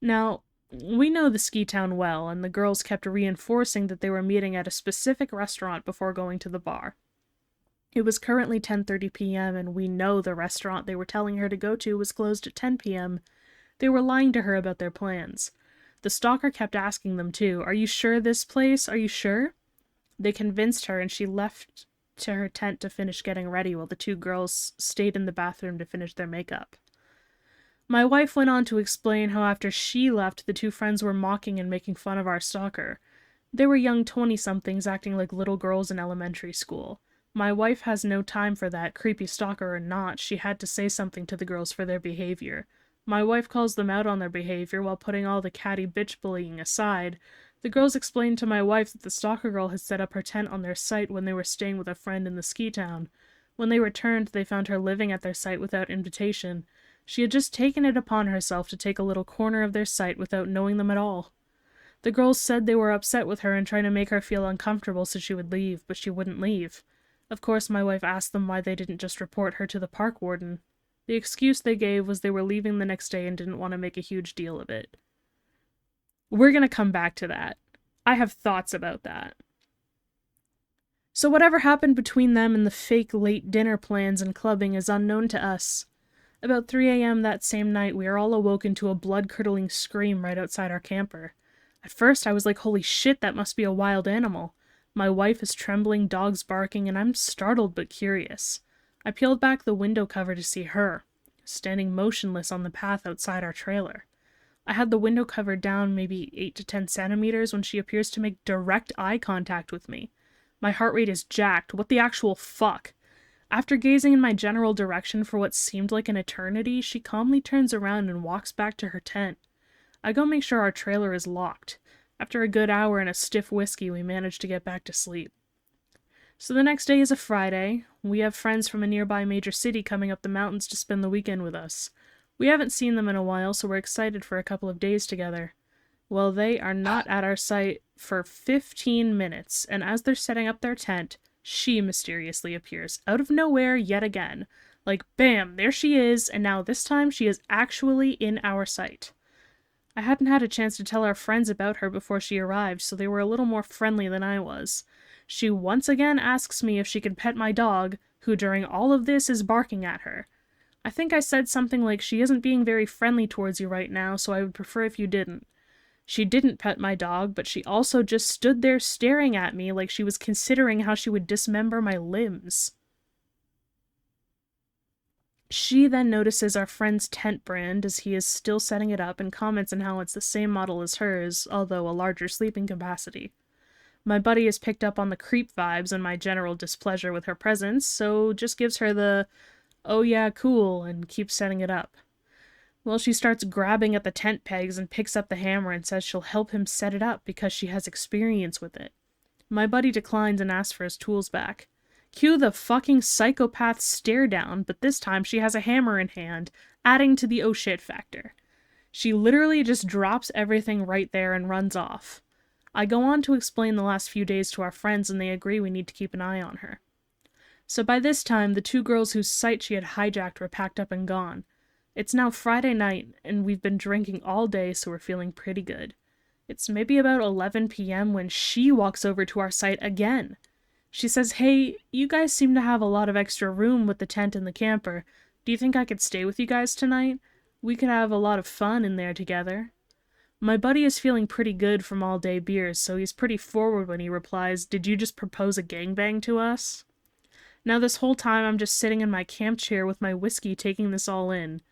Now, we know the ski town well, and the girls kept reinforcing that they were meeting at a specific restaurant before going to the bar. It was currently 10:30 p.m., and we know the restaurant they were telling her to go to was closed at 10 p.m. They were lying to her about their plans. The stalker kept asking them too, "Are you sure this place? Are you sure?" They convinced her, and she left to her tent to finish getting ready while the 2 girls stayed in the bathroom to finish their makeup. My wife went on to explain how after she left, the 2 friends were mocking and making fun of our stalker. They were young 20-somethings acting like little girls in elementary school. My wife has no time for that, creepy stalker or not. She had to say something to the girls for their behavior. My wife calls them out on their behavior while putting all the catty bitch bullying aside. The girls explained to my wife that the stalker girl had set up her tent on their site when they were staying with a friend in the ski town. When they returned, they found her living at their site without invitation. She had just taken it upon herself to take a little corner of their site without knowing them at all. The girls said they were upset with her and trying to make her feel uncomfortable so she would leave, but she wouldn't leave. Of course, my wife asked them why they didn't just report her to the park warden. The excuse they gave was they were leaving the next day and didn't want to make a huge deal of it. We're going to come back to that. I have thoughts about that. So whatever happened between them and the fake late dinner plans and clubbing is unknown to us. About 3 a.m. that same night, we are all awoken to a blood-curdling scream right outside our camper. At first, I was like, holy shit, that must be a wild animal. My wife is trembling, dogs barking, and I'm startled but curious. I peeled back the window cover to see her, standing motionless on the path outside our trailer. I had the window cover down maybe 8 to 10 centimeters when she appears to make direct eye contact with me. My heart rate is jacked. What the actual fuck? After gazing in my general direction for what seemed like an eternity, she calmly turns around and walks back to her tent. I go make sure our trailer is locked. After a good hour and a stiff whiskey, we manage to get back to sleep. So the next day is a Friday. We have friends from a nearby major city coming up the mountains to spend the weekend with us. We haven't seen them in a while, so we're excited for a couple of days together. Well, they are not at our site for 15 minutes, and as they're setting up their tent, she mysteriously appears, out of nowhere yet again. Like, bam, there she is, and now this time she is actually in our sight. I hadn't had a chance to tell our friends about her before she arrived, so they were a little more friendly than I was. She once again asks me if she can pet my dog, who during all of this is barking at her. I think I said something like, she isn't being very friendly towards you right now, so I would prefer if you didn't. She didn't pet my dog, but she also just stood there staring at me like she was considering how she would dismember my limbs. She then notices our friend's tent brand as he is still setting it up and comments on how it's the same model as hers, although a larger sleeping capacity. My buddy has picked up on the creep vibes and my general displeasure with her presence, so just gives her the, "Oh yeah, cool," and keeps setting it up. Well, she starts grabbing at the tent pegs and picks up the hammer and says she'll help him set it up because she has experience with it. My buddy declines and asks for his tools back. Cue the fucking psychopath stare down, but this time she has a hammer in hand, adding to the oh shit factor. She literally just drops everything right there and runs off. I go on to explain the last few days to our friends and they agree we need to keep an eye on her. So by this time, the 2 girls whose site she had hijacked were packed up and gone. It's now Friday night, and we've been drinking all day, so we're feeling pretty good. It's maybe about 11 p.m. when she walks over to our site again. She says, "Hey, you guys seem to have a lot of extra room with the tent and the camper. Do you think I could stay with you guys tonight? We could have a lot of fun in there together." My buddy is feeling pretty good from all day beers, so he's pretty forward when he replies, "Did you just propose a gangbang to us?" Now this whole time I'm just sitting in my camp chair with my whiskey taking this all in.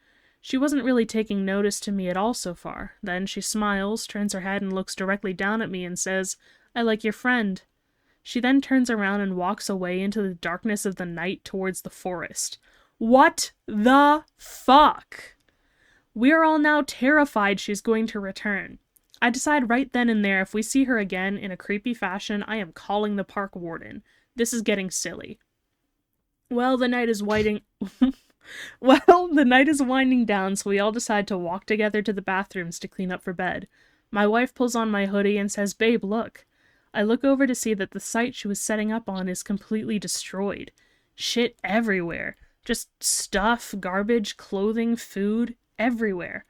She wasn't really taking notice to me at all so far. Then she smiles, turns her head and looks directly down at me and says, I like your friend. She then turns around and walks away into the darkness of the night towards the forest. What the fuck? We are all now terrified she's going to return. I decide right then and there if we see her again in a creepy fashion, I am calling the park warden. This is getting silly. Well, the night is winding down, so we all decide to walk together to the bathrooms to clean up for bed. My wife pulls on my hoodie and says, "Babe, look." I look over to see that the site she was setting up on is completely destroyed. Shit everywhere. Just stuff, garbage, clothing, food, everywhere.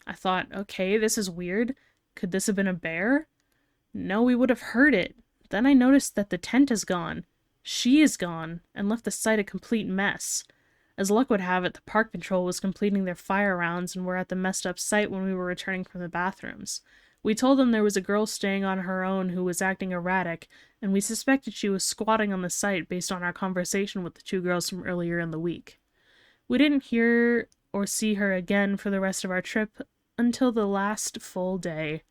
I thought, okay, this is weird. Could this have been a bear? No, we would have heard it. Then I noticed that the tent is gone. She is gone, and left the site a complete mess. As luck would have it, the park patrol was completing their fire rounds and were at the messed up site when we were returning from the bathrooms. We told them there was a girl staying on her own who was acting erratic, and we suspected she was squatting on the site based on our conversation with the two girls from earlier in the week. We didn't hear or see her again for the rest of our trip until the last full day.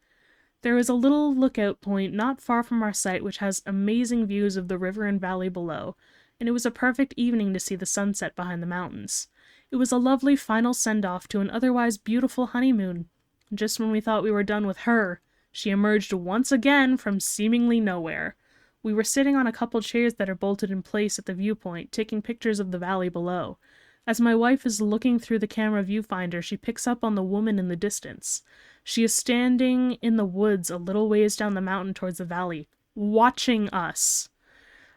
There is a little lookout point not far from our site which has amazing views of the river and valley below, and it was a perfect evening to see the sunset behind the mountains. It was a lovely final send-off to an otherwise beautiful honeymoon. Just when we thought we were done with her, she emerged once again from seemingly nowhere. We were sitting on a couple chairs that are bolted in place at the viewpoint, taking pictures of the valley below. As my wife is looking through the camera viewfinder, she picks up on the woman in the distance. She is standing in the woods a little ways down the mountain towards the valley, watching us.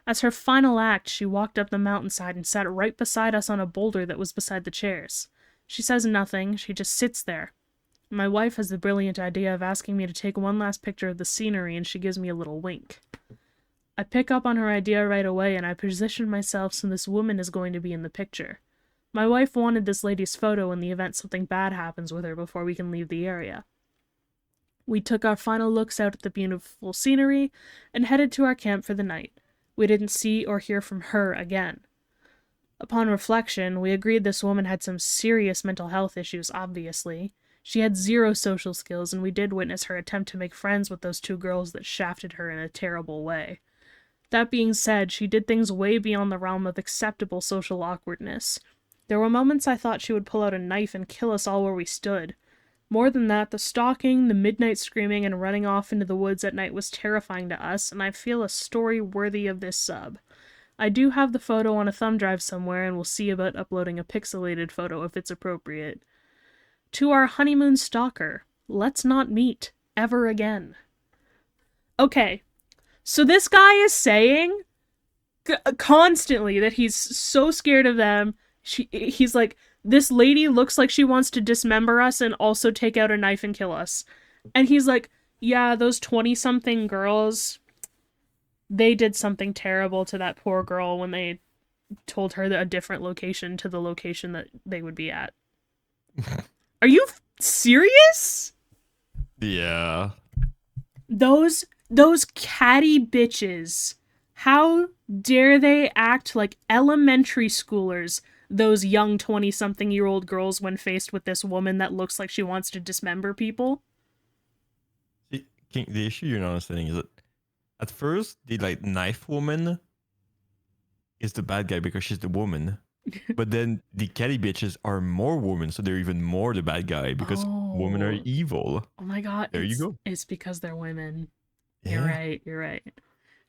As her final act, she walked up the mountainside and sat right beside us on a boulder that was beside the chairs. She says nothing, she just sits there. My wife has the brilliant idea of asking me to take one last picture of the scenery, and she gives me a little wink. I pick up on her idea right away, and I position myself so this woman is going to be in the picture. My wife wanted this lady's photo in the event something bad happens with her before we can leave the area. We took our final looks out at the beautiful scenery and headed to our camp for the night. We didn't see or hear from her again. Upon reflection, we agreed this woman had some serious mental health issues, obviously. She had zero social skills, and we did witness her attempt to make friends with those two girls that shafted her in a terrible way. That being said, she did things way beyond the realm of acceptable social awkwardness. There were moments I thought she would pull out a knife and kill us all where we stood. More than that, the stalking, the midnight screaming, and running off into the woods at night was terrifying to us, and I feel a story worthy of this sub. I do have the photo on a thumb drive somewhere, and will see about uploading a pixelated photo if it's appropriate. To our honeymoon stalker, let's not meet ever again. Okay, so this guy is saying constantly that he's so scared of them. He's like, this lady looks like she wants to dismember us and also take out a knife and kill us. And he's like, yeah, those 20-something girls, they did something terrible to that poor girl when they told her a different location to the location that they would be at. Are you serious? Yeah. Those catty bitches. How dare they act like elementary schoolers, those young 20-something-year-old girls, when faced with this woman that looks like she wants to dismember people? The issue you're not understanding is that at first, the knife woman is the bad guy because she's the woman. But then the catty bitches are more women, so they're even more the bad guy because women are evil. Oh my god. There you go. It's because they're women. Yeah. You're right.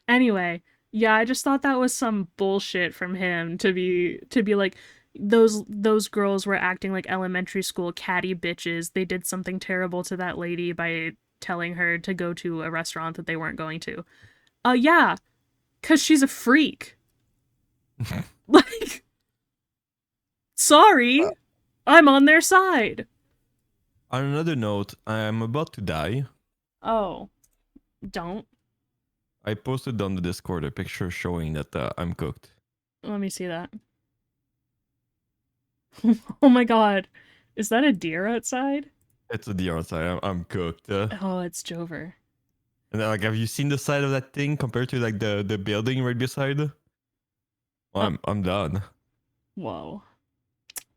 Anyway, yeah, I just thought that was some bullshit from him to be like, those girls were acting like elementary school catty bitches. They did something terrible to that lady by telling her to go to a restaurant that they weren't going to. Yeah, 'cause she's a freak. Like, sorry, I'm on their side. On another note, I am about to die. Oh, don't. I posted on the Discord a picture showing that I'm cooked. Let me see that. Oh my god. Is that a deer outside? It's a deer outside. I'm cooked. Oh, it's Jover. And then, have you seen the side of that thing compared to the building right beside? Well, I'm done. Whoa.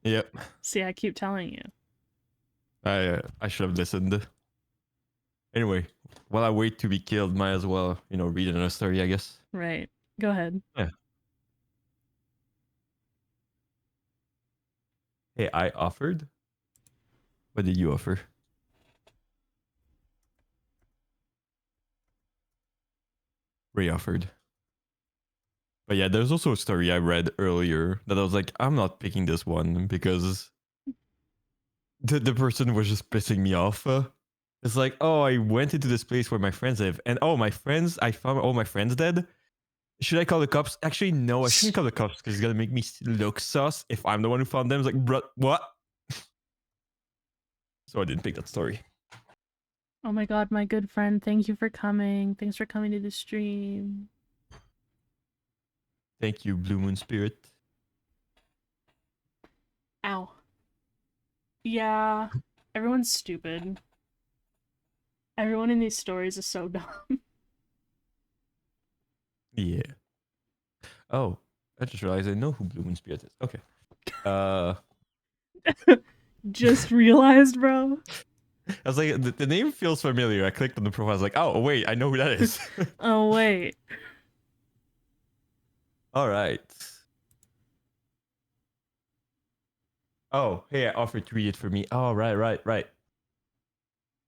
Yep. See, I keep telling you. I should have listened. Anyway, while I wait to be killed, might as well, read another story, I guess. Right. Go ahead. Yeah. Hey, I offered. What did you offer? Ray offered. But yeah, there's also a story I read earlier that I was like, I'm not picking this one because the person was just pissing me off. It's like, oh, I went into this place where my friends live, and I found all my friends dead. Should I call the cops? Actually, no, I shouldn't call the cops because it's gonna make me look sus if I'm the one who found them. It's like, bro, what? So I didn't pick that story. Oh my god, my good friend, thank you for coming. Thanks for coming to the stream. Thank you, Blue Moon Spirit. Ow. Yeah, everyone's stupid. Everyone in these stories is so dumb. Yeah. Oh, I just realized I know who Blue Moon Spirit is. Okay. Just realized, bro. I was like, the name feels familiar. I clicked on the profile. I was like, oh, wait, I know who that is. Oh, wait. All right. Oh, hey, I offered to read it for me. Oh, right.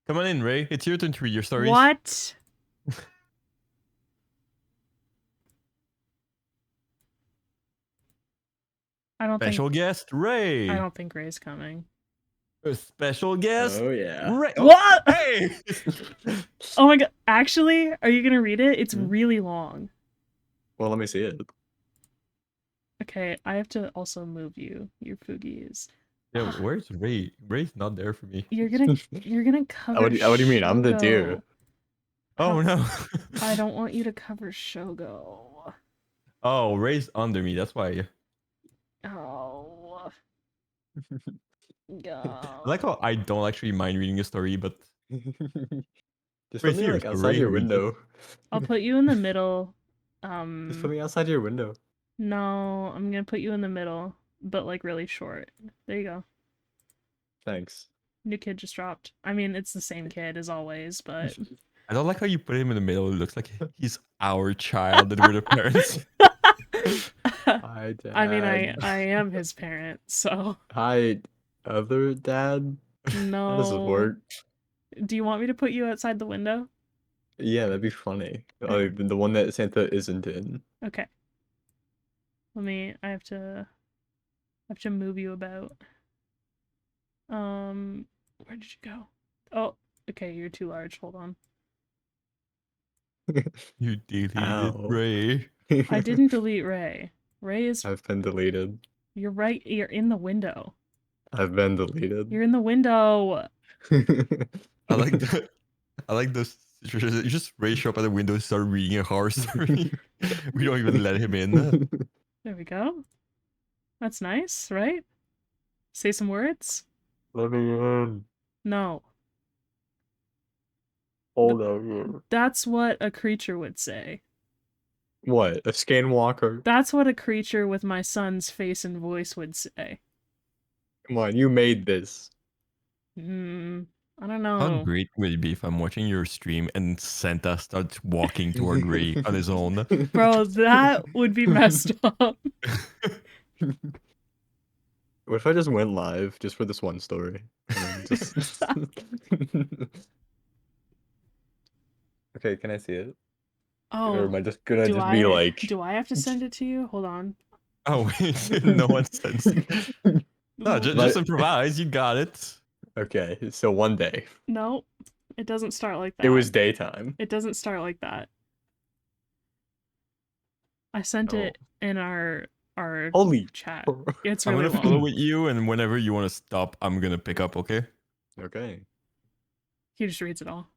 Come on in, Ray. It's your turn to read your stories. What? I don't Special think guest, Ray. I don't think Ray's coming. A special guest. Oh yeah. Ray. Oh, What? hey. Oh my god. Actually, are you gonna read it? It's Hmm? really long. Well, let me see it. Okay, I have to also move you, your foogies. Yeah, where's Ray? Ray's not there for me. You're gonna cover What do you mean? I'm the Shogo. deer. Oh, no. I don't want you to cover Shogo. Oh, Ray's under me. That's why. Oh. I like how I don't actually mind reading a story, but Just Ray's put me here, like so outside Ray your reads it. window. I'll put you in the middle. Just put me outside your window. No, I'm gonna put you in the middle, but like really short. There you go. Thanks. New kid just dropped. I mean, it's the same kid as always, but I don't like how you put him in the middle. It looks like he's our child and we're the parents. Hi, Dad. I mean, I am his parent, so Hi, other dad. How does this no. work? Do you want me to put you outside the window? Yeah, that'd be funny. Alright. The one that Santa isn't in. Okay. I have to move you about. Where did you go? Oh, okay, you're too large. Hold on. You deleted Ow. Ray. I didn't delete Ray. Ray is I've been deleted. you're right, you're in the window. I've been deleted. You're in the window. I like the I like this. You just Ray show up at the window and start reading a horror story. We don't even let him in. There we go. That's nice, right? Say some words? Let me in. No. Hold on. That's what a creature would say. What? A skinwalker? That's what a creature with my son's face and voice would say. Come on, you made this. I don't How know. great would it be if I'm watching your stream and Santa starts walking toward Ray on his own? Bro, that would be messed up. What if I just went live just for this one story? And then just... Okay, can I see it? Or am Oh, I just gonna do just I be like... do I have to send it to you? Hold on. Oh wait, no one sends. No, just improvise. You got it. Okay, so one day. No, it doesn't start like that. It was daytime. It doesn't start like that. I sent it in our Holy chat. cr- It's I'm really gonna follow long. with you, and whenever you want to stop, I'm gonna pick up. Okay. Okay. He just reads it all.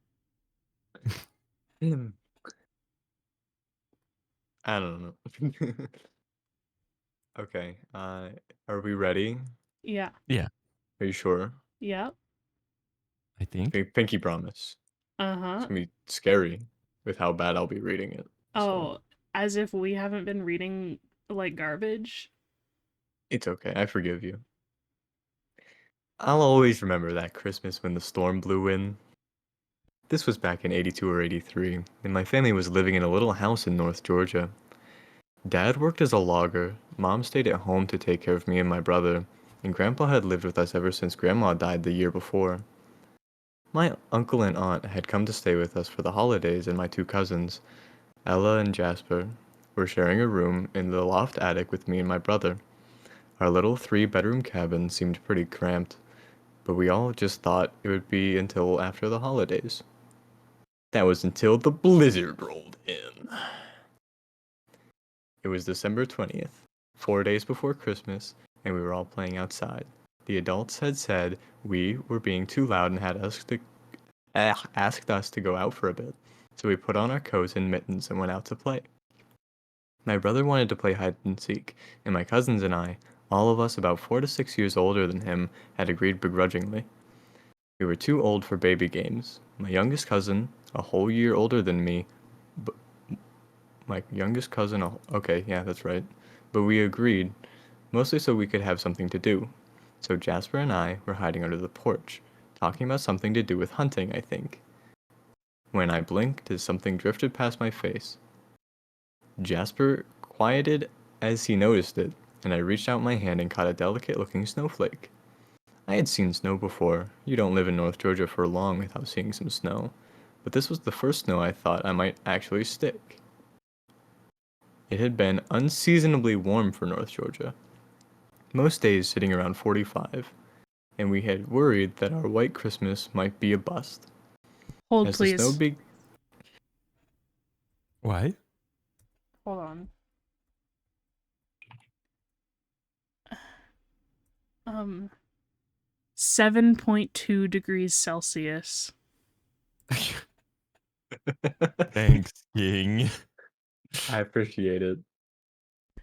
I don't know. Okay, are we ready? Yeah. Are you sure? Yeah. I think. Pinky promise. It's Uh-huh. gonna be scary with how bad I'll be reading it. Oh, as if we haven't been reading like garbage. It's okay, I forgive you. I'll always remember that Christmas when the storm blew in. This was back in 82 or 83, and my family was living in a little house in North Georgia. Dad worked as a logger, Mom stayed at home to take care of me and my brother, and Grandpa had lived with us ever since Grandma died the year before. My uncle and aunt had come to stay with us for the holidays, and my two cousins, Ella and Jasper, were sharing a room in the loft attic with me and my brother. Our little three-bedroom cabin seemed pretty cramped, but we all just thought it would be until after the holidays. That was until the blizzard rolled in. It was December 20th, 4 days before Christmas, and we were all playing outside. The adults had said we were being too loud and had asked us to go out for a bit, so we put on our coats and mittens and went out to play. My brother wanted to play hide and seek, and my cousins and I, all of us about 4 to 6 years older than him, had agreed begrudgingly. We were too old for baby games. My youngest cousin, a whole year older than me, okay, yeah, that's right. But we agreed, mostly so we could have something to do. So Jasper and I were hiding under the porch, talking about something to do with hunting, I think. When I blinked as something drifted past my face. Jasper quieted as he noticed it, and I reached out my hand and caught a delicate-looking snowflake. I had seen snow before. You don't live in North Georgia for long without seeing some snow. But this was the first snow I thought I might actually stick. It had been unseasonably warm for North Georgia, most days sitting around 45, and we had worried that our white Christmas might be a bust. Hold, As the snow please. Why? Hold on. 7.2 degrees Celsius. Thanks, King. I appreciate it.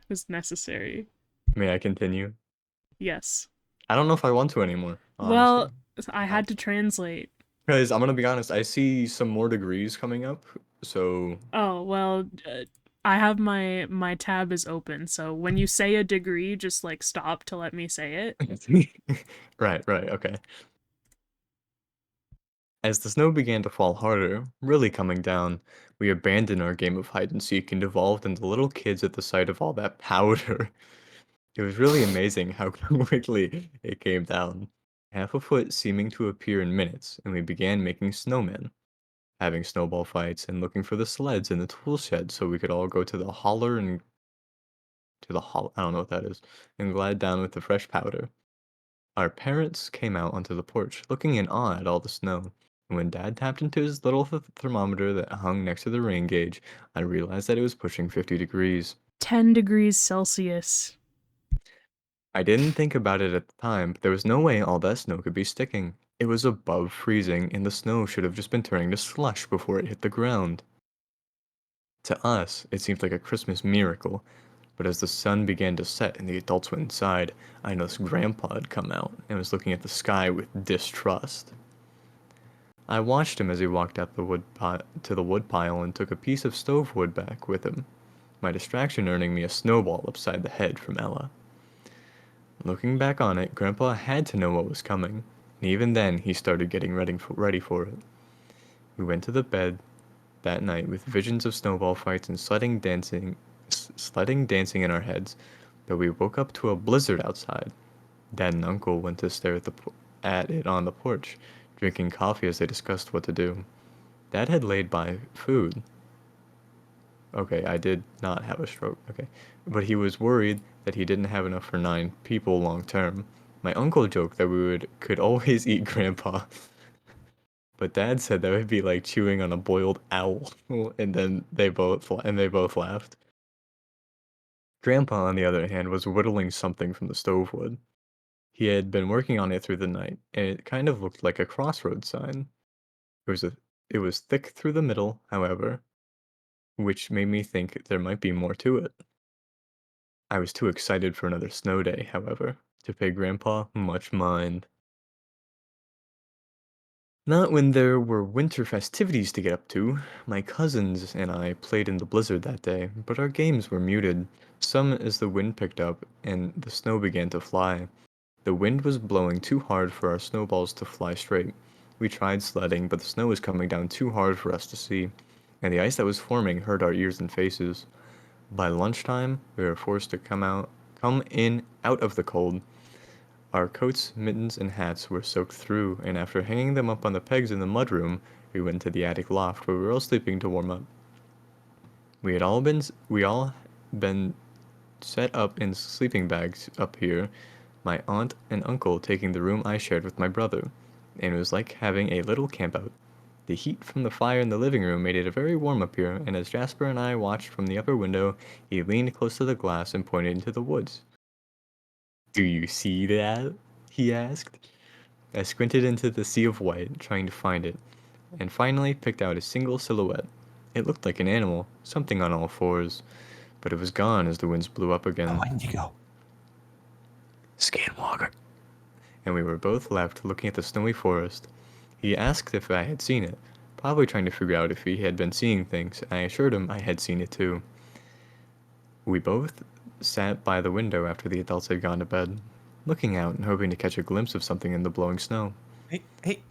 Was necessary. May I continue? Yes. I don't know if I want to anymore, honestly. Well, I had to translate. Because I'm gonna be honest, I see some more degrees coming up, so... Oh, well, I have my tab is open, so when you say a degree, just like stop to let me say it. Right, okay. As the snow began to fall harder, really coming down, we abandoned our game of hide and seek and devolved into little kids at the sight of all that powder. It was really amazing how quickly it came down. Half a foot seeming to appear in minutes, and we began making snowmen, having snowball fights and looking for the sleds in the tool shed so we could all go to the holler and I don't know what that is, and glide down with the fresh powder. Our parents came out onto the porch, looking in awe at all the snow. And when Dad tapped into his little thermometer that hung next to the rain gauge, I realized that it was pushing 50 degrees. 10 degrees Celsius. I didn't think about it at the time, but there was no way all that snow could be sticking. It was above freezing, and the snow should have just been turning to slush before it hit the ground. To us, it seemed like a Christmas miracle, but as the sun began to set and the adults went inside, I noticed Grandpa had come out and was looking at the sky with distrust. I watched him as he walked out to the wood pile and took a piece of stove wood back with him, my distraction earning me a snowball upside the head from Ella. Looking back on it, Grandpa had to know what was coming, and even then he started getting ready for it. We went to the bed that night with visions of snowball fights and sledding dancing in our heads, but we woke up to a blizzard outside. Dad and Uncle went to stare at it on the porch, drinking coffee as they discussed what to do. Dad had laid by food. Okay, I did not have a stroke, okay. But he was worried that he didn't have enough for 9 people long term. My uncle joked that could always eat Grandpa. But Dad said that would be like chewing on a boiled owl, and then they both laughed. Grandpa, on the other hand, was whittling something from the stove wood. He had been working on it through the night, and it kind of looked like a crossroads sign. It was thick through the middle, however, which made me think there might be more to it. I was too excited for another snow day, however, to pay Grandpa much mind. Not when there were winter festivities to get up to. My cousins and I played in the blizzard that day, but our games were muted, some as the wind picked up and the snow began to fly. The wind was blowing too hard for our snowballs to fly straight, We tried sledding, but the snow was coming down too hard for us to see, and the ice that was forming hurt our ears and faces. By lunchtime, we were forced to come in out of the cold. Our coats, mittens, and hats were soaked through, and after hanging them up on the pegs in the mudroom, we went to the attic loft where we were all sleeping to warm up. We all been set up in sleeping bags up here, my aunt and uncle taking the room I shared with my brother, and it was like having a little campout. The heat from the fire in the living room made it very warm up here, and as Jasper and I watched from the upper window, he leaned close to the glass and pointed into the woods. "Do you see that?" he asked. I squinted into the sea of white, trying to find it, and finally picked out a single silhouette. It looked like an animal, something on all fours, but it was gone as the winds blew up again. Oh, Indigo. Skinwalker. And we were both left looking at the snowy forest. He asked if I had seen it, probably trying to figure out if he had been seeing things, and I assured him I had seen it too. We both sat by the window after the adults had gone to bed, looking out and hoping to catch a glimpse of something in the blowing snow. Hey.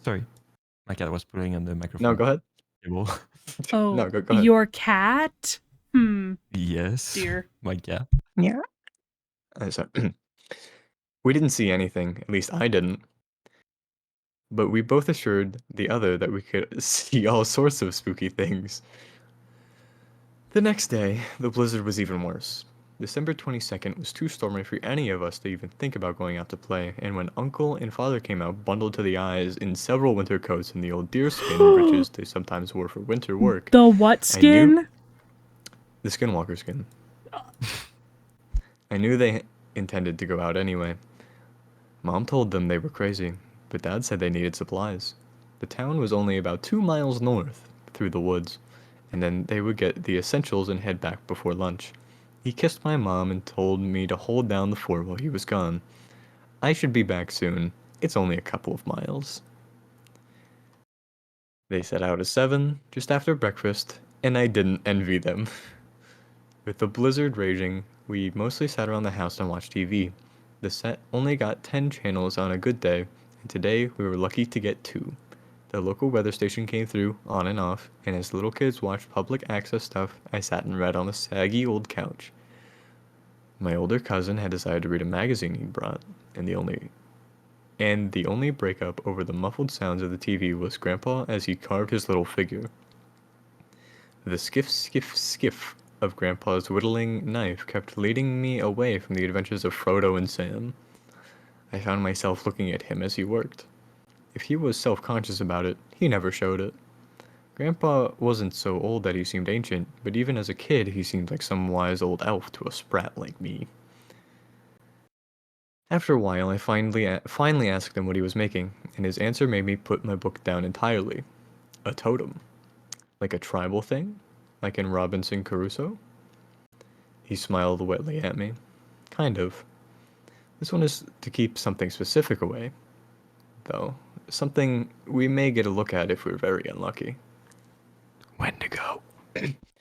Sorry. My cat was pulling on the microphone. No, go ahead. Table. Oh, No, go ahead. your cat? Yes. Dear. My cat. Yeah. We didn't see anything, at least I didn't. But we both assured the other that we could see all sorts of spooky things. The next day, the blizzard was even worse. December 22nd was too stormy for any of us to even think about going out to play, and when Uncle and Father came out bundled to the eyes in several winter coats and the old deerskin breeches they sometimes wore for winter work, The what skin? the skinwalker skin. I knew they intended to go out anyway. Mom told them they were crazy, but Dad said they needed supplies. The town was only about 2 miles north, through the woods, and then they would get the essentials and head back before lunch. He kissed my mom and told me to hold down the fort while he was gone. I should be back soon. It's only a couple of miles. They set out at 7, just after breakfast, and I didn't envy them. With the blizzard raging, we mostly sat around the house and watched TV. The set only got 10 channels on a good day, and today we were lucky to get 2. The local weather station came through, on and off, and as little kids watched public access stuff, I sat and read on a saggy old couch. My older cousin had decided to read a magazine he brought, and the only breakup over the muffled sounds of the TV was Grandpa as he carved his little figure. The skiff, skiff, skiff of Grandpa's whittling knife kept leading me away from the adventures of Frodo and Sam. I found myself looking at him as he worked. If he was self-conscious about it, he never showed it. Grandpa wasn't so old that he seemed ancient, but even as a kid he seemed like some wise old elf to a sprat like me. After a while I finally asked him what he was making, and his answer made me put my book down entirely. A totem. Like a tribal thing? Like in Robinson Crusoe? He smiled wetly at me. Kind of. This one is to keep something specific away, though. Something we may get a look at if we're very unlucky. Wendigo.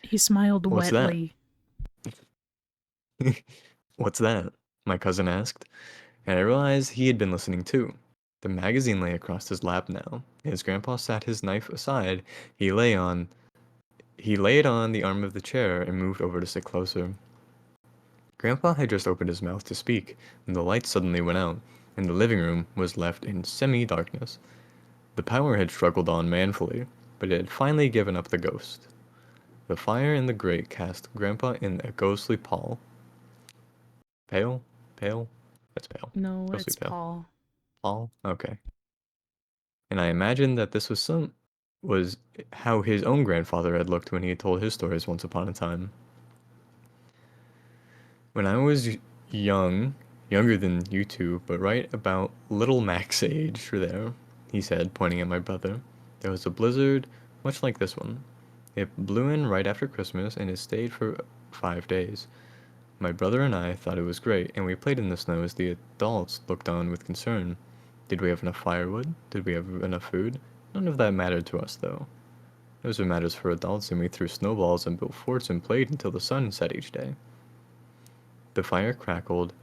He smiled What's that? wetly. What's that? My cousin asked, and I realized he had been listening too. The magazine lay across his lap now. As Grandpa sat his knife aside, he lay it on the arm of the chair and moved over to sit closer. Grandpa had just opened his mouth to speak, when the lights suddenly went out, and the living room was left in semi-darkness. The power had struggled on manfully, but it had finally given up the ghost. The fire in the grate cast Grandpa in a ghostly pall. Pale? Pale? That's pale. No, Ghostly it's pale. Paul. Paul? Okay. And I imagined that this was how his own grandfather had looked when he had told his stories once upon a time. When I was younger than you two, but right about little Mac's age there, he said, pointing at my brother, there was a blizzard much like this one. It blew in right after Christmas and it stayed for 5 days. My brother and I thought it was great, and we played in the snow as the adults looked on with concern. Did we have enough firewood? Did we have enough food? None of that mattered to us, though. Those are matters for adults, and we threw snowballs and built forts and played until the sun set each day. The fire crackled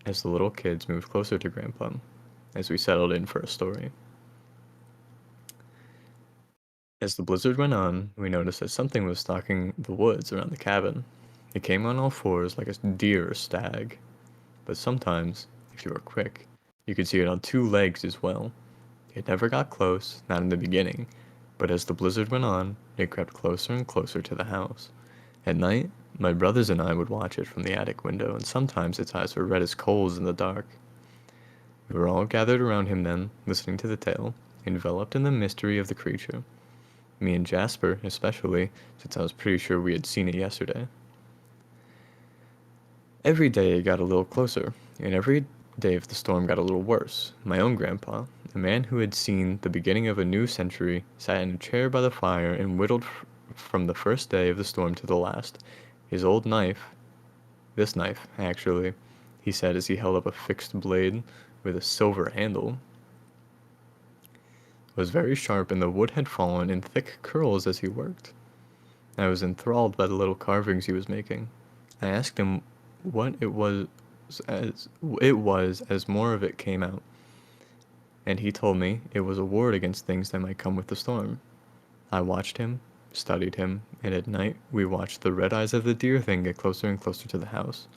as the little kids moved closer to Grandpa. as we settled in for a story. As the blizzard went on, we noticed that something was stalking the woods around the cabin. It came on all fours like a deer or stag, but sometimes, if you were quick, you could see it on two legs as well. It never got close, not in the beginning, but as the blizzard went on, it crept closer and closer to the house. At night, my brothers and I would watch it from the attic window, and sometimes its eyes were red as coals in the dark. We were all gathered around him then, listening to the tale, enveloped in the mystery of the creature. Me and Jasper, especially, since I was pretty sure we had seen it yesterday. Every day it got a little closer, and every day of the storm got a little worse. My own grandpa, a man who had seen the beginning of a new century, sat in a chair by the fire and whittled from the first day of the storm to the last. His old knife, this knife, actually, he said as he held up a fixed blade with a silver handle, was very sharp, and the wood had fallen in thick curls as he worked. I was enthralled by the little carvings he was making. I asked him what as more of it came out, and he told me it was a ward against things that might come with the storm. I watched him, studied him, and at night we watched the red eyes of the deer thing get closer and closer to the house.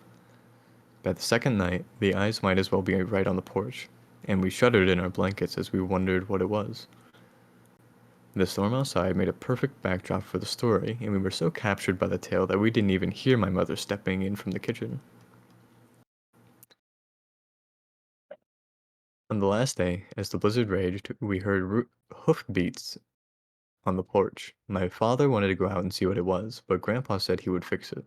By the second night, the eyes might as well be right on the porch, and we shuddered in our blankets as we wondered what it was. The storm outside made a perfect backdrop for the story, and we were so captured by the tale that we didn't even hear my mother stepping in from the kitchen. On the last day, as the blizzard raged, we heard hoofbeats on the porch. My father wanted to go out and see what it was, but Grandpa said he would fix it.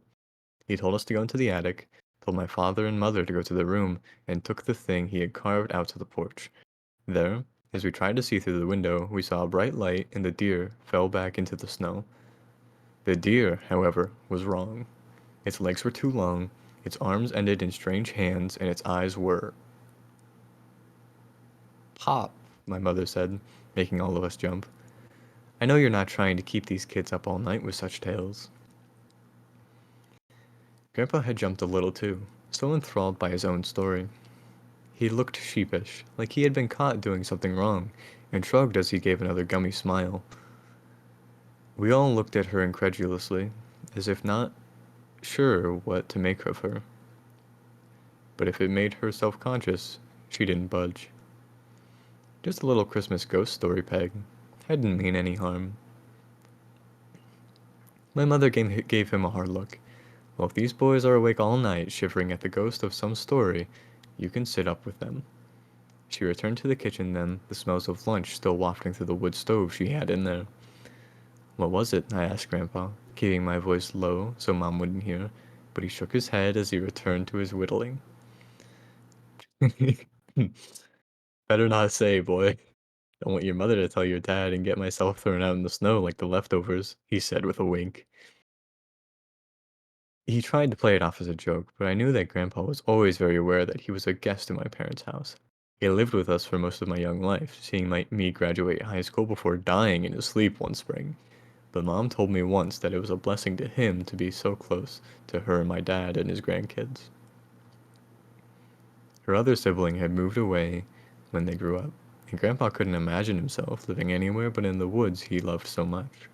He told us to go into the attic, told my father and mother to go to their room, and took the thing he had carved out to the porch. There, as we tried to see through the window, we saw a bright light, and the deer fell back into the snow. The deer, however, was wrong. Its legs were too long, its arms ended in strange hands, and its eyes were... Pop, my mother said, making all of us jump. I know you're not trying to keep these kids up all night with such tales. Grandpa had jumped a little too, so enthralled by his own story. He looked sheepish, like he had been caught doing something wrong, and shrugged as he gave another gummy smile. We all looked at her incredulously, as if not sure what to make of her. But if it made her self-conscious, she didn't budge. Just a little Christmas ghost story, Peg. I didn't mean any harm. My mother gave him a hard look. Well, if these boys are awake all night, shivering at the ghost of some story, you can sit up with them. She returned to the kitchen then, the smells of lunch still wafting through the wood stove she had in there. What was it? I asked Grandpa, keeping my voice low so Mom wouldn't hear, but he shook his head as he returned to his whittling. Better not say, boy. Don't want your mother to tell your dad and get myself thrown out in the snow like the leftovers, he said with a wink. He tried to play it off as a joke, but I knew that Grandpa was always very aware that he was a guest in my parents' house. He lived with us for most of my young life, seeing me graduate high school before dying in his sleep one spring. But Mom told me once that it was a blessing to him to be so close to her and my dad and his grandkids. Her other sibling had moved away when they grew up, and Grandpa couldn't imagine himself living anywhere but in the woods he loved so much.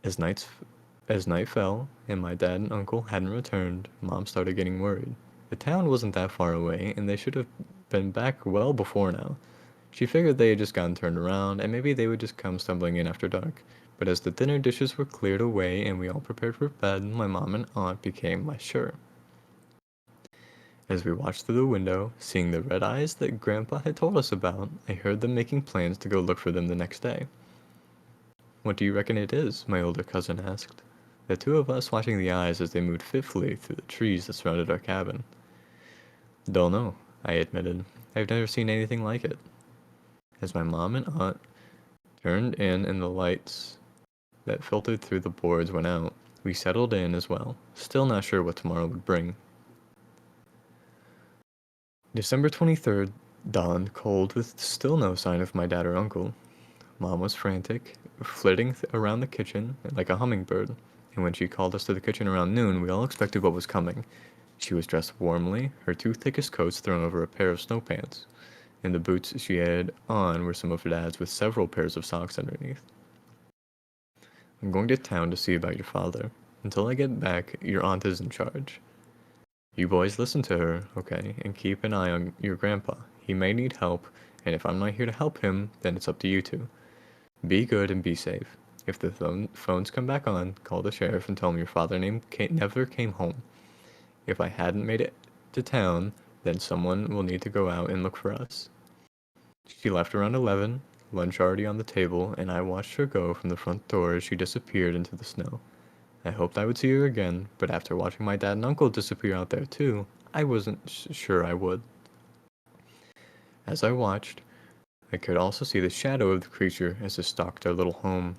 As night fell, and my dad and uncle hadn't returned, Mom started getting worried. The town wasn't that far away, and they should have been back well before now. She figured they had just gotten turned around, and maybe they would just come stumbling in after dark. But as the dinner dishes were cleared away and we all prepared for bed, my mom and aunt became less sure. As we watched through the window, seeing the red eyes that Grandpa had told us about, I heard them making plans to go look for them the next day. What do you reckon it is? My older cousin asked. The two of us watching the eyes as they moved fitfully through the trees that surrounded our cabin. Don't know, I admitted. I've never seen anything like it. As my mom and aunt turned in and the lights that filtered through the boards went out, we settled in as well, still not sure what tomorrow would bring. December 23rd dawned cold with still no sign of my dad or uncle. Mom was frantic, flitting around the kitchen like a hummingbird, and when she called us to the kitchen around noon, we all expected what was coming. She was dressed warmly, her two thickest coats thrown over a pair of snow pants, and the boots she had on were some of her dad's with several pairs of socks underneath. I'm going to town to see about your father. Until I get back, your aunt is in charge. You boys listen to her, okay, and keep an eye on your grandpa. He may need help, and if I'm not here to help him, then it's up to you two. Be good and be safe. If the phones come back on, call the sheriff and tell him your father never came home. If I hadn't made it to town, then someone will need to go out and look for us. She left around 11, lunch already on the table, and I watched her go from the front door as she disappeared into the snow. I hoped I would see her again, but after watching my dad and uncle disappear out there too, I wasn't sure I would. As I watched, I could also see the shadow of the creature as it stalked our little home.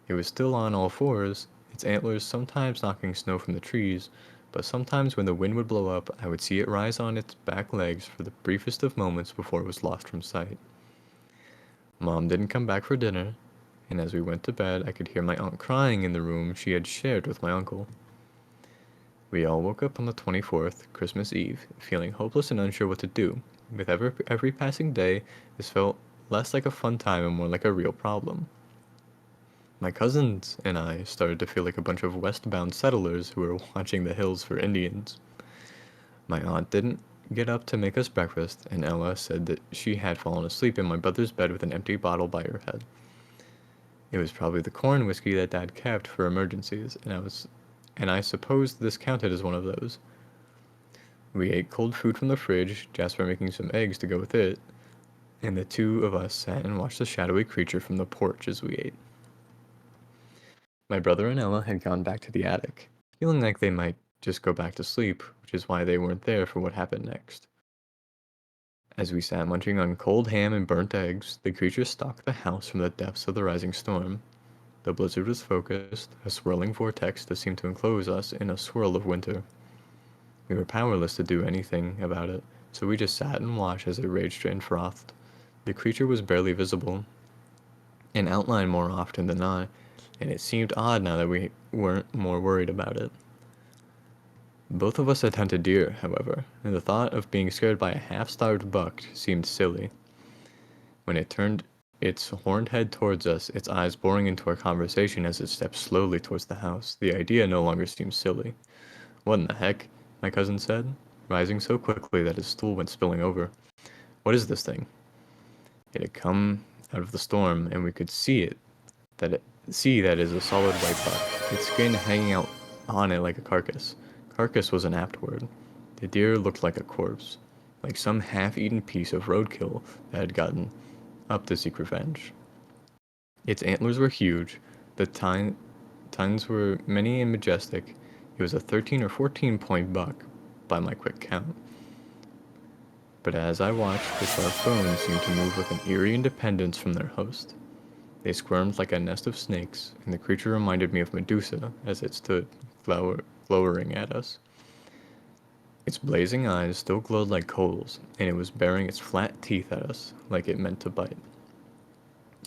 It was still on all fours, its antlers sometimes knocking snow from the trees, but sometimes when the wind would blow up, I would see it rise on its back legs for the briefest of moments before it was lost from sight. Mom didn't come back for dinner, and as we went to bed, I could hear my aunt crying in the room she had shared with my uncle. We all woke up on the 24th, Christmas Eve, feeling hopeless and unsure what to do. With every passing day, this felt less like a fun time and more like a real problem. My cousins and I started to feel like a bunch of westbound settlers who were watching the hills for Indians. My aunt didn't get up to make us breakfast, and Ella said that she had fallen asleep in my brother's bed with an empty bottle by her head. It was probably the corn whiskey that Dad kept for emergencies, and I suppose this counted as one of those. We ate cold food from the fridge, Jasper making some eggs to go with it, and the two of us sat and watched the shadowy creature from the porch as we ate. My brother and Ella had gone back to the attic, feeling like they might just go back to sleep, which is why they weren't there for what happened next. As we sat munching on cold ham and burnt eggs, the creature stalked the house from the depths of the rising storm. The blizzard was focused, a swirling vortex that seemed to enclose us in a swirl of winter. We were powerless to do anything about it, so we just sat and watched as it raged and frothed. The creature was barely visible, an outline more often than not, and it seemed odd now that we weren't more worried about it. Both of us had hunted deer, however, and the thought of being scared by a half-starved buck seemed silly. When it turned its horned head towards us, its eyes boring into our conversation as it stepped slowly towards the house, the idea no longer seemed silly. "What in the heck?" my cousin said, rising so quickly that his stool went spilling over. "What is this thing?" It had come out of the storm, and we could see that is a solid white buck, its skin hanging out on it like a carcass. Carcass was an apt word. The deer looked like a corpse, like some half-eaten piece of roadkill that had gotten up to seek revenge. Its antlers were huge, the tines were many and majestic. It was a 13 or 14 point buck, by my quick count. But as I watched, the sharp bones seemed to move with an eerie independence from their host. They squirmed like a nest of snakes, and the creature reminded me of Medusa as it stood, glowering at us. Its blazing eyes still glowed like coals, and it was baring its flat teeth at us, like it meant to bite.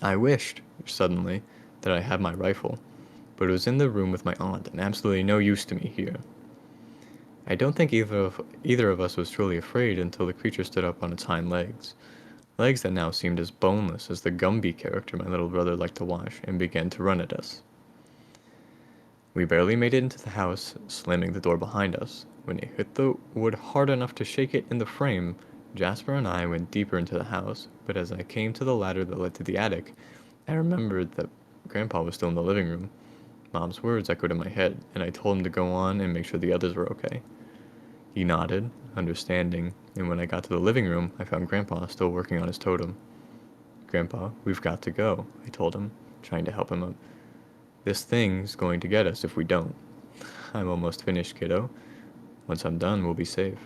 I wished, suddenly, that I had my rifle, but it was in the room with my aunt, and absolutely no use to me here. I don't think either of us was truly afraid until the creature stood up on its hind legs, legs that now seemed as boneless as the Gumby character my little brother liked to watch, and began to run at us. We barely made it into the house, slamming the door behind us. When it hit the wood hard enough to shake it in the frame, Jasper and I went deeper into the house, but as I came to the ladder that led to the attic, I remembered that Grandpa was still in the living room. Mom's words echoed in my head, and I told him to go on and make sure the others were okay. He nodded, understanding, and when I got to the living room, I found Grandpa still working on his totem. "Grandpa, we've got to go," I told him, trying to help him up. "This thing's going to get us if we don't." "I'm almost finished, kiddo. Once I'm done, we'll be safe."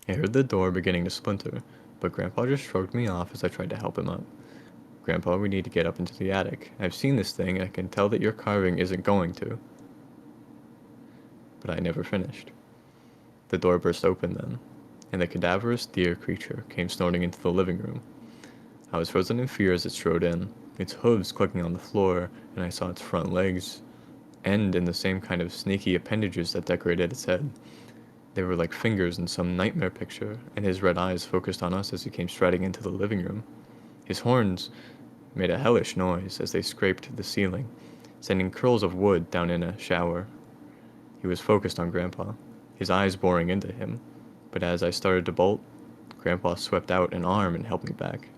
I heard the door beginning to splinter, but Grandpa just shrugged me off as I tried to help him up. "Grandpa, we need to get up into the attic. I've seen this thing, and I can tell that your carving isn't going to." But I never finished. The door burst open then, and the cadaverous deer creature came snorting into the living room. I was frozen in fear as it strode in, its hooves clicking on the floor, and I saw its front legs end in the same kind of snaky appendages that decorated its head. They were like fingers in some nightmare picture, and his red eyes focused on us as he came striding into the living room. His horns made a hellish noise as they scraped the ceiling, sending curls of wood down in a shower. He was focused on Grandpa, his eyes boring into him, but as I started to bolt, Grandpa swept out an arm and held me back.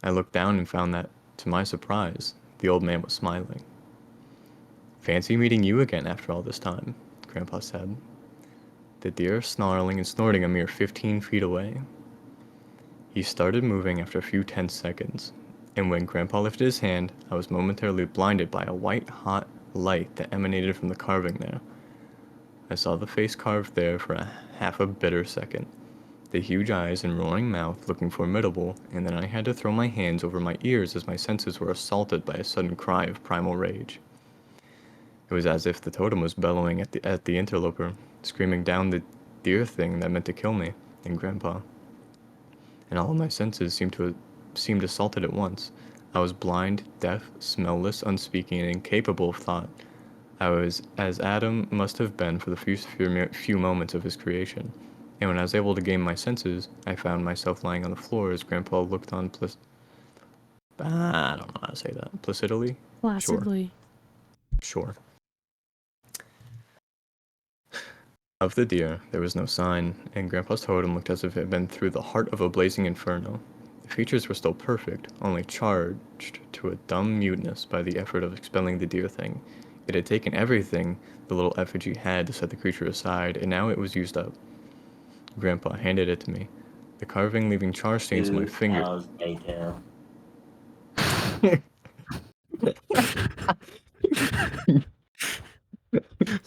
I looked down and found that, to my surprise, the old man was smiling. "Fancy meeting you again after all this time," Grandpa said, the deer snarling and snorting a mere 15 feet away. He started moving after a few tense seconds, and when Grandpa lifted his hand, I was momentarily blinded by a white-hot light that emanated from the carving there. I saw the face carved there for half a bitter second, the huge eyes and roaring mouth looking formidable, and then I had to throw my hands over my ears as my senses were assaulted by a sudden cry of primal rage. It was as if the totem was bellowing at the interloper, screaming down the deer thing that meant to kill me and Grandpa. And all of my senses seemed assaulted at once. I was blind, deaf, smellless, unspeaking, and incapable of thought. I was as Adam must have been for the few moments of his creation. And when I was able to gain my senses, I found myself lying on the floor as Grandpa looked on I don't know how to say that. Placidly? Placidly. Sure. Of the deer, there was no sign, and Grandpa's totem looked as if it had been through the heart of a blazing inferno. The features were still perfect, only charged to a dumb muteness by the effort of expelling the deer thing. It had taken everything the little effigy had to set the creature aside, and now it was used up. Grandpa handed it to me, the carving leaving char stains on my finger. Hours later.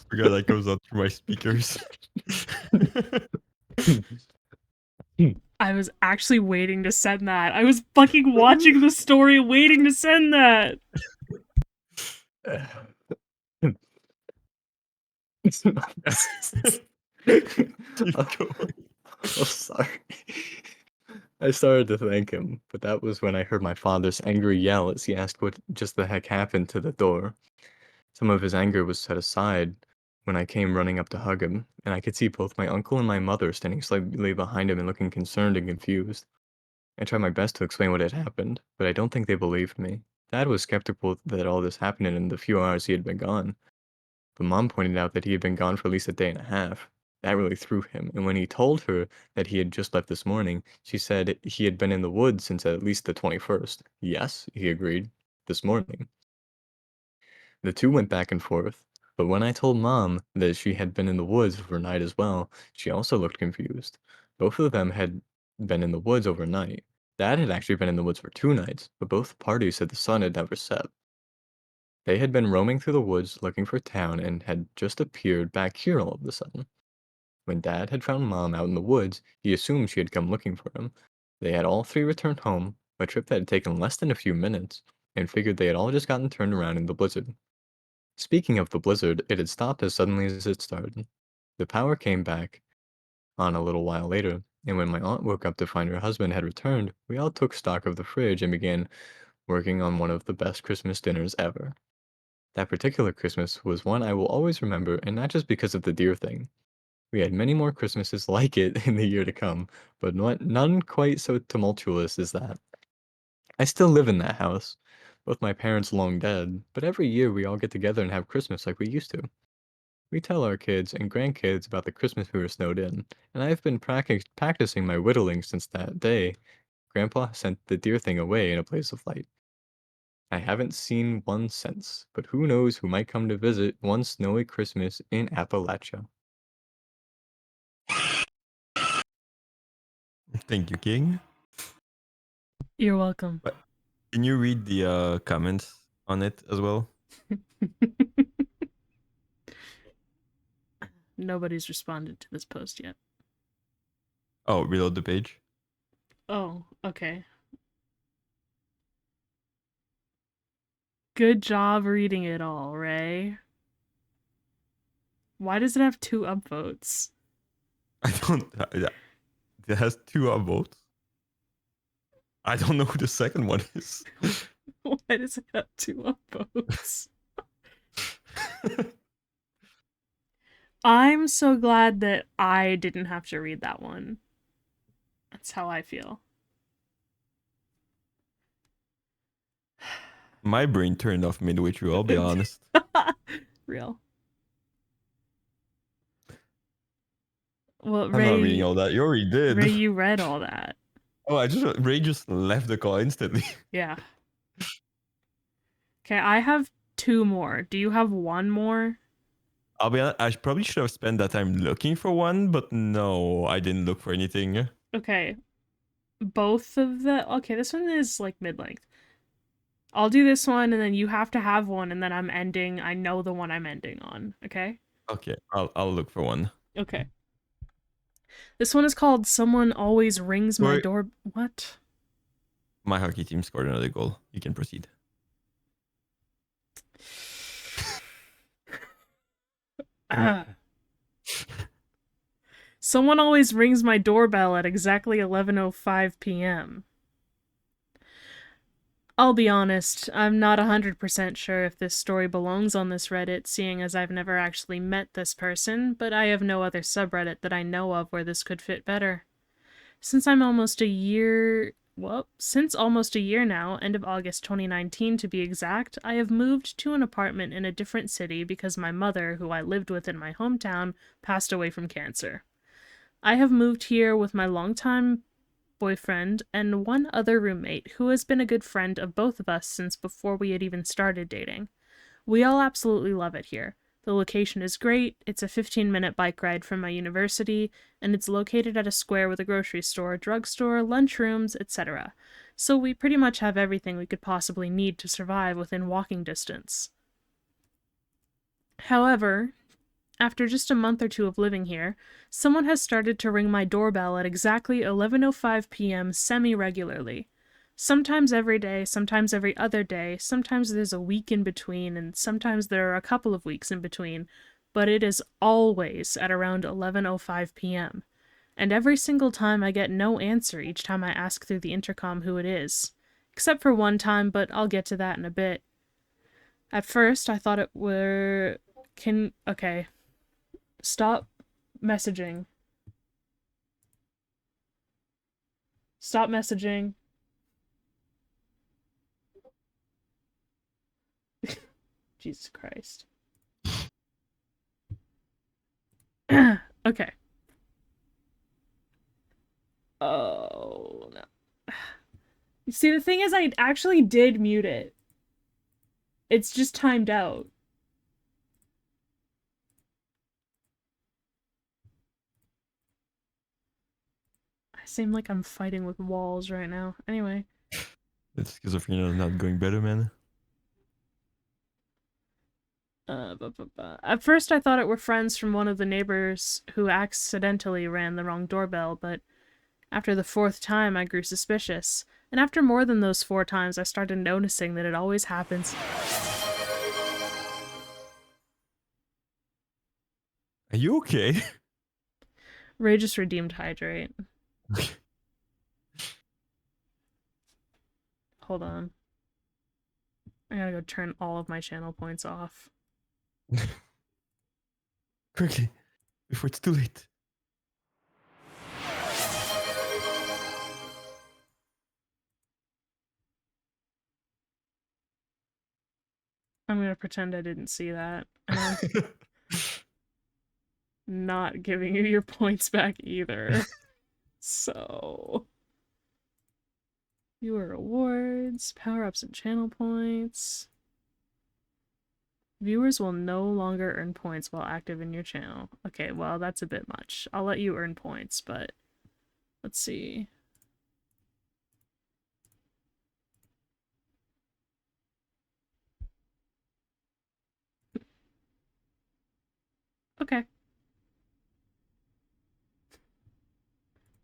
Forgot that goes out through my speakers. I was actually waiting to send that. I was fucking watching the story waiting to send that. Oh, sorry. I started to thank him, but that was when I heard my father's angry yell as he asked what just the heck happened to the door. Some of his anger was set aside when I came running up to hug him, and I could see both my uncle and my mother standing slightly behind him and looking concerned and confused. I tried my best to explain what had happened, but I don't think they believed me. Dad was skeptical that all this happened in the few hours he had been gone, but Mom pointed out that he had been gone for at least a day and a half. That really threw him, and when he told her that he had just left this morning, she said he had been in the woods since at least the 21st. Yes, he agreed. This morning. The two went back and forth, but when I told Mom that she had been in the woods overnight as well, she also looked confused. Both of them had been in the woods overnight. Dad had actually been in the woods for 2 nights, but both parties said the sun had never set. They had been roaming through the woods looking for town and had just appeared back here all of a sudden. When Dad had found Mom out in the woods, he assumed she had come looking for him. They had all three returned home, a trip that had taken less than a few minutes, and figured they had all just gotten turned around in the blizzard. Speaking of the blizzard, it had stopped as suddenly as it started. The power came back on a little while later, and when my aunt woke up to find her husband had returned, we all took stock of the fridge and began working on one of the best Christmas dinners ever. That particular Christmas was one I will always remember, and not just because of the deer thing. We had many more Christmases like it in the year to come, but none quite so tumultuous as that. I still live in that house, both my parents long dead, but every year we all get together and have Christmas like we used to. We tell our kids and grandkids about the Christmas we were snowed in, and I've been practicing my whittling since that day. Grandpa sent the deer thing away in a blaze of light. I haven't seen one since, but who knows who might come to visit one snowy Christmas in Appalachia. Thank you, King. You're welcome. Can you read the comments on it as well? Nobody's responded to this post yet. Oh, reload the page. Oh, okay. Good job reading it all, Ray. Why does it have 2 upvotes? I don't. It has 2 upvotes. I don't know who the second one is. Why does it have 2 upvotes? I'm so glad that I didn't have to read that one. That's how I feel. My brain turned off midway through, I'll be honest. Real. Well, I'm not reading all that. You already did. Ray, you read all that. Oh, Ray just left the call instantly. Yeah. Okay, I have 2 more. Do you have 1 more? I'll be honest, I probably should have spent that time looking for one, but no, I didn't look for anything. Okay. Both of the... Okay, this one is like mid-length. I'll do this one, and then you have to have one, and then I'm ending. I know the one I'm ending on, okay? Okay, I'll look for one. Okay. This one is called Someone Always Rings My Wait. Door... What? My hockey team scored another goal. You can proceed. Someone always rings my doorbell at exactly 11:05 p.m. I'll be honest, I'm not 100% sure if this story belongs on this Reddit, seeing as I've never actually met this person, but I have no other subreddit that I know of where this could fit better. Since almost a year now, end of August 2019 to be exact, I have moved to an apartment in a different city because my mother, who I lived with in my hometown, passed away from cancer. I have moved here with my longtime boyfriend and one other roommate who has been a good friend of both of us since before we had even started dating. We all absolutely love it here. The location is great, it's a 15-minute bike ride from my university, and it's located at a square with a grocery store, drugstore, lunchrooms, etc. So we pretty much have everything we could possibly need to survive within walking distance. However, after just a month or 2 of living here, someone has started to ring my doorbell at exactly 11:05 p.m. semi-regularly. Sometimes every day, sometimes every other day, sometimes there's a week in between, and sometimes there are a couple of weeks in between, but it is always at around 11:05 p.m. And every single time I get no answer each time I ask through the intercom who it is. Except for one time, but I'll get to that in a bit. At first, I thought it were... Okay. Stop messaging. Stop messaging. Jesus Christ. Okay. Oh, no. You see, the thing is, I actually did mute it. It's just timed out. I seem like I'm fighting with walls right now. Anyway. It's schizophrenia not going better, man. At first I thought it were friends from one of the neighbors who accidentally ran the wrong doorbell, but after the 4th time I grew suspicious. And after more than those 4 times, I started noticing that it always happens. Are you okay? Ray just redeemed hydrate. Hold on. I gotta go turn all of my channel points off. Quickly, before it's too late. I'm gonna pretend I didn't see that. And I'm not giving you your points back either. So... Viewer rewards, power-ups and channel points. Viewers will no longer earn points while active in your channel. Okay, well, that's a bit much. I'll let you earn points, but let's see. Okay.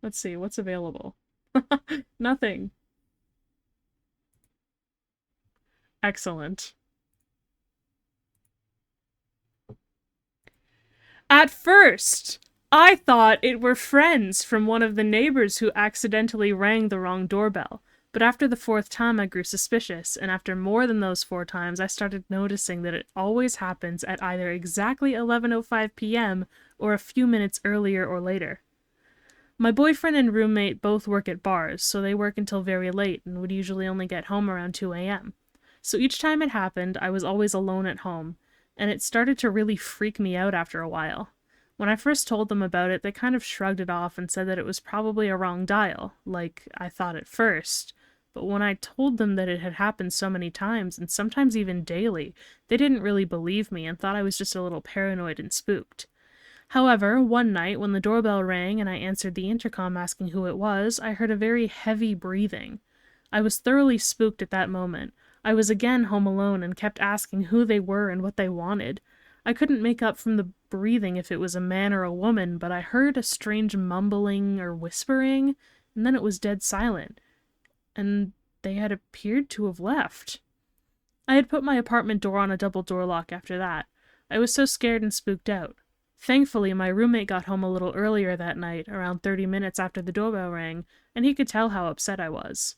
Let's see, what's available? Nothing. Excellent. At first, I thought it were friends from one of the neighbors who accidentally rang the wrong doorbell, But after the fourth time, I grew suspicious, and after more than those 4 times, I started noticing that it always happens at either exactly 11:05 p.m. or a few minutes earlier or later. My boyfriend and roommate both work at bars, so they work until very late and would usually only get home around 2 a.m. So each time it happened, I was always alone at home, and it started to really freak me out after a while. When I first told them about it, they kind of shrugged it off and said that it was probably a wrong dial, like I thought at first. But when I told them that it had happened so many times, and sometimes even daily, they didn't really believe me and thought I was just a little paranoid and spooked. However, one night when the doorbell rang and I answered the intercom asking who it was, I heard a very heavy breathing. I was thoroughly spooked at that moment. I was again home alone and kept asking who they were and what they wanted. I couldn't make up from the breathing if it was a man or a woman, but I heard a strange mumbling or whispering, and then it was dead silent. And they had appeared to have left. I had put my apartment door on a double door lock after that. I was so scared and spooked out. Thankfully, my roommate got home a little earlier that night, around 30 minutes after the doorbell rang, and he could tell how upset I was.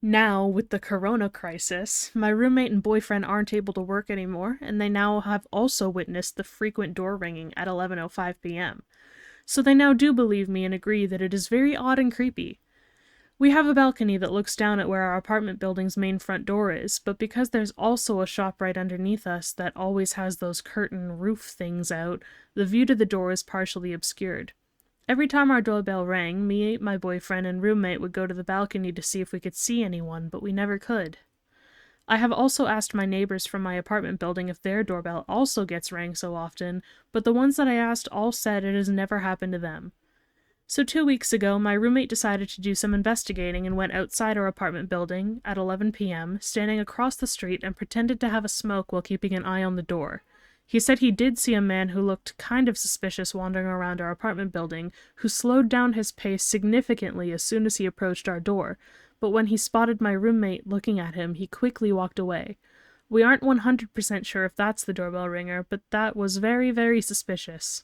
Now, with the corona crisis, my roommate and boyfriend aren't able to work anymore, and they now have also witnessed the frequent door ringing at 11:05 p.m. So they now do believe me and agree that it is very odd and creepy. We have a balcony that looks down at where our apartment building's main front door is, but because there's also a shop right underneath us that always has those curtain roof things out, the view to the door is partially obscured. Every time our doorbell rang, me, my boyfriend, and roommate would go to the balcony to see if we could see anyone, but we never could. I have also asked my neighbors from my apartment building if their doorbell also gets rang so often, but the ones that I asked all said it has never happened to them. So 2 weeks ago, my roommate decided to do some investigating and went outside our apartment building at 11 p.m., standing across the street and pretended to have a smoke while keeping an eye on the door. He said he did see a man who looked kind of suspicious wandering around our apartment building, who slowed down his pace significantly as soon as he approached our door, but when he spotted my roommate looking at him, he quickly walked away. We aren't 100% sure if that's the doorbell ringer, but that was very, very suspicious.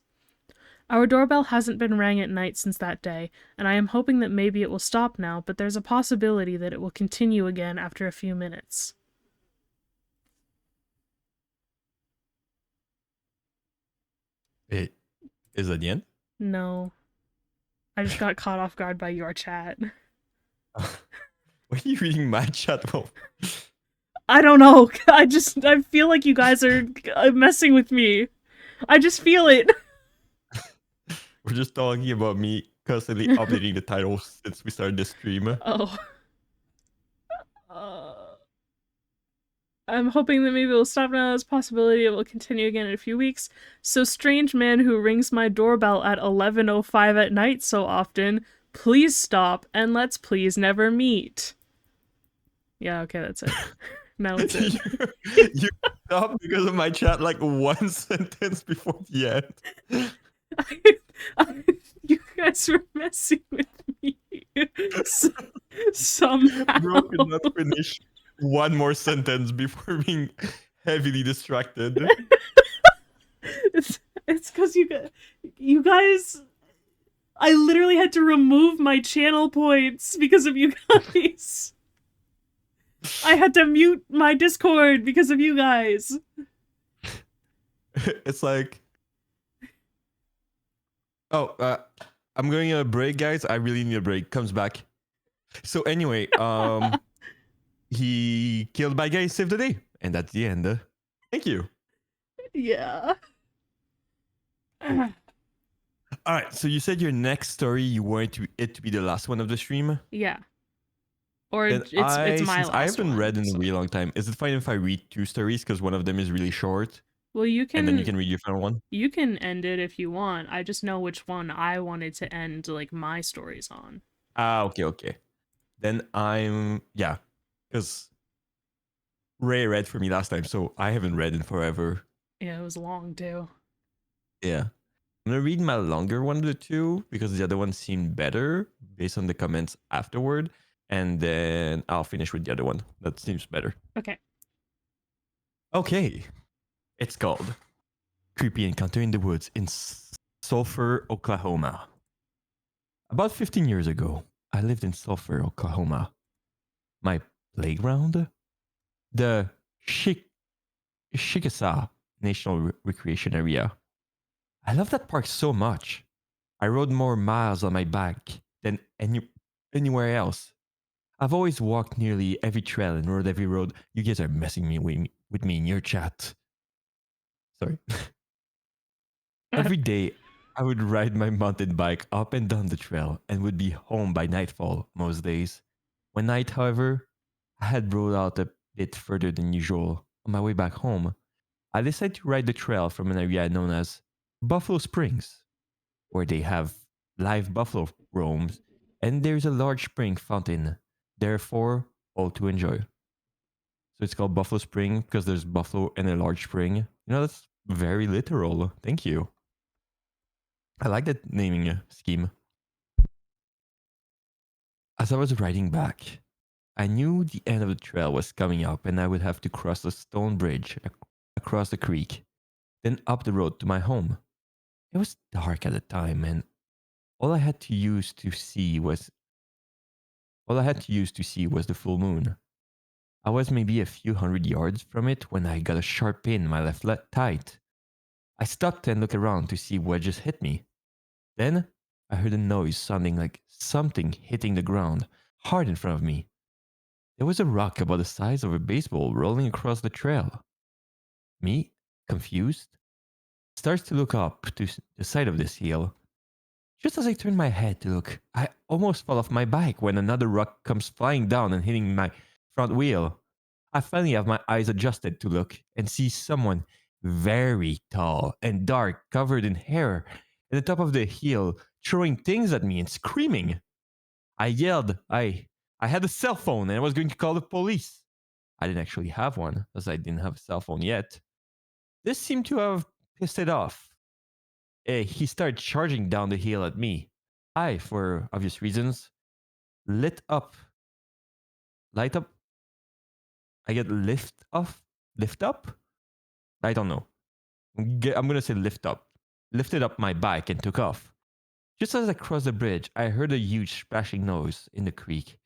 Our doorbell hasn't been rang at night since that day, and I am hoping that maybe it will stop now, but there's a possibility that it will continue again after a few minutes. Wait, is that the end? No. I just got caught off guard by your chat. Why are you reading my chat? Well, I don't know. I feel like you guys are messing with me. I just feel it. we're just talking about me constantly updating the titles since we started this stream. Oh. I'm hoping that maybe it will stop now. There's a possibility it will continue again in a few weeks. So strange man who rings my doorbell at 11:05 at night so often, please stop and let's please never meet. Yeah, okay, that's it. Now it's it. You stopped because of my chat like one sentence before the end. You guys were messing with me. Somehow. Bro could not finish one more sentence before being heavily distracted. It's because you guys. I literally had to remove my channel points because of you guys. I had to mute my Discord because of you guys. It's like, I'm going on a break, guys. I really need a break. Comes back. So anyway, he killed my guy, saved the day, and that's the end. Thank you. Yeah. All right. So you said your next story you want it to be the last one of the stream. Yeah. Or Then it's my last I haven't one, read in so. a really long time. Is it fine if I read 2 stories because one of them is really short, Well, you can. and then you can read your final one? You can end it if you want. I just know which one I wanted to end like my stories on. Okay. Then because Ray read for me last time, so I haven't read in forever. Yeah, it was long too. Yeah. I'm gonna read my longer one of the 2 because the other one seemed better based on the comments afterward, and then I'll finish with the other one. That seems better. Okay. Okay. It's called Creepy Encounter in the Woods in Sulphur, Oklahoma. About 15 years ago, I lived in Sulphur, Oklahoma. My playground? The Chickasaw National Recreation Area. I love that park so much. I rode more miles on my bike than anywhere else. I've always walked nearly every trail and rode every road. You guys are messing with me in your chat. Sorry. Every day, I would ride my mountain bike up and down the trail and would be home by nightfall most days. One night, however, I had rode out a bit further than usual. On my way back home, I decided to ride the trail from an area known as Buffalo Springs, where they have live buffalo roams, and there's a large spring fountain, therefore all to enjoy. So it's called Buffalo Spring because there's buffalo and a large spring. You know, that's very literal. Thank you. I like that naming scheme. As I was riding back, I knew the end of the trail was coming up and I would have to cross a stone bridge across the creek, then up the road to my home. It was dark at the time and all I had to use to see was the full moon. I was maybe a few hundred yards from it when I got a sharp pain in my left thigh. I stopped and looked around to see what just hit me. Then I heard a noise sounding like something hitting the ground hard in front of me. There was a rock about the size of a baseball rolling across the trail. Me, confused, starts to look up to the side of this hill. Just as I turn my head to look, I almost fall off my bike when another rock comes flying down and hitting my front wheel. I finally have my eyes adjusted to look and see someone very tall and dark, covered in hair, at the top of the hill, throwing things at me and screaming. I yelled. I had a cell phone and I was going to call the police. I didn't actually have one, as I didn't have a cell phone yet. This seemed to have pissed it off. He started charging down the hill at me. I, for obvious reasons, light up. I get lift up. I don't know. I'm gonna say lift up. Lifted up my bike and took off. Just as I crossed the bridge, I heard a huge splashing noise in the creek,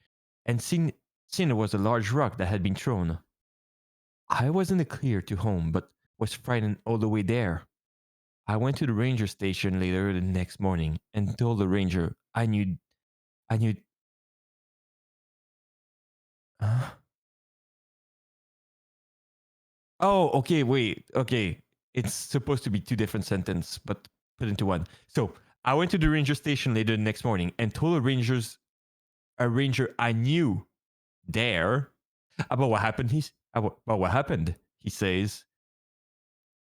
and seen it was a large rock that had been thrown. I was in the clear to home, but was frightened all the way there. I went to the ranger station later the next morning and told the ranger I knew. Huh? Oh, okay, wait, okay. It's supposed to be two different sentences, but put into one. So I went to the ranger station later the next morning and told a ranger I knew there about what happened. About what happened. He says,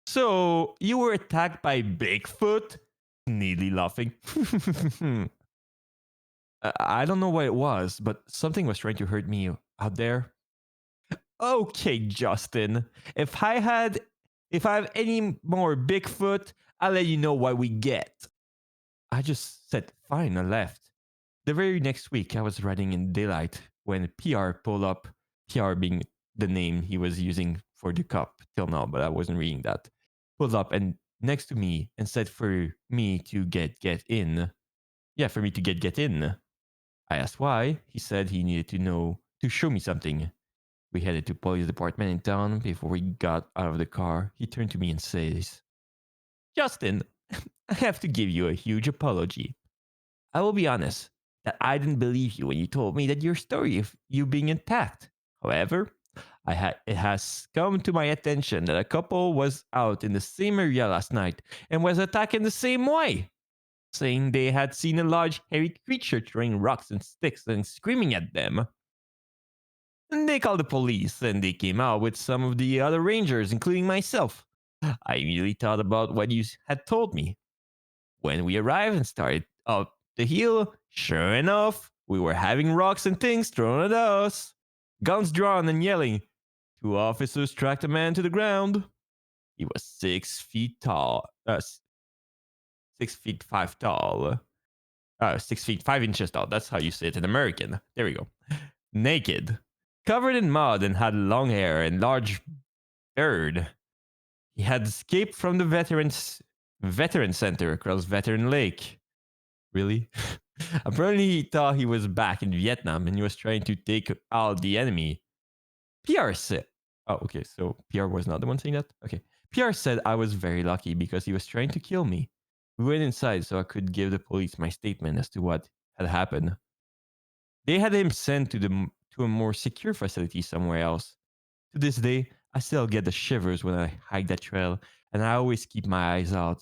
"So you were attacked by Bigfoot?" Neatly laughing. I don't know what it was, but something was trying to hurt me out there. Okay, Justin. If I have any more Bigfoot, I'll let you know what we get. I just said fine and left. The very next week, I was riding in daylight when PR pulled up. PR being the name he was using for the cup till now, but I wasn't reading that. Pulled up and next to me and said for me to get in. Yeah, for me to get in. I asked why. He said he needed to show me something. We headed to police department in town. Before we got out of the car, he turned to me and says, "Justin, I have to give you a huge apology. I will be honest that I didn't believe you when you told me that your story of you being intact. However, it has come to my attention that a couple was out in the same area last night and was attacked in the same way, saying they had seen a large hairy creature throwing rocks and sticks and screaming at them. And they called the police and they came out with some of the other rangers, including myself. I immediately thought about what you had told me. When we arrived and started up the hill, sure enough, we were having rocks and things thrown at us. Guns drawn and yelling. Two officers tracked a man to the ground. He was 6 feet tall. 6'5" tall. 6'5" tall. That's how you say it in American. There we go. Naked. Covered in mud and had long hair and large beard. He had escaped from the veteran center across Veteran Lake. Really? Apparently, he thought he was back in Vietnam and he was trying to take out the enemy. PR said, oh, okay, so PR was not the one saying that? Okay. PR said I was very lucky because he was trying to kill me. We went inside so I could give the police my statement as to what had happened. They had him sent to a more secure facility somewhere else. To this day, I still get the shivers when I hike that trail, and I always keep my eyes on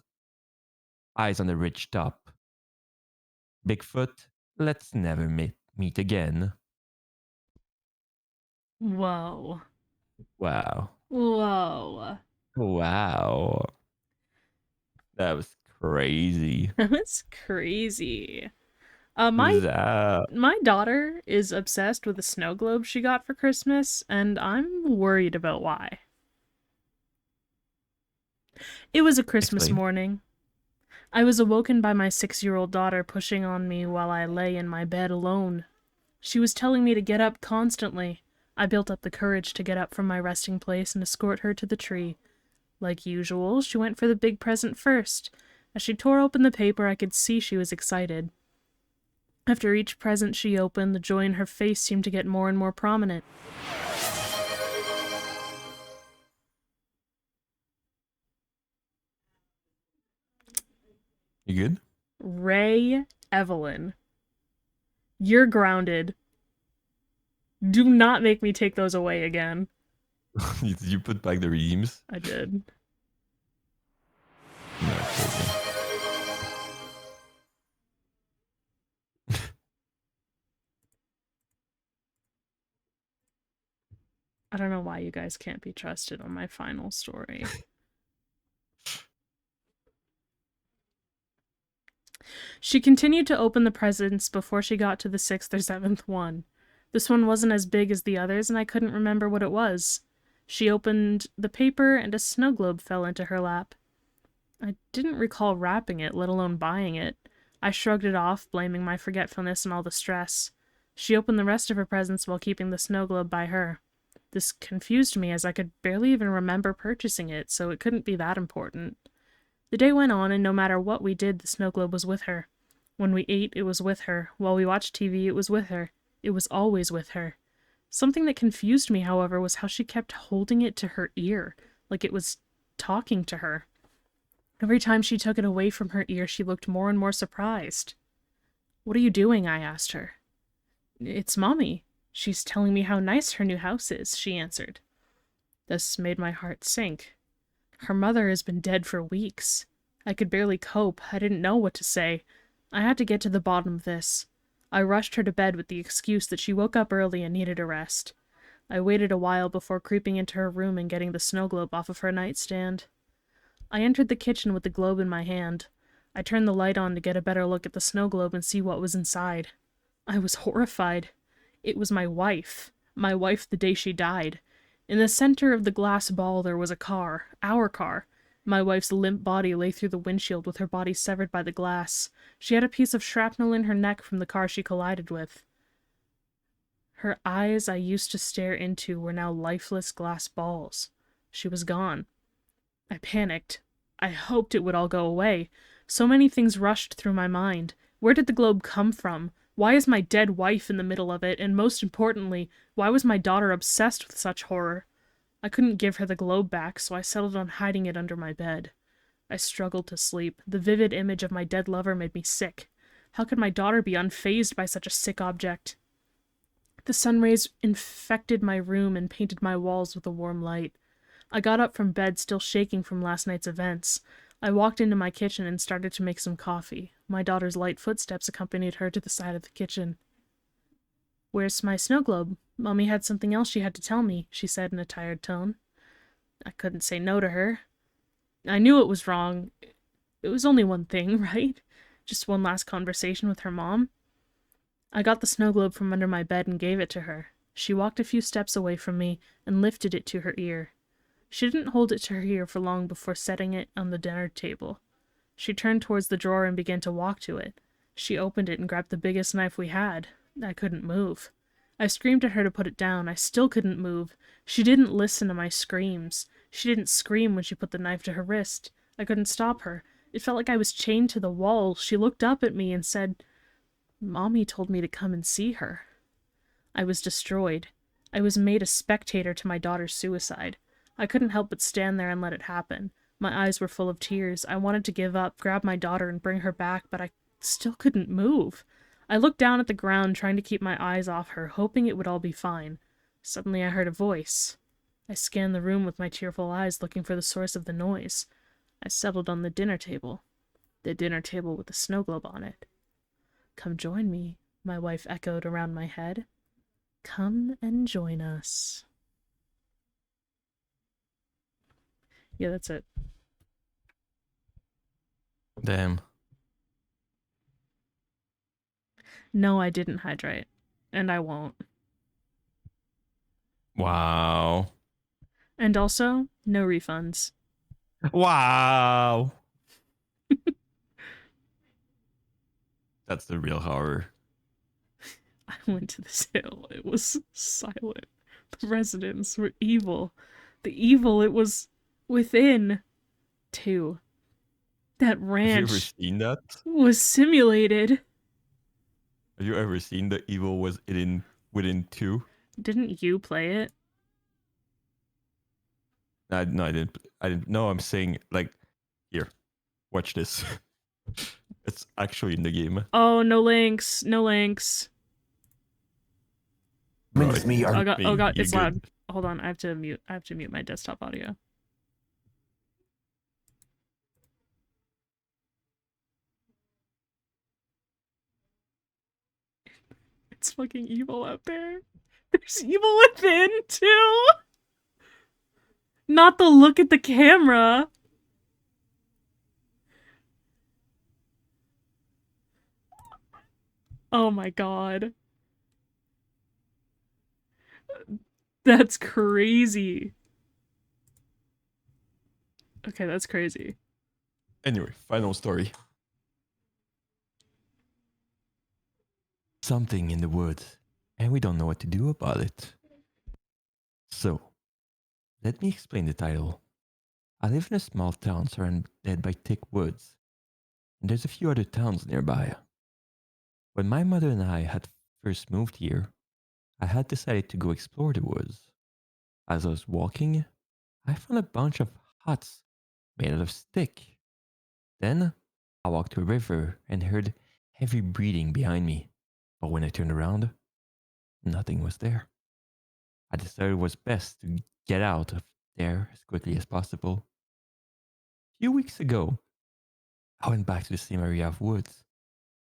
the ridge top. Bigfoot, let's never meet again. Whoa. Wow. Whoa. Wow. That was crazy. That was crazy. Wow. My daughter is obsessed with a snow globe she got for Christmas, and I'm worried about why. It was a Christmas Explain. morning. I was awoken by my 6-year-old daughter pushing on me while I lay in my bed alone. She was telling me to get up constantly. I built up the courage to get up from my resting place and escort her to the tree. Like usual, she went for the big present first. As she tore open the paper, I could see she was excited. After each present she opened, the joy in her face seemed to get more and more prominent. You good? Ray Evelyn, you're grounded. Do not make me take those away again. Did you put back the redeems? I did. No, totally. I don't know why you guys can't be trusted on my final story. She continued to open the presents before she got to the 6th or 7th one. This one wasn't as big as the others, and I couldn't remember what it was. She opened the paper, and a snow globe fell into her lap. I didn't recall wrapping it, let alone buying it. I shrugged it off, blaming my forgetfulness and all the stress. She opened the rest of her presents while keeping the snow globe by her. This confused me, as I could barely even remember purchasing it, so it couldn't be that important. The day went on, and no matter what we did, the snow globe was with her. When we ate, it was with her. While we watched TV, it was with her. It was always with her. Something that confused me, however, was how she kept holding it to her ear, like it was talking to her. Every time she took it away from her ear, she looked more and more surprised. "What are you doing?" I asked her. "It's Mommy. She's telling me how nice her new house is," she answered. This made my heart sink. Her mother has been dead for weeks. I could barely cope. I didn't know what to say. I had to get to the bottom of this. I rushed her to bed with the excuse that she woke up early and needed a rest. I waited a while before creeping into her room and getting the snow globe off of her nightstand. I entered the kitchen with the globe in my hand. I turned the light on to get a better look at the snow globe and see what was inside. I was horrified. It was my wife. My wife the day she died. In the center of the glass ball there was a car. Our car. My wife's limp body lay through the windshield with her body severed by the glass. She had a piece of shrapnel in her neck from the car she collided with. Her eyes I used to stare into were now lifeless glass balls. She was gone. I panicked. I hoped it would all go away. So many things rushed through my mind. Where did the globe come from? Why is my dead wife in the middle of it? And most importantly, why was my daughter obsessed with such horror? I couldn't give her the globe back, so I settled on hiding it under my bed. I struggled to sleep. The vivid image of my dead lover made me sick. How could my daughter be unfazed by such a sick object? The sun rays infected my room and painted my walls with a warm light. I got up from bed, still shaking from last night's events. I walked into my kitchen and started to make some coffee. My daughter's light footsteps accompanied her to the side of the kitchen. "Where's my snow globe? Mommy had something else she had to tell me," she said in a tired tone. I couldn't say no to her. I knew it was wrong. It was only one thing, right? Just one last conversation with her mom. I got the snow globe from under my bed and gave it to her. She walked a few steps away from me and lifted it to her ear. She didn't hold it to her ear for long before setting it on the dinner table. She turned towards the drawer and began to walk to it. She opened it and grabbed the biggest knife we had. I couldn't move. I screamed at her to put it down. I still couldn't move. She didn't listen to my screams. She didn't scream when she put the knife to her wrist. I couldn't stop her. It felt like I was chained to the wall. She looked up at me and said, "Mommy told me to come and see her." I was destroyed. I was made a spectator to my daughter's suicide. I couldn't help but stand there and let it happen. My eyes were full of tears. I wanted to give up, grab my daughter, and bring her back, but I still couldn't move. I looked down at the ground, trying to keep my eyes off her, hoping it would all be fine. Suddenly I heard a voice. I scanned the room with my tearful eyes, looking for the source of the noise. I settled on the dinner table with the snow globe on it. "Come join me," my wife echoed around my head. "Come and join us." Yeah, that's it. Damn. No, I didn't hydrate. And I won't. Wow. And also, no refunds. Wow. That's the real horror. I went to this hill. It was silent. The residents were evil. The evil it was within. Too. That Have you ever ranch seen that? was simulated. Have you ever seen the evil was within 2? Didn't you play it? No, I didn't. I didn't. No, I'm saying like, here, watch this. It's actually in the game. Oh, no links. No links. Bro, Oh god, you're it's good. loud. Hold on, I have to mute my desktop audio. It's fucking evil out there. There's evil within too. Not the look at the camera. Oh my god. That's crazy. Okay, that's crazy. Anyway, final story. Something in the woods, and we don't know what to do about it. So, let me explain the title. I live in a small town surrounded by thick woods, and there's a few other towns nearby. When my mother and I had first moved here, I had decided to go explore the woods. As I was walking, I found a bunch of huts made out of stick. Then, I walked to a river and heard heavy breathing behind me. But when I turned around, nothing was there. I decided it was best to get out of there as quickly as possible. A few weeks ago, I went back to the same area of woods,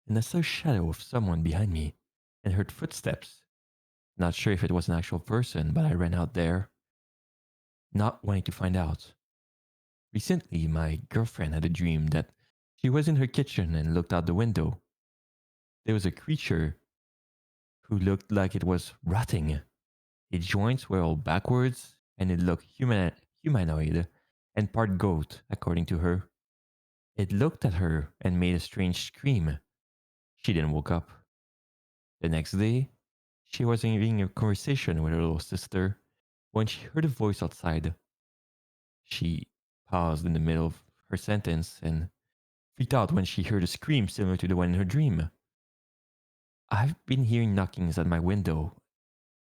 and I saw a shadow of someone behind me and heard footsteps. Not sure if it was an actual person, but I ran out there, not wanting to find out. Recently, my girlfriend had a dream that she was in her kitchen and looked out the window. There was a creature who looked like it was rotting. Its joints were all backwards, and it looked humanoid and part goat, according to her. It looked at her and made a strange scream. She then woke up. The next day, she was having a conversation with her little sister when she heard a voice outside. She paused in the middle of her sentence and freaked out when she heard a scream similar to the one in her dream. I've been hearing knockings at my window,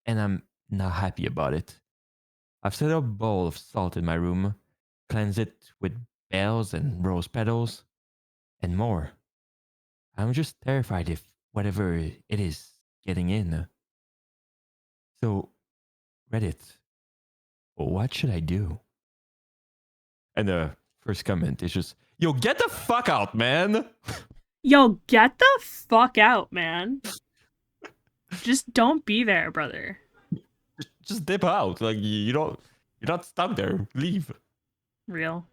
and I'm not happy about it. I've set up a bowl of salt in my room, cleansed it with bells and rose petals, and more. I'm just terrified if whatever it is getting in. So, Reddit, what should I do? And the first comment is just, yo, get the fuck out, man! Yo, get the fuck out, man. Just don't be there, brother. Just dip out. Like, you're not stuck there. Leave. Real.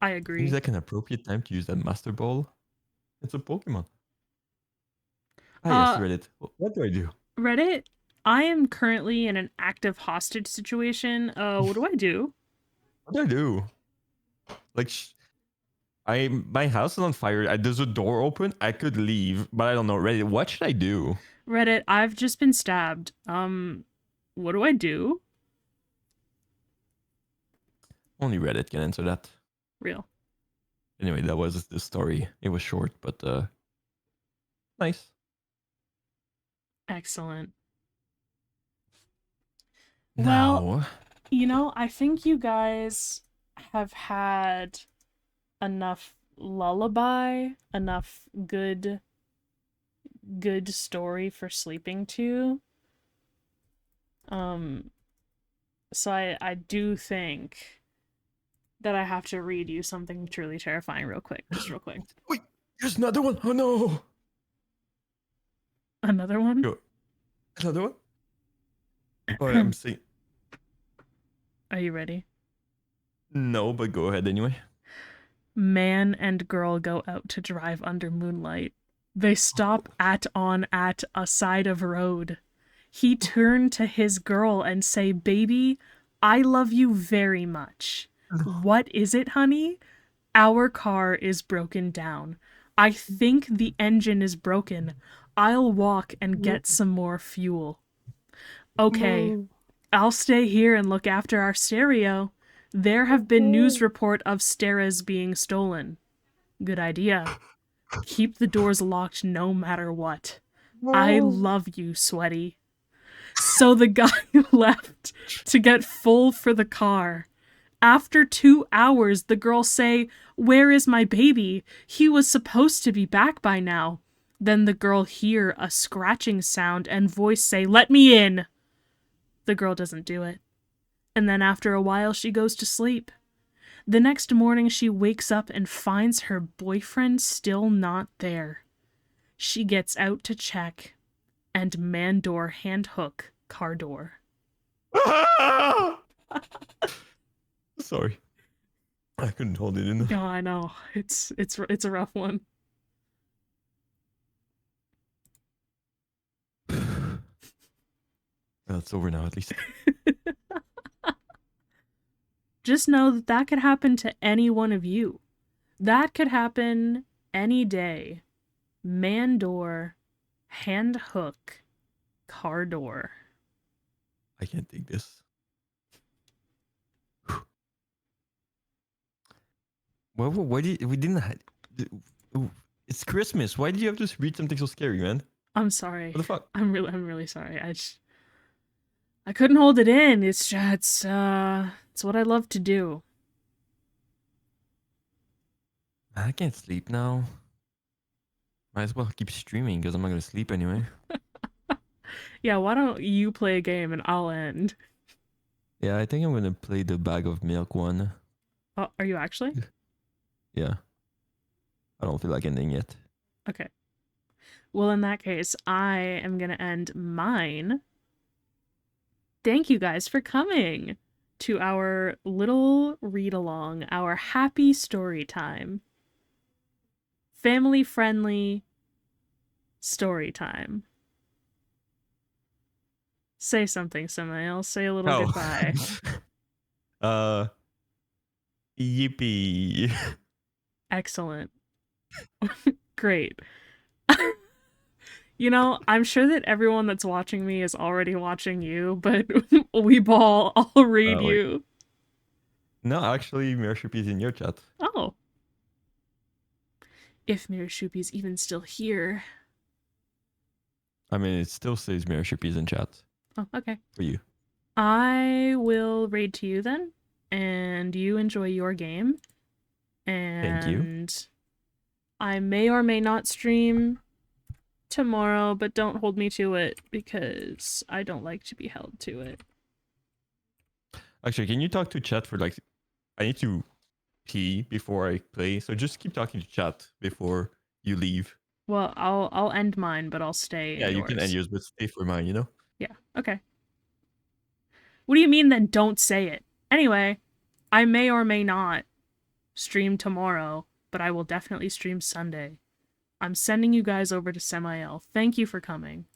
I agree. Seems like an appropriate time to use that Master Ball. It's a Pokemon. Yes, Reddit. What do I do? Reddit, I am currently in an active hostage situation. What do I do? What do I do? Like, my house is on fire. There's a door open. I could leave, but I don't know. Reddit, what should I do? Reddit, I've just been stabbed. What do I do? Only Reddit can answer that. Real. Anyway, that was the story. It was short, but nice. Excellent. Now, Well, I think you guys have had enough lullaby, enough good story for sleeping to. So I do think that I have to read you something truly terrifying real quick. Just real quick. wait, there's another one. Oh no, Another one? Go. Another one. Oh, yeah, I'm saying Are you ready? no, but go ahead anyway. Man and girl go out to drive under moonlight. They stop at a side of road. He turn to his girl and say, "Baby, I love you very much." "What is it, honey?" "Our car is broken down. I think the engine is broken. I'll walk and get some more fuel." "Okay, I'll stay here and look after our stereo. There have been news report of stereos being stolen." "Good idea. Keep the doors locked no matter what. I love you, sweaty." So the guy left to get full for the car. After 2 hours, the girl say, "Where is my baby? He was supposed to be back by now." Then the girl hear a scratching sound and voice say, "Let me in." The girl doesn't do it. And then after a while, she goes to sleep. The next morning, she wakes up and finds her boyfriend still not there. She gets out to check, and man door hand hook car door. Sorry, I couldn't hold it in. No, I know. It's a rough one. Well, it's over now at least. Just know that that could happen to any one of you. That could happen any day. Man door, hand hook, car door. I can't take this. Well, why did we didn't? It's Christmas. Why did you have to read something so scary, man? I'm sorry. What the fuck? I'm really sorry. I couldn't hold it in. It's just it's what I love to do. I can't sleep now. Might as well keep streaming because I'm not gonna sleep anyway. Yeah, why don't you play a game and I'll end? Yeah, I think I'm gonna play the bag of milk one. Oh, are you actually? Yeah. I don't feel like ending yet. Okay. Well, in that case, I am going to end mine. Thank you guys for coming to our little read-along, our happy story time. Family-friendly story time. Say something, Samael. Say a little goodbye. Yippee. Excellent. Great. I'm sure that everyone that's watching me is already watching you, but Weeball, I'll read Wait. you. No, actually, Mirashupi is in your chat. Oh. If Mirashupi is even still here. I mean, it still says Mirashupi is in chat. Oh, okay. For you. I will raid to you then, and you enjoy your game. And Thank you. I may or may not stream tomorrow, but don't hold me to it because I don't like to be held to it. Actually, can you talk to chat for like... I need to pee before I play, so just keep talking to chat before you leave. Well, I'll end mine, but I'll stay Yeah, in you can end yours, but stay for mine, you know? Yeah, okay. What do you mean then don't say it? Anyway, I may or may not stream tomorrow, but I will definitely stream Sunday. I'm sending you guys over to Samael. Thank you for coming.